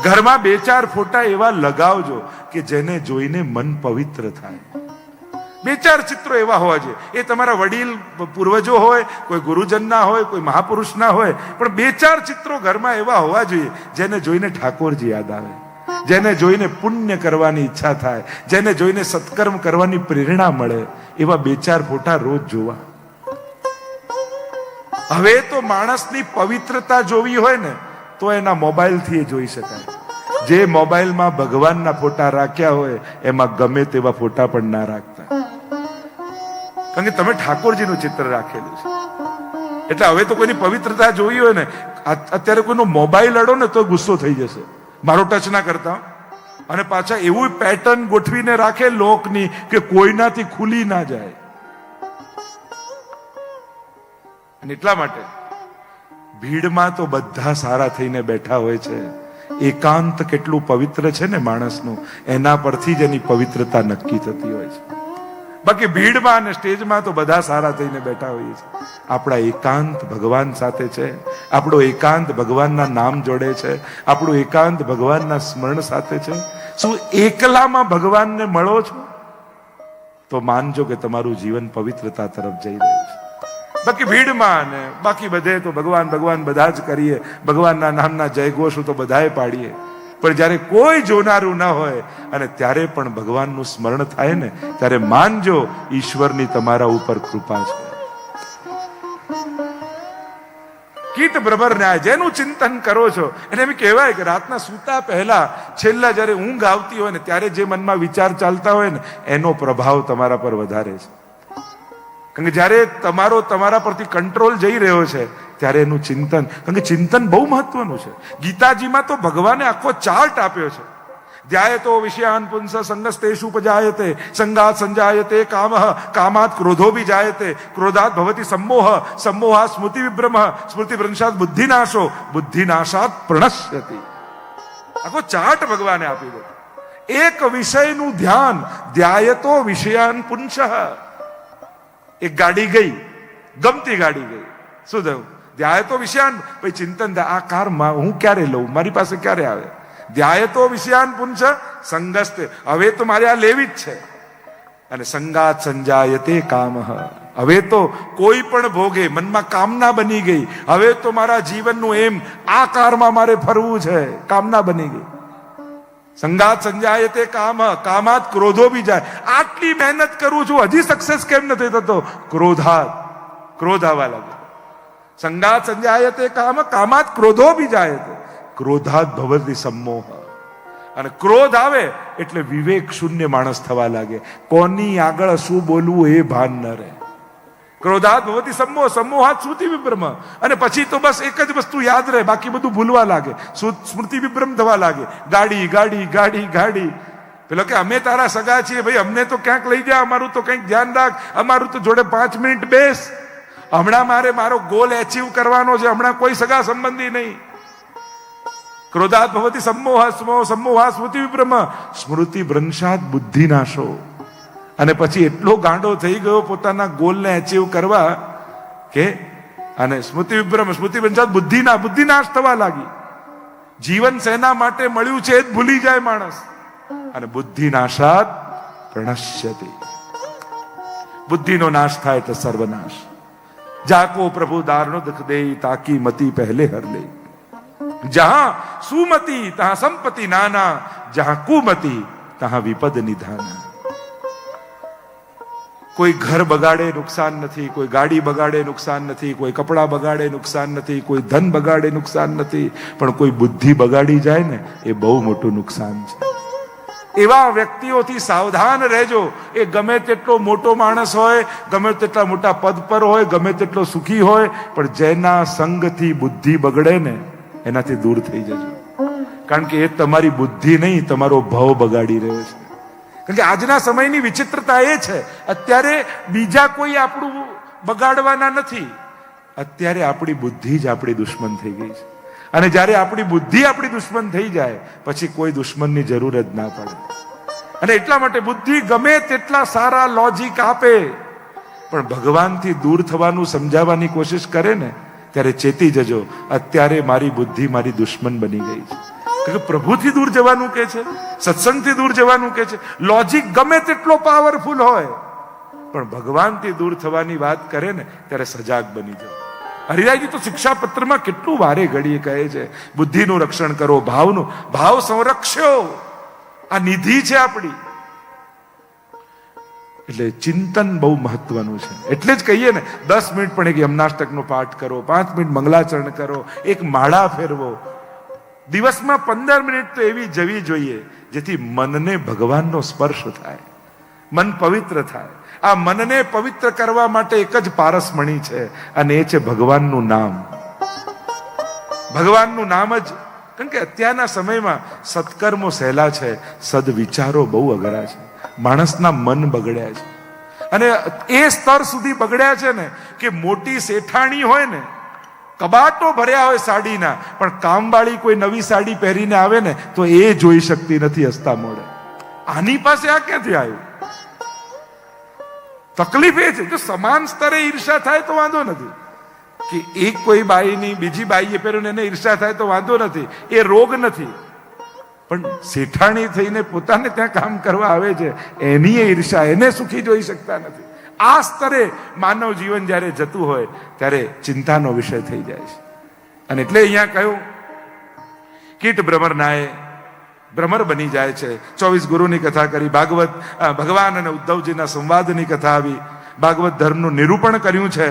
A: ઘરમાં 2-4 ફોટા એવા લગાવજો કે જેને જોઈને મન પવિત્ર થાય. 2-4 ચિત્રો એવા હોવા જોઈએ. એ તમારા વડીલ પૂર્વજો હોય, કોઈ ગુરુજનના હોય, કોઈ મહાપુરુષના હોય, પણ 2-4 ચિત્રો ઘરમાં એવા હોવા જોઈએ જેને જોઈને ઠાકોરજી યાદ આવે, જેને જોઈને પુણ્ય કરવાની ઈચ્છા થાય, જેને જોઈને સત્કર્મ કરવાની પ્રેરણા મળે. એવા 2-4 ફોટા રોજ જોવા. હવે તો માણસની પવિત્રતા જોવી હોય ને તો એના મોબાઈલથી જોઈ શકાય. જે મોબાઈલમાં ભગવાનના ફોટા રાખ્યા હોય એમાં ગમે તેવા ફોટા પણ ના રાખતા, કારણ કે તમે ઠાકોરજીનું ચિત્ર રાખેલું છે. એટલે હવે તો કોઈની પવિત્રતા જોવી હોય ને, અત્યારે કોઈનો મોબાઈલ અડો ને તો ગુસ્સો થઈ જશે, મારો ટચ ના કરતા. અને પાછા એવું પેટર્ન ગોઠવીને રાખે લોકની કે કોઈનાથી ખુલી ના જાય. અને એટલા માટે ભીડમાં તો બધા સારા થઈને બેઠા હોય છે. એકાંત કેટલું પવિત્ર છે ને માણસનું, એના પરથી જ એની પવિત્રતા નક્કી થતી હોય છે. બાકી ભીડમાં અને સ્ટેજમાં તો બધા સારા થઈને બેઠા હોઈએ છે. આપણા એકાંત ભગવાન સાથે છે, આપણો એકાંત ભગવાનના નામ જોડે છે, આપણું એકાંત ભગવાનના સ્મરણ સાથે છે. શું એકલામાં ભગવાનને મળો છો તો માનજો કે તમારું જીવન પવિત્રતા તરફ જઈ રહ્યું છે. બાકી ભીડમાં ને બાકી બધે તો ભગવાન ભગવાન બધા જ કરીએ, ભગવાનના નામના જયઘોષ તો બધાએ પાડીએ, પણ જ્યારે કોઈ જોનારું ના હોય અને ત્યારે પણ ભગવાનનું સ્મરણ થાય ને ત્યારે માનજો ઈશ્વરની તમારા ઉપર કૃપા છે. કીટ ભ્રમર ન્યાય, જેનું ચિંતન કરો છો એને એમ કહેવાય કે રાતના સૂતા પહેલા છેલ્લા જ્યારે ઊંઘ આવતી હોય ને ત્યારે જે મનમાં વિચાર ચાલતા હોય ને એનો પ્રભાવ તમારા પર વધારે છે. કારણ કે જ્યારે તમારા પરથી કંટ્રોલ જઈ રહ્યો છે ત્યારે એનું ચિંતન, કારણ કે ચિંતન બહુ મહત્વનું છે. ગીતાજીમાં તો ભગવાને આખો ચાર્ટ આપ્યો છે. ધ્યાયતો વિષયાન પુંસ સંગસ્તેષુ ઉપજાયતે સંગાત સંજાયતે કામઃ કામાત ક્રોધો વિજાયતે ક્રોધાત ભવતિ सम्मोह सम्मोहात् स्मृति विभ्रमः स्मृति भ्रंशात् बुद्धिनाशो बुद्धिनाशात् प्रणश्यति. આખો ચાર્ટ ભગવાને આપી દો. એક વિષયનું ધ્યાન, ધ્યાયતો વિષયાન પુંસઃ. એક ગાડી ગઈ, ગમતી ગાડી ગઈ, શું થયું? ધ્યાયતો વિષયાન, ભાઈ ચિંતન થાય આ કાર હું ક્યારે લઉં, મારી પાસે ક્યારે આવે. ધ્યાયતો વિષયાન પુંસ સંગસ્તે, હવે તો મારે આ લેવી જ છે. અને સંગાત સંજાયતે કામ, હવે તો કોઈ પણ ભોગે મનમાં કામના બની ગઈ, હવે તો મારા જીવનનું એમ આ કારમાં મારે ફરવું છે, કામના બની ગઈ. સંગાત સંજાયતે કામ, કામાત ક્રોધો બી જાય. આટલી મહેનત કરું છું હજી સક્સેસ કેમ નથી થતો, ક્રોધ આવવા લાગે. સંગાત સંજાયતે કામ, કામાત ક્રોધો બી જાય, ક્રોધાત ભવતિ सम्मोह. અને ક્રોધ આવે એટલે વિવેક શૂન્ય માણસ થવા લાગે, કોની આગળ શું બોલવું એ ભાન ન રહે. ક્રોધાત ભવતિ सम्मोह, सम्मोहात સ્મૃતિ વિભ્રમ. અને પછી તો બસ એક જ વસ્તુ યાદ રહે, બાકી બધું ભૂલવા લાગે, સ્મૃતિ વિભ્રમ થવા લાગે. ગાડી ગાડી ગાડી ગાડી, પેલો કે અમે તારા સગા છીએ ભાઈ, અમને તો ક્યાંક લઈ જા, અમારું તો કંઈક ધ્યાન રાખ, અમારું તો જોડે 5 મિનિટ બેસ, હમણાં મારો ગોલ એચીવ કરવાનો છે, હમણાં કોઈ સગા સંબંધી નહીં. ક્રોધાત ભવતિ सम्मोह, सम्मोहात સ્મૃતિ વિભ્રમ, સ્મૃતિ ભ્રંશાત બુદ્ધિનાશો. અને પછી એટલો ગાંડો થઈ ગયો પોતાના ગોલને એચીવ કરવા કે, અને સ્મૃતિ વિભ્રમ, સ્મૃતિ ભ્રંશાત બુદ્ધિનાશ થવા લાગી. જીવન શેના માટે મળ્યું છે એ જ ભૂલી જાય માણસ. અને બુદ્ધિનાશાત પ્રણશ્યતિ, બુદ્ધિનો નાશ થાય તો સર્વનાશ. જાકો પ્રભુ દારનો દખ દે, તાકી મતી પહેલે હર લે. જહાં સુમતિ તહાં સંપત્તિ નાના, જહાં કુમતિ તહાં વિપદ નિધાના. કોઈ ઘર બગાડે નુકસાન નથી, કોઈ ગાડી બગાડે નુકસાન નથી, કોઈ કપડા બગાડે નુકસાન નથી, કોઈ ધન બગાડે નુકસાન નથી, પણ કોઈ બુદ્ધિ બગાડી જાય ને એ બહુ મોટું નુકસાન છે. એવા વ્યક્તિઓથી સાવધાન રહેજો. એ ગમે તેટલો મોટો માણસ હોય, ગમે તેટલા મોટા પદ પર હોય, ગમે તેટલો સુખી હોય, પણ જેના સંગથી બુદ્ધિ બગડે ને એનાથી દૂર થઈ જજો. કારણ કે એ તમારી બુદ્ધિ નહીં, તમારો ભાવ બગાડી રહ્યો છે. કારણ કે આજના સમયની વિચિત્રતા એ છે, અત્યારે બીજા કોઈ આપણું બગાડવાના નથી, અત્યારે આપણી બુદ્ધિ જ આપણી દુશ્મન થઈ ગઈ છે. અને જ્યારે આપણી બુદ્ધિ આપણી દુશ્મન થઈ જાય પછી કોઈ દુશ્મનની જરૂર જ ના પડે. અને એટલા માટે બુદ્ધિ ગમે તેટલા સારા લોજિક આપે, પણ ભગવાનથી દૂર થવાનું સમજાવવાની કોશિશ કરે ને ત્યારે ચેતી જજો, અત્યારે મારી બુદ્ધિ મારી દુશ્મન બની ગઈ છે. કે પ્રભુથી દૂર જવાનું કે છે, સત્સંગથી દૂર જવાનું કે છે. લોજિક ગમે તેટલો પાવરફુલ હોય, પણ ભગવાનથી દૂર થવાની વાત કરે ને ત્યારે સજાગ બની જાઓ. હરિરાયજી તો શિક્ષા પત્રમાં કેટલું વારે ઘડીએ કહે છે, બુદ્ધિનું રક્ષણ કરો, ભાવ સંરક્ષો, આ નિધિ છે આપણી. એટલે ચિંતન બહુ મહત્વનું છે. એટલે જ કહીએ ને 10 મિનિટ પણ એક યમનાષ્ટકનો પાઠ કરો, 5 મિનિટ મંગલાચરણ કરો, એક માળા ફેરવો. દિવસમાં 15 મિનિટ તો એવી જવી જોઈએ જેથી મનને ભગવાનનો સ્પર્શ થાય, મન પવિત્ર થાય. આ મનને પવિત્ર કરવા માટે એક જ પારસમણી છે, અને એ છે ભગવાનનું નામ. ભગવાનનું નામ જ. કારણ કે અત્યારના સમયમાં સત્કર્મો સહેલા છે, સદવિચારો બહુ અઘરા છે. માણસના મન બગડ્યા છે, અને એ સ્તર સુધી બગડ્યા છે ને કે મોટી શેઠાણી હોય ને, કબાટો ભર્યા હોય સાડીના, પણ કામવાળી કોઈ નવી સાડી પહેરીને આવે ને તો એ જોઈ શકતી નથી હસતા મોડે. આની પાસે આ ક્યાંથી આવ્યું? તકલીફ એ છે, જો સમાન સ્તરે ઈર્ષા થાય તો વાંધો નથી, કે એક કોઈ બાઈની બીજી બાઈએ પહેર્યું એને ઈર્ષા થાય તો વાંધો નથી, એ રોગ નથી. પણ શેઠાણી થઈને પોતાને ત્યાં કામ કરવા આવે છે એની એ ઈર્ષા, એને સુખી જોઈ શકતા નથી. આ સ્તરે માનવ જીવન જ્યારે જતું હોય ત્યારે ચિંતાનો વિષય થઈ જાય છે. અને એટલે અહીંયા કહ્યું કીટ ભ્રમરનાએ ભ્રમર બની જાય છે. 24 ગુરુની કથા કરી, ભાગવત ભગવાન અને ઉદ્ધવજીના સંવાદની કથા આવી, ભાગવત ધર્મનું નિરૂપણ કર્યું છે.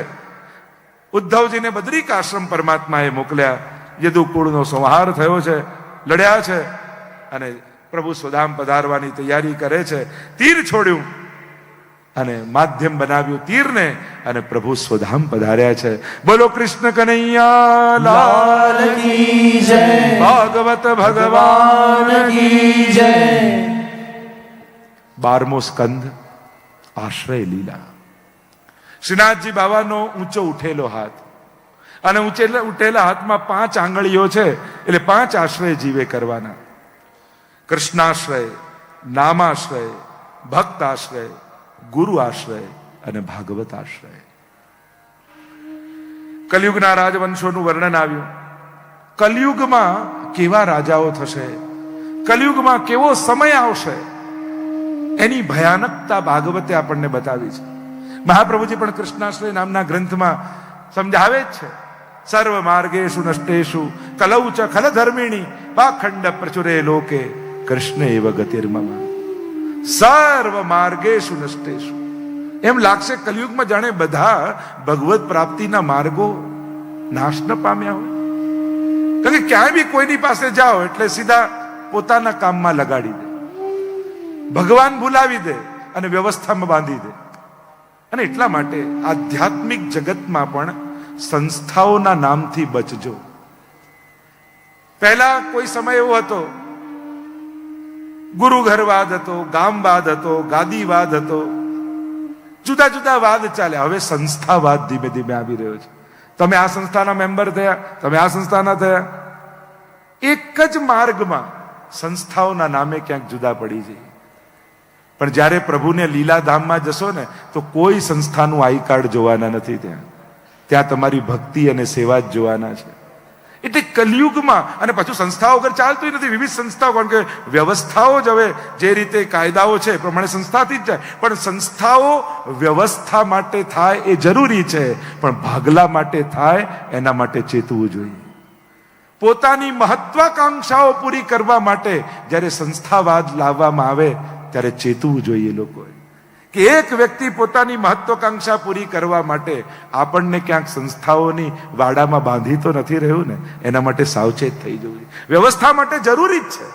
A: ઉદ્ધવજીને બદ્રિકાશ્રમ પરમાત્માએ મોકલ્યા, યદુકુળનો સંહાર થયો છે, લડ્યા છે, અને પ્રભુ સ્વધામ પધારવાની તૈયારી કરે છે. તીર છોડ્યું અને માધ્યમ બનાવ્યું તીરને, અને પ્રભુ સ્વધામ પધાર્યા છે. બોલો કૃષ્ણ કનૈયા લાલ કી જય, ભાગવત ભગવાન કી જય. 12મો સ્કંધ આશ્રય લીલા. શ્રીનાથજી બાવાનો ઊંચો ઉઠેલો હાથ, અને ઉઠેલા હાથમાં 5 આંગળીઓ છે, એટલે 5 આશ્રય જીવે કરવાના. કૃષ્ણાશ્રય, નામાશ્રય, ભક્તાશ્રય, ગુરુ આશ્રય અને ભાગવત આશ્રય. કલયુગના રાજવંશોનું વર્ણન આવ્યું. કલયુગમાં કેવા રાજાઓ થશે, કલયુગમાં કેવો સમય આવશે, એની ભયાનકતા ભાગવતે આપણને બતાવી છે. મહાપ્રભુજી પણ કૃષ્ણાશ્રય નામના ગ્રંથમાં સમજાવે જ છે. સર્વ માર્ગેષુ નષ્ટેષુ કલૌ ચ ખલ ધર્મિણી પાખંડ પ્રચુરે લોકે કૃષ્ણ એવ ગતિર્મમ. સર્વ માર્ગેષુ નષ્ટેષુ, એમ લાગશે કલયુગમાં જાણે બધા ભગવત પ્રાપ્તિના માર્ગો નાશ ન પામ્યા હોય. કારણ કે ક્યાંય બી કોઈની પાસે જાઓ એટલે સીધા પોતાના કામમાં લગાડી દે, ભગવાન ભૂલાવી દે અને વ્યવસ્થામાં બાંધી દે. અને એટલા માટે આધ્યાત્મિક જગતમાં પણ સંસ્થાઓના નામથી બચજો. પહેલા કોઈ સમય એવો હતો, ગુરુઘરવાદ હતો, ગામવાદ હતો, ગાદીવાદ હતો, જુદા જુદા વાદ ચાલે. હવે સંસ્થાવાદ ધીમે ધીમે આવી રહ્યો છે. તમે આ સંસ્થાના મેમ્બર થયા, તમે આ સંસ્થાના થયા. એક જ માર્ગમાં સંસ્થાઓના નામે ક્યાંક જુદા પડી જઈએ. પણ જ્યારે પ્રભુને લીલાધામમાં જશો ને તો કોઈ સંસ્થાનું આઈ કાર્ડ જોવાના નથી. ત્યાં તમારી ભક્તિ અને સેવા જ જોવાના છે. એટલે કલયુગમાં, અને પાછું સંસ્થાઓ વગર ચાલતું નથી. વિવિધ સંસ્થાઓ, કારણ કે વ્યવસ્થાઓ જ હવે જે રીતે કાયદાઓ છે એ પ્રમાણે સંસ્થાથી જ જાય. પણ સંસ્થાઓ વ્યવસ્થા માટે થાય એ જરૂરી છે, પણ ભાગલા માટે થાય એના માટે ચેતવું જોઈએ. પોતાની મહત્વાકાંક્ષાઓ પૂરી કરવા માટે જ્યારે સંસ્થાવાદ લાવવામાં આવે ત્યારે ચેતવું જોઈએ લોકોએ કે એક વ્યક્તિ પોતાની મહત્વાકાંક્ષા પૂરી કરવા માટે આપણને ક્યાંક સંસ્થાઓની વાડામાં બાંધી તો નથી રહ્યું ને, એના માટે સાવચેત થઈ જવું. વ્યવસ્થા માટે જરૂરી જ છે.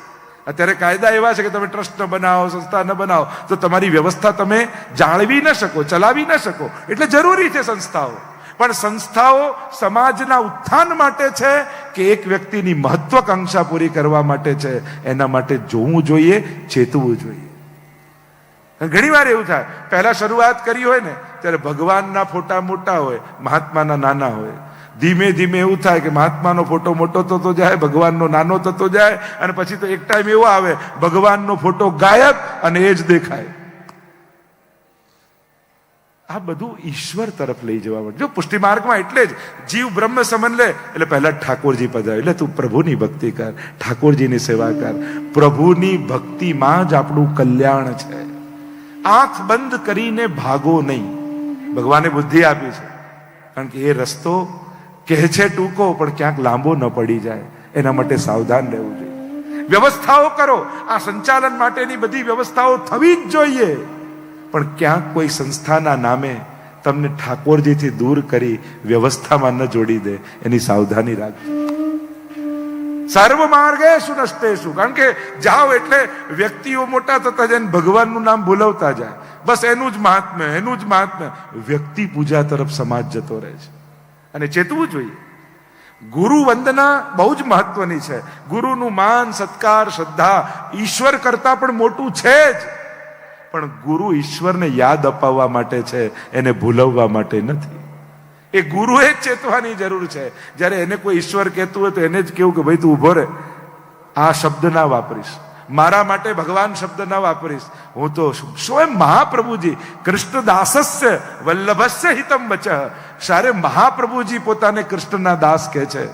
A: અત્યારે કાયદા એવા છે કે તમે ટ્રસ્ટ ન બનાવો, સંસ્થા ન બનાવો તો તમારી વ્યવસ્થા તમે જાળવી ન શકો, ચલાવી ન શકો. એટલે જરૂરી છે સંસ્થાઓ. પણ સંસ્થાઓ સમાજના ઉત્થાન માટે છે કે એક વ્યક્તિની મહત્વાકાંક્ષા પૂરી કરવા માટે છે, એના માટે જોવું જોઈએ, ચેતવું જોઈએ. ઘણી વાર એવું થાય, પહેલા શરૂઆત કરી હોય ને ત્યારે ભગવાનના ફોટા મોટા હોય, મહાત્માના નાના હોય. ધીમે ધીમે એવું થાય કે મહાત્માનો ફોટો મોટો થતો જાય, ભગવાનનો નાનો થતો જાય, અને પછી તો એક ટાઈમ એવો આવે ભગવાનનો ફોટો ગાયબ અને એ જ દેખાય. આ બધું ઈશ્વર તરફ લઈ જવા માટે. જો પુષ્ટિ માર્ગમાં એટલે જ જીવ બ્રહ્મ સમન લે એટલે પહેલા ઠાકોરજી પધારે. એટલે તું પ્રભુની ભક્તિ કર, ઠાકોરજીની સેવા કર. પ્રભુની ભક્તિમાં જ આપણું કલ્યાણ છે. આંખ બંધ કરીને ભાગો નહીં. ભગવાને બુદ્ધિ આપી છે, કારણ કે એ રસ્તો કહે છે ટૂંકો પણ ક્યાંક લાંબો ન પડી જાય, એના માટે સાવધાન રહેવું જોઈએ. વ્યવસ્થાઓ કરો, આ સંચાલન માટેની બધી વ્યવસ્થાઓ થવી જ જોઈએ. પણ ક્યાંક કોઈ સંસ્થાના નામે તમને ઠાકોરજીથી દૂર કરી વ્યવસ્થામાં ન જોડી દે, એની સાવધાની રાખજો. સર્વ માર્ગેષુ નષ્ટેષુ, કારણ કે જાઓ એટલે વ્યક્તિઓ મોટા થતા જાય, ભગવાનનું નામ ભૂલવતા જાય. બસ એનું જ મહાત્મ્ય, એનું જ મહાત્મ્ય. વ્યક્તિ પૂજા તરફ સમાજ જતો રહે છે, અને ચેતવું જોઈએ. ગુરુ વંદના બહુ જ મહત્વની છે. ગુરુનું માન, સત્કાર, શ્રદ્ધા ઈશ્વર કરતા પણ મોટું છે જ. પણ ગુરુ ઈશ્વરને યાદ અપાવવા માટે છે, એને ભૂલવવા માટે નથી. એ ગુરુએ જ ચેતવાની જરૂર છે. જ્યારે એને કોઈ ઈશ્વર કહેતું હોય તો એને જ કેવું કે ભાઈ તું ઉભો રહે, આ શબ્દ ના વાપરીશ, મારા માટે ભગવાન શબ્દ ના વાપરીશ. હું તો સ્વયં મહાપ્રભુજી કૃષ્ણદાસસ્ય વલ્લભસ્ય હિતમ વચ. સારે મહાપ્રભુજી પોતાને કૃષ્ણના દાસ કહે છે.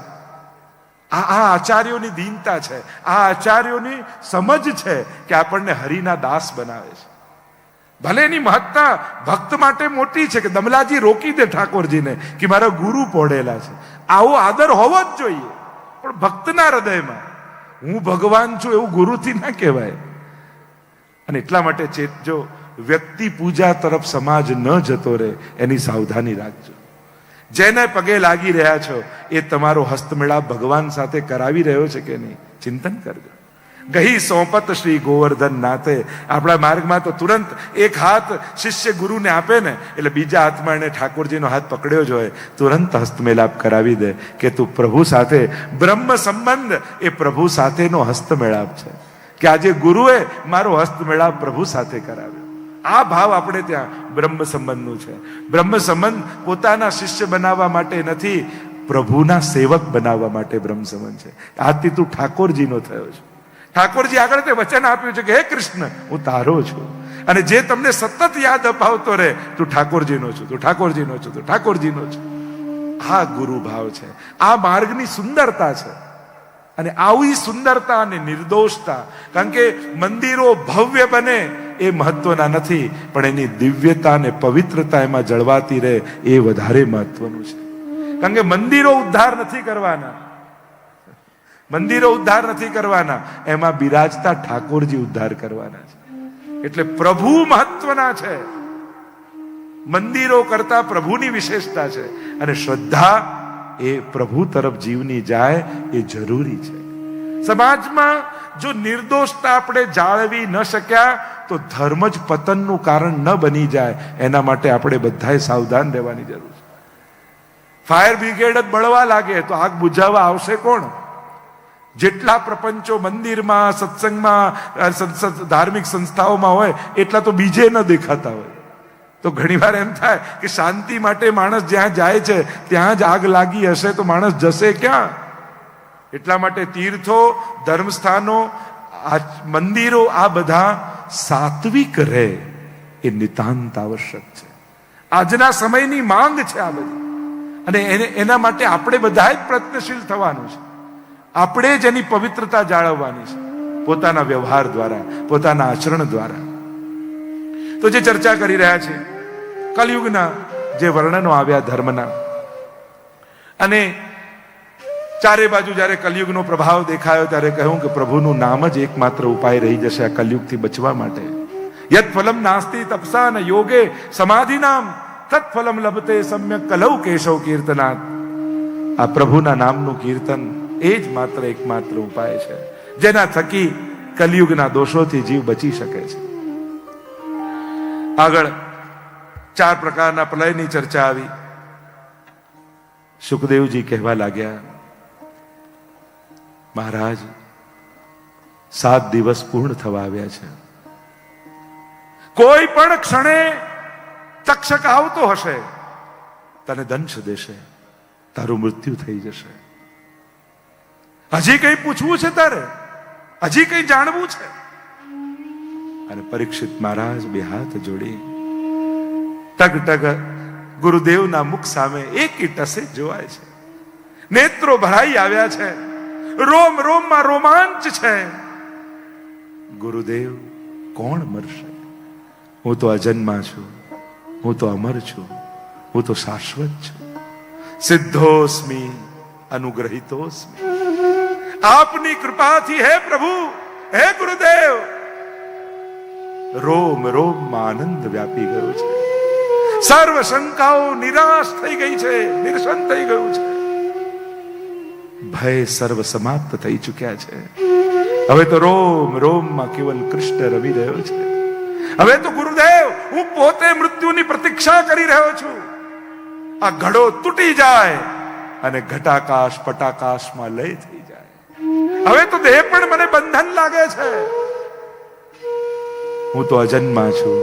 A: આ આચાર્યોની દીનતા છે, આ આચાર્યોની સમજ છે કે આપણને હરિના દાસ બનાવે છે. ભલે એની મહત્તા ભક્ત માટે મોટી છે કે દમલાજી રોકી દે ઠાકોરજીને કે મારા ગુરુ પોઢેલા છે, આવો આદર હોવો જ જોઈએ. પણ ભક્તના હૃદયમાં હું ભગવાન છું એવું ગુરુથી ના કહેવાય. અને એટલા માટે ચેતજો, વ્યક્તિ પૂજા તરફ સમાજ ન જતો રહે, એની સાવધાની રાખજો. જેને પગે લાગી રહ્યા છો એ તમારો હસ્તમેળાપ ભગવાન સાથે કરાવી રહ્યો છે કે નહીં, ચિંતન કરજો. ગહી સોંપત શ્રી ગોવર્ધન નાથે. આપણા માર્ગમાં તો તુરંત એક હાથ શિષ્ય ગુરુને આપે ને એટલે બીજા હાથમાં એને ઠાકોરજીનો હાથ પકડ્યો જ હોય, તુરંત હસ્તમેળાપ કરાવી દે કે તું પ્રભુ સાથે, બ્રહ્મ સંબંધ એ પ્રભુ સાથેનો હસ્તમેળાપ છે. કે આજે ગુરુએ મારો હસ્તમેળાપ પ્રભુ સાથે કરાવ્યો. આ ભાવ આપણે ત્યાં બ્રહ્મ સંબંધનું છે. બ્રહ્મ સંબંધ પોતાના શિષ્ય બનાવવા માટે નથી, પ્રભુના સેવક બનાવવા માટે બ્રહ્મ સંબંધ છે. આજથી તું ઠાકોરજીનો થયો છે. ઠાકોરજી આગળ તે વચન આપ્યું છે કે હે કૃષ્ણ, હું તારો છું. અને જે તમને સતત યાદ અપાવતો રહે તું ઠાકોરજીનો છું, તું ઠાકોરજીનો છું, તું ઠાકોરજીનો છું. આ ગુરુ ભાવ છે, આ માર્ગની સુંદરતા છે. અને આવી સુંદરતા અને નિર્દોષતા, કારણ કે મંદિરો ભવ્ય બને એ મહત્વના નથી, પણ એની દિવ્યતા અને પવિત્રતા એમાં જળવાતી રહે એ વધારે મહત્વનું છે. કારણ કે મંદિરો ઉદ્ધાર નથી કરવાના, મંદિરો ઉદ્ધાર નથી કરવાના, એમાં બિરાજતા ઠાકોરજી ઉદ્ધાર કરવાના છે. એટલે પ્રભુ મહત્વના છે, મંદિરો કરતા પ્રભુની વિશેષતા છે. અને શ્રદ્ધા એ પ્રભુ તરફ જીવની જાય એ જરૂરી છે. સમાજમાં જો નિર્દોષતા આપણે જાળવી ન શક્યા તો ધર્મ જ પતનનું કારણ ન બની જાય. એના માટે આપણે બધાએ સાવધાન રહેવાની જરૂર છે. ફાયર બ્રિગેડ જ બળવા લાગે તો આગ બુઝાવવા આવશે કોણ? જેટલા પ્રપંચો મંદિરમાં, સત્સંગમાં, ધાર્મિક સંસ્થાઓમાં હોય એટલા તો બીજે ન દેખાતા હોય. તો ઘણીવાર એમ થાય કે શાંતિ માટે માણસ જ્યાં જાય છે ત્યાં જ આગ લાગી હશે તો માણસ જશે ક્યાં? એટલા માટે તીર્થો, ધર્મસ્થાનો, મંદિરો આ બધા સાત્વિક રહે એ નિતાંત આવશ્યક છે. આજના સમયની માંગ છે આ બધી. અને એના માટે આપણે બધા જ પ્રયત્નશીલ થવાનું છે. આપણે જ એની પવિત્રતા જાળવવાની છે, પોતાના વ્યવહાર દ્વારા, પોતાના આચરણ દ્વારા. તો જે ચર્ચા કરી રહ્યા છે કલયુગના જે વર્ણનો આવ્યા ધર્મના, અને ચારે બાજુ જ્યારે કલયુગનો પ્રભાવ દેખાયો ત્યારે કહ્યું કે પ્રભુનું નામ જ એકમાત્ર ઉપાય રહી જશે આ કલયુગથી બચવા માટે. યત ફલમ નાસ્તિ તપસા ન યોગે સમાધિનામ તત ફલમ લભતે સમ્યક કલૌ કેશવ કીર્તનાથ. આ પ્રભુના નામનું કીર્તન એ જ માત્ર એકમાત્ર ઉપાય છે જેના થકી કલયુગના દોષોથી જીવ બચી શકે છે. આગળ 4 પ્રકારના પ્રલયની ચર્ચા આવી. સુખદેવજી કહેવા લાગ્યા, મહારાજ 7 દિવસ પૂર્ણ થવા આવ્યા છે. કોઈ પણ ક્ષણે તક્ષક આવતો હશે, તને દંશ દેશે, તારું મૃત્યુ થઈ જશે. હજી કઈ પૂછવું છે તારે? હજી કઈ જાણવું છે? અને પરીક્ષિત મહારાજ 2 હાથ જોડી ટગ ટગ ગુરુદેવના મુખ સામે એકી ટસે જોવાય છે. નેત્રો ભરાઈ આવ્યા છે, રોમ રોમમાં રોમાંચ છે. ગુરુદેવ, કોણ મરશે? હું તો અજન્મા છું, હું તો અમર છું, હું તો શાશ્વત છું. સિદ્ધોસ્મી અનુગ્રહિતોસ્મી. આપની કૃપાથી હે પ્રભુ, હે ગુરુદેવ, રોમ રોમમાં આનંદ વ્યાપી ગયો છે. સર્વ શંકાઓ નિરાશ થઈ ગઈ છે, નિર્શન થઈ ગયું છે. ભય સર્વ સમાપ્ત થઈ ચૂક્યા છે. હવે તો રોમ રોમમાં કેવલ કૃષ્ણ રમી રહ્યો છે. હવે તો ગુરુદેવ, હું પોતે મૃત્યુની પ્રતીક્ષા કરી રહ્યો છું. આ ઘડો તૂટી જાય અને ઘટાકાશ પટાકાશમાં લય થઈ જાય. હવે તો દેહ પણ મને બંધન લાગે છે. હું તો અજન્મા છું,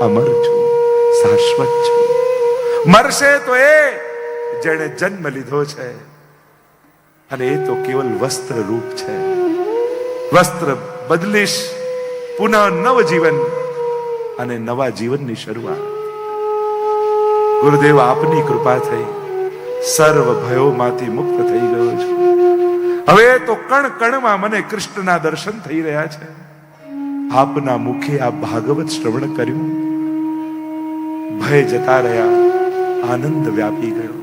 A: અમર છું, શાશ્વત છું. મરશે તો એ જેણે જન્મ લીધો છે, અને એ તો કેવલ વસ્ત્ર રૂપ છે. વસ્ત્ર બદલીશ, પુનઃ નવ જીવન અને નવા જીવનની શરૂઆત. ગુરુદેવ, આપની કૃપા થઈ, સર્વ ભયોમાંથી મુક્ત થઈ ગયો છું. હવે તો કણ કણમાં મને કૃષ્ણના દર્શન થઈ રહ્યા છે. આપના મુખે આ ભાગવત શ્રવણ કર્યું, ભય જતા રહ્યા, આનંદ વ્યાપી ગયો.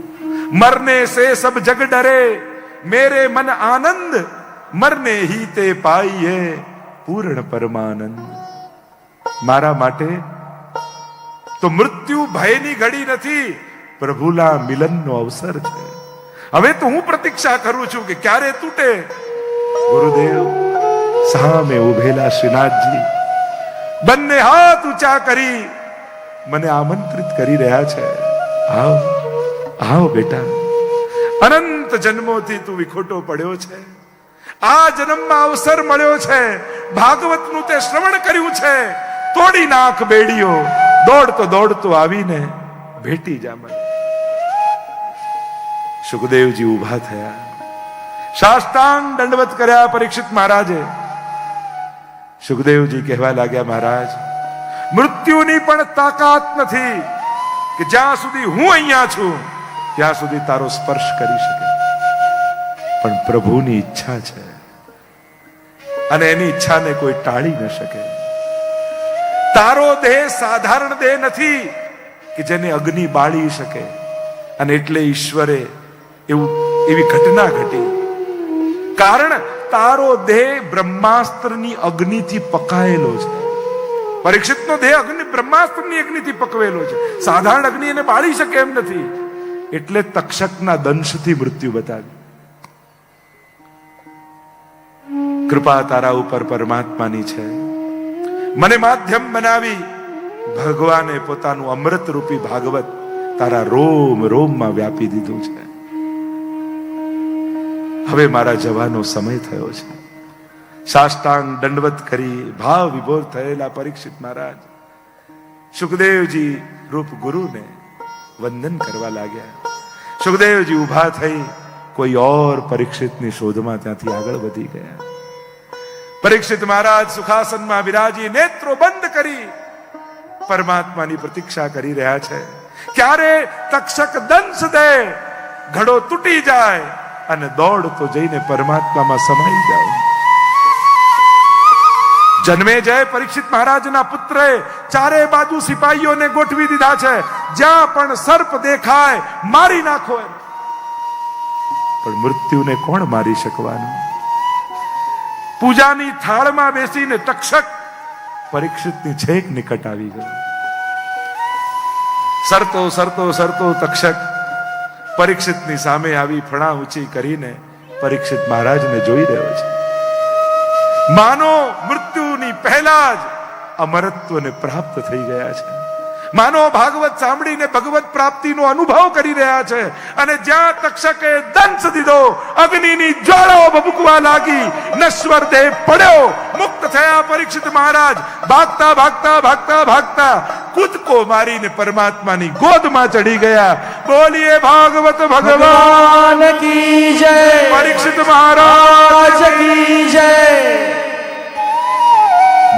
A: મરને સે સબ જગ ડરે, મેરે મન આનંદ, મરને હી તે પાઈએ પૂર્ણ પરમાનંદ. મારા માટે તો મૃત્યુ ભયની ઘડી નથી, પ્રભુના મિલનનો અવસર છે. હવે તો હું પ્રતીક્ષા કરું છું કે ક્યારે તૂટે. ગુરુદેવ, સામે ઉભેલા શ્રીનાથજી બંને હાથ ઊંચા કરી મને આમંત્રિત કરી રહ્યા છે. આવ આવ બેટા, અનંત જન્મોથી તું વિખોટો પડ્યો છે. આ જન્મમાં અવસર મળ્યો છે, ભાગવતનું તે શ્રવણ કર્યું છે. તોડી નાખ બેડીઓ, દોડતો દોડતો આવીને ભેટી જા મને. સુખદેવજી ઉભા થયા, સાષ્ટાંગ દંડવત કર્યા પરીક્ષિત મહારાજે. સુખદેવજી કહેવા લાગ્યા, મહારાજ, મૃત્યુની પણ તાકાત નથી કે જ્યાં સુધી હું અહીંયા છું ત્યાં સુધી તારો સ્પર્શ કરી શકે. પણ પ્રભુની ઈચ્છા છે અને એની ઈચ્છાને કોઈ ટાળી ન શકે. તારો દેહ સાધારણ દેહ નથી કે જેને અગ્નિ બાળી શકે, અને એટલે ઈશ્વરે એવી ઘટના ઘટી. કારણ તારો દેહ બ્રહ્માસ્ત્રની અગ્નિથી પકાયેલો છે. પરીક્ષિતનો દેહ બ્રહ્માસ્ત્રની અગ્નિથી પકવેલો છે. સાધારણ અગ્નિ એને બાળી શકે એમ નથી. એટલે તક્ષકના દંશથી મૃત્યુ બતાવી. કૃપા તારા ઉપર પરમાત્માની છે. મને માધ્યમ બનાવી ભગવાને પોતાનું અમૃત રૂપી ભાગવત તારા રોમ રોમમાં વ્યાપી દીધું છે. હવે મારા જવાનો સમય થયો છે. સાષ્ટાંગ દંડવત કરી ભાવ વિભોર થયેલા પરીક્ષિત મહારાજ સુખદેવજી રૂપ ગુરુને વંદન કરવા લાગ્યા. સુખદેવજી ઉભા થઈ કોઈ ઓર પરીક્ષિતની શોધમાં ત્યાંથી આગળ વધી ગયા. પરીક્ષિત મહારાજ સુખાસનમાં વિરાજી નેત્રો બંધ કરી પરમાત્માની પ્રતીક્ષા કરી રહ્યા છે. ક્યારે તક્ષક દંશ દે, ઘડો તૂટી જાય અને દોડતો જઈને પરમાત્મામાં સમાઈ જાય. જન્મે જય પરીક્ષિત મહારાજના પુત્રે ચારે બાજુ સિપાહીઓને ગોઠવી દીધા છે. જ્યાં પણ સર્પ દેખાય મારી નાખો. પણ મૃત્યુને કોણ મારી શકવાનું? પૂજાની થાળમાં બેસીને તક્ષક પરીક્ષિતની છેક નિકટ આવી ગયો. સરતો સરતો સરતો તક્ષક પરીક્ષિતની સામે આવી ફણા ઊંચી કરીને પરીક્ષિત મહારાજને જોઈ રહ્યો છે. માનો મૃત્યુની પહેલા જ અમરત્વને પ્રાપ્ત થઈ ગયા છે. માનો ભાગવત સાંભળીને ભગવત પ્રાપ્તિનો અનુભવ કરી રહ્યા છે. અને જ્યાં તક્ષકે દંશ દીધો, અગ્નિની જ્વાળાઓ ભભૂકવા લાગી, નશ્વર દેહ પડ્યો, મુક્ત થયા પરીક્ષિત મહારાજ. ભાગતા ભાગતા ભાગતા ભાગતા કૂદકો મારીને પરમાત્માની ગોદમાં ચડી ગયા. બોલીએ ભાગવત ભગવાન
C: કી જય,
A: પરીક્ષિત મહારાજ
C: કી જય.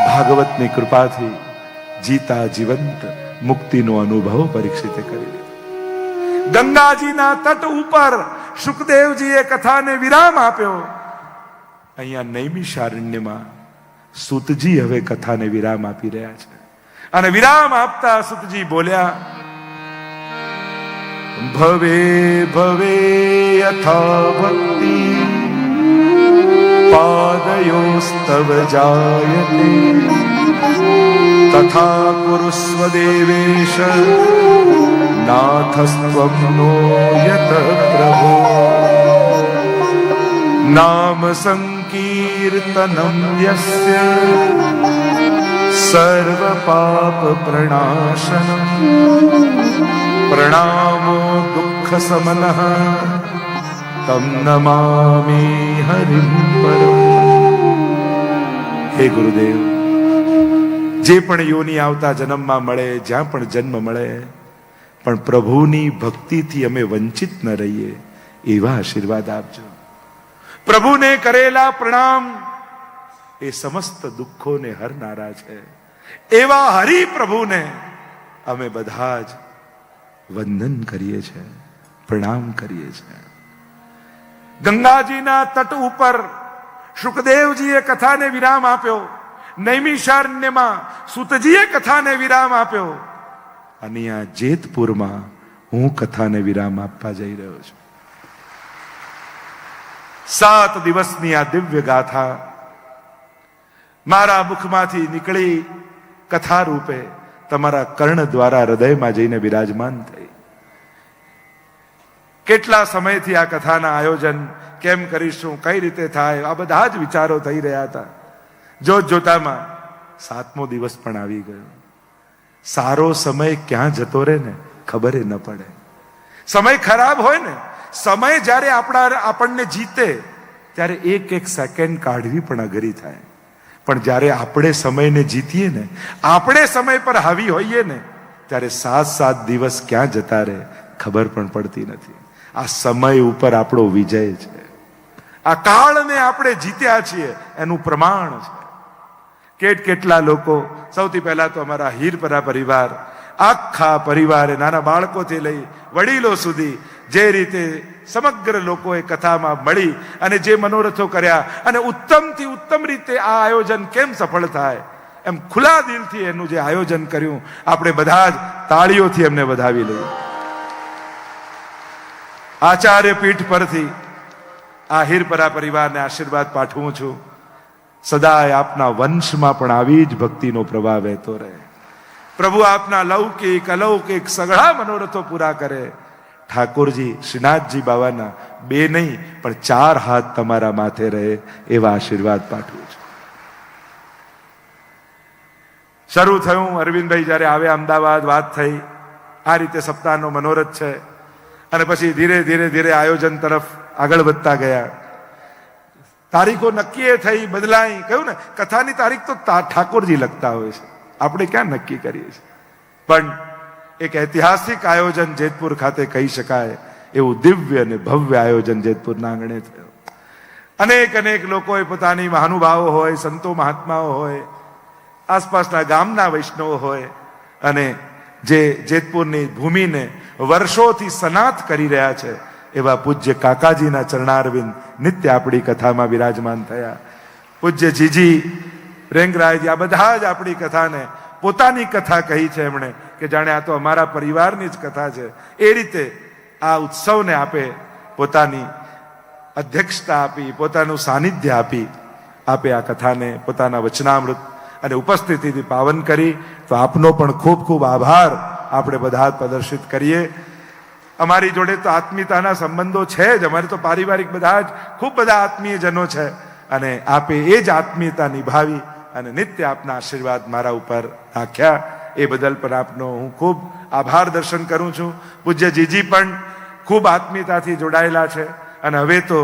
A: ભાગવતની કૃપાથી જીતા જીવંત મુક્તિનો અનુભવ પરીક્ષિતે કરી લીધો. ગંગાજીના તટ ઉપર સુખદેવજીએ કથાને વિરામ આપ્યો. અહીંયા નૈમિષારણ્યમાં સૂતજી હવે કથાને વિરામ આપી રહ્યા છે. અને વિરામ આપતા સૂતજી બોલ્યા, ભવે ભવે યથા ભક્તિ પાદયોસ્તવ જાયતે તથા કુરુસ્વ દેવેશ નાથસ્ત્વં નો યત પ્રભો નામ સંકીર્તનમ યસ્ય સર્વ પાપ પ્રણાશનમ પ્રણામો દુઃખ સમનઃ તમ નમામિ હરિમ પરમ. હે ગુરુદેવ, જે પણ યોની આવતા જન્મમાં મળે, જ્યાં પણ જન્મ મળે, પણ પ્રભુની ભક્તિથી અમે વંચિત ન રહીએ એવા આશીર્વાદ આપજો. પ્રભુને કરેલા પ્રણામ એ સમસ્ત દુઃખોને હરનારા છે. એવા હરિ પ્રભુને અમે બધા જ વંદન કરીએ છીએ, પ્રણામ કરીએ છીએ. ગંગાજીના તટ ઉપર સુખદેવજીએ કથાને વિરામ આપ્યો. નૈમિષારણ્યમાં સૂતજીએ કથાને વિરામ આપ્યો. અને આ જેતપુરમાં હું કથાને વિરામ આપવા જઈ રહ્યો છું. 7 દિવસની આ દિવ્ય ગાથા મારા મુખમાંથી નીકળી કથા રૂપે તમારા કર્ણ દ્વારા હૃદયમાં જઈને બિરાજમાન થઈ. કેટલા સમયથી આ કથાના આયોજન કેમ કરીશું, કઈ રીતે થાય, આ બધા જ વિચારો થઈ રહ્યા હતા. જોત જોતામાં 7મો દિવસ પણ આવી ગયો. સારો સમય ક્યાં જતો રહે ને ખબર ન પડે. સમય ખરાબ હોય ને, સમય જ્યારે આપણને જીતે ત્યારે એક એક સેકન્ડ કાઢવી પણ અઘરી થાય. પણ જ્યારે આપણે સમયને જીતીએ ને, આપણે સમય પર હાવી હોઈએ ને, ત્યારે 7 દિવસ ક્યાં જતા રહે ખબર પણ પડતી નથી. આ સમય ઉપર આપણો વિજય છે. આ કાળને આપણે જીત્યા છીએ એનું પ્રમાણ છે. કેટલા લોકો, સૌથી પહેલા તો અમારા હીરપરા પરિવાર આખા પરિવારે નાના બાળકોથી લઈ વડીલો સુધી જે રીતે સમગ્ર લોકોએ કથામાં મળી અને જે મનોરથો કર્યા અને ઉત્તમથી ઉત્તમ રીતે આ આયોજન કેમ સફળ થાય એમ ખુલ્લા દિલથી એનું જે આયોજન કર્યું, આપણે બધા જ તાળીઓથી એમને વધાવી લઈએ. આચાર્ય પીઠ પરથી આ હિરપરા પરિવારને આશીર્વાદ પાઠવું છું. સદાય આપના વંશમાં પણ આવી જ ભક્તિનો પ્રવાહ વહેતો રહે. પ્રભુ આપના લૌકિક અલૌકિક સઘળા મનોરથો પૂરા કરે. ઠાકોરજી શ્રીનાથજી બાવાના 2 નહીં પણ 4 હાથ તમારા માથે રહે એવા આશીર્વાદ પાઠવું છું. શરૂ થયું અરવિંદભાઈ જ્યારે આવ્યા અમદાવાદ, વાત થઈ આ રીતે સપ્તાહનો મનોરથ છે અને પછી ધીરે ધીરે ધીરે આયોજન તરફ આગળ વધતા ગયા. તારીખો નક્કી થઈ, બદલાઈ. કહ્યું ને, કથાની તારીખ તો ઠાકોરજી લખતા હોય છે, આપણે ક્યાં નક્કી કરીએ છીએ. પણ એક ઐતિહાસિક આયોજન જેતપુર ખાતે કહી શકાય એવું દિવ્ય અને ભવ્ય આયોજન જેતપુરના આંગણે થયું. અનેક અનેક લોકોએ પોતાની મહાનુભાવો હોય, સંતો મહાત્માઓ હોય, આસપાસના ગામના વૈષ્ણવો હોય અને જે જેતપુરની ભૂમિને વર્ષોથી સનાત કરી રહ્યા છે એવા પૂજ્ય કાકાજીના ચરણારવિંદ નિત્ય આપણી કથામાં વિરાજમાન થયા. પૂજ્ય જીજી રેંગરાયજી આ બધા જ આપણી કથાને પોતાની કથા કહી છે એમણે કે જાણે આ તો અમારા પરિવારની જ કથા છે. એ રીતે આ ઉત્સવને આપે પોતાની અધ્યક્ષતા આપી, પોતાનું સાનિધ્ય આપી આપે આ કથાને પોતાના વચનામૃત અને ઉપસ્થિતિથી પાવન કરી. તો આપનો પણ ખૂબ ખૂબ આભાર આપણે બધા પ્રદર્શિત કરીએ. અમારી જોડે તો આત્મીયતાના સંબંધો છે જ, અમારે તો પારિવારિક બધા જ ખૂબ બધા આત્મીયજનો છે અને આપે એ જ આત્મીયતા નિભાવી અને નિત્ય આપના આશીર્વાદ મારા ઉપર નાખ્યા. એ બદલ પણ આપનો હું ખૂબ આભાર દર્શન કરું છું. પૂજ્ય જીજી પણ ખૂબ આત્મીયતાથી જોડાયેલા છે અને હવે તો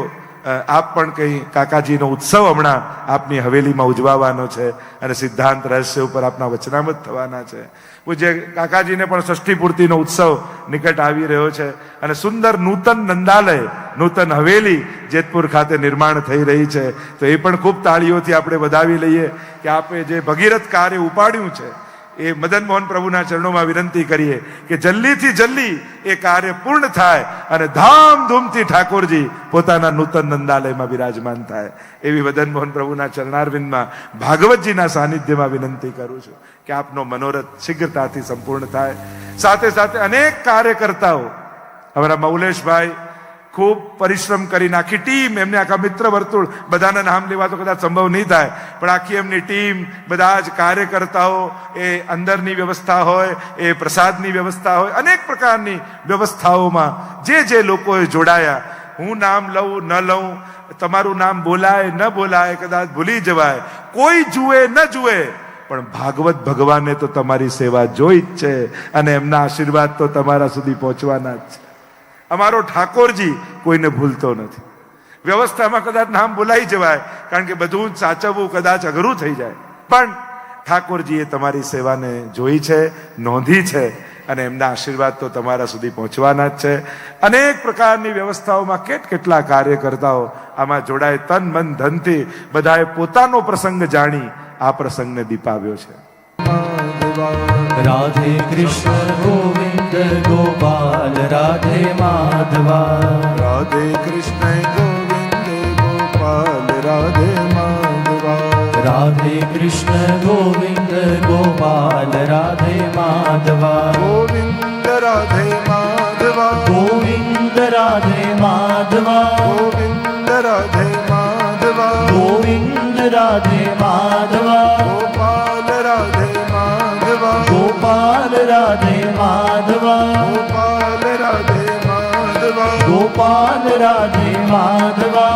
A: આપ પણ કંઈ કાકાજીનો ઉત્સવ હમણાં આપની હવેલીમાં ઉજવાવાનો છે અને સિદ્ધાંત રહસ્ય ઉપર આપના વચનામૃત થવાના છે. પૂજ્ય કાકાજીને પણ ષષ્ઠી પૂર્તિનો ઉત્સવ નિકટ આવી રહ્યો છે અને સુંદર નૂતન નંદાલય, નૂતન હવેલી જેતપુર ખાતે નિર્માણ થઈ રહી છે. તો એ પણ ખૂબ તાળીઓથી આપણે વધાવી લઈએ કે આપે જે ભગીરથ કાર્ય ઉપાડ્યું છે એ મદન મોહન પ્રભુના ચરણોમાં વિનંતી કરીએ કે જલ્દીથી જલ્દી એ કાર્ય પૂર્ણ થાય અને ધામધૂમથી ઠાકોરજી પોતાના નૂતન નંદાલયમાં વિરાજમાન થાય એવી મદન મોહન પ્રભુના ચરણારવિંદમાં ભાગવતજીના સાનિધ્યમાં વિનંતી કરું છું કે આપનો મનોરથ શીઘ્રતાથી સંપૂર્ણ થાય. સાથે સાથે અનેક કાર્યકર્તાઓ, અમારા મૌલેશભાઈ ખૂબ પરિશ્રમ કરીને આખી ટીમ, એમને આખા મિત્ર વર્તુળ, બધાના નામ લેવા તો કદાચ સંભવ નહીં થાય પણ આખી એમની ટીમ, બધા જ કાર્યકર્તાઓ, એ અંદરની વ્યવસ્થા હોય, એ પ્રસાદની વ્યવસ્થા હોય, અનેક પ્રકારની વ્યવસ્થાઓમાં જે જે લોકોએ જોડાયા, હું નામ લઉં ન લઉં, તમારું નામ બોલાય ન બોલાય, કદાચ ભૂલી જવાય, કોઈ જુએ ન જુએ, પણ ભાગવત ભગવાને તો તમારી સેવા જોઈ જ છે અને એમના આશીર્વાદ તો તમારા સુધી પહોંચવાના જ છે. અમારો ઠાકોરજી કોઈને ભૂલતો નથી. વ્યવસ્થામાં કદાચ નામ બોલાઈ જવાય કારણ કે બધું જ સાચવવું કદાચ અઘરું થઈ જાય, પણ ઠાકોરજીએ તમારી સેવાને જોઈ છે, નોંધી છે અને એમના આશીર્વાદ તો તમારા સુધી પહોંચવાના જ છે. અનેક પ્રકારની વ્યવસ્થાઓમાં કેટલા કાર્યકર્તાઓ આમાં જોડાય, તન મન ધનથી બધાએ પોતાનો પ્રસંગ જાણી આ પ્રસંગને દીપાવ્યો છે.
C: राधे कृष्ण गोविंद गोपाल राधे माधवा,
B: राधे कृष्ण गोविंद गोपाल राधे माधवा,
C: राधे कृष्ण गोविंद गोपाल राधे माधवा,
B: गोविंद राधे माधवा,
C: गोविंद राधे माधवा,
B: गोविंद राधे माधवा,
C: गोविंद राधे माधवा,
B: गोपाल राधे माधवा,
C: गोपाल राधे माधवा,
B: गोपाल राधे माधवा,
C: गोपाल राधे माधवा,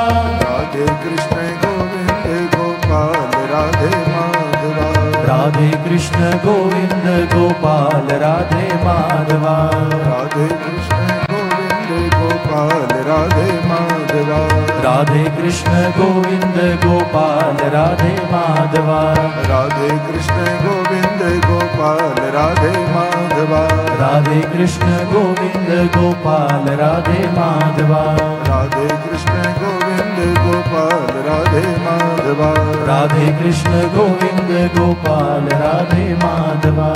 B: राधे कृष्ण गोविंद गोपाल राधे माधवा,
C: राधे कृष्ण गोविंद गोपाल राधे माधवा,
B: राधे कृष्ण गोविंद गोपाल राधे माधवा,
C: राधे कृष्ण गोविंद गोपाल राधे माधवा,
B: राधे कृष्ण गोविंद गोपाल राधे माधवा,
C: राधे कृष्ण गोविंद गोपाल राधे माधवा,
B: राधे कृष्ण गोविंद गोपाल राधे माधवा,
C: राधे कृष्ण गोविंद गोपाल राधे माधवा.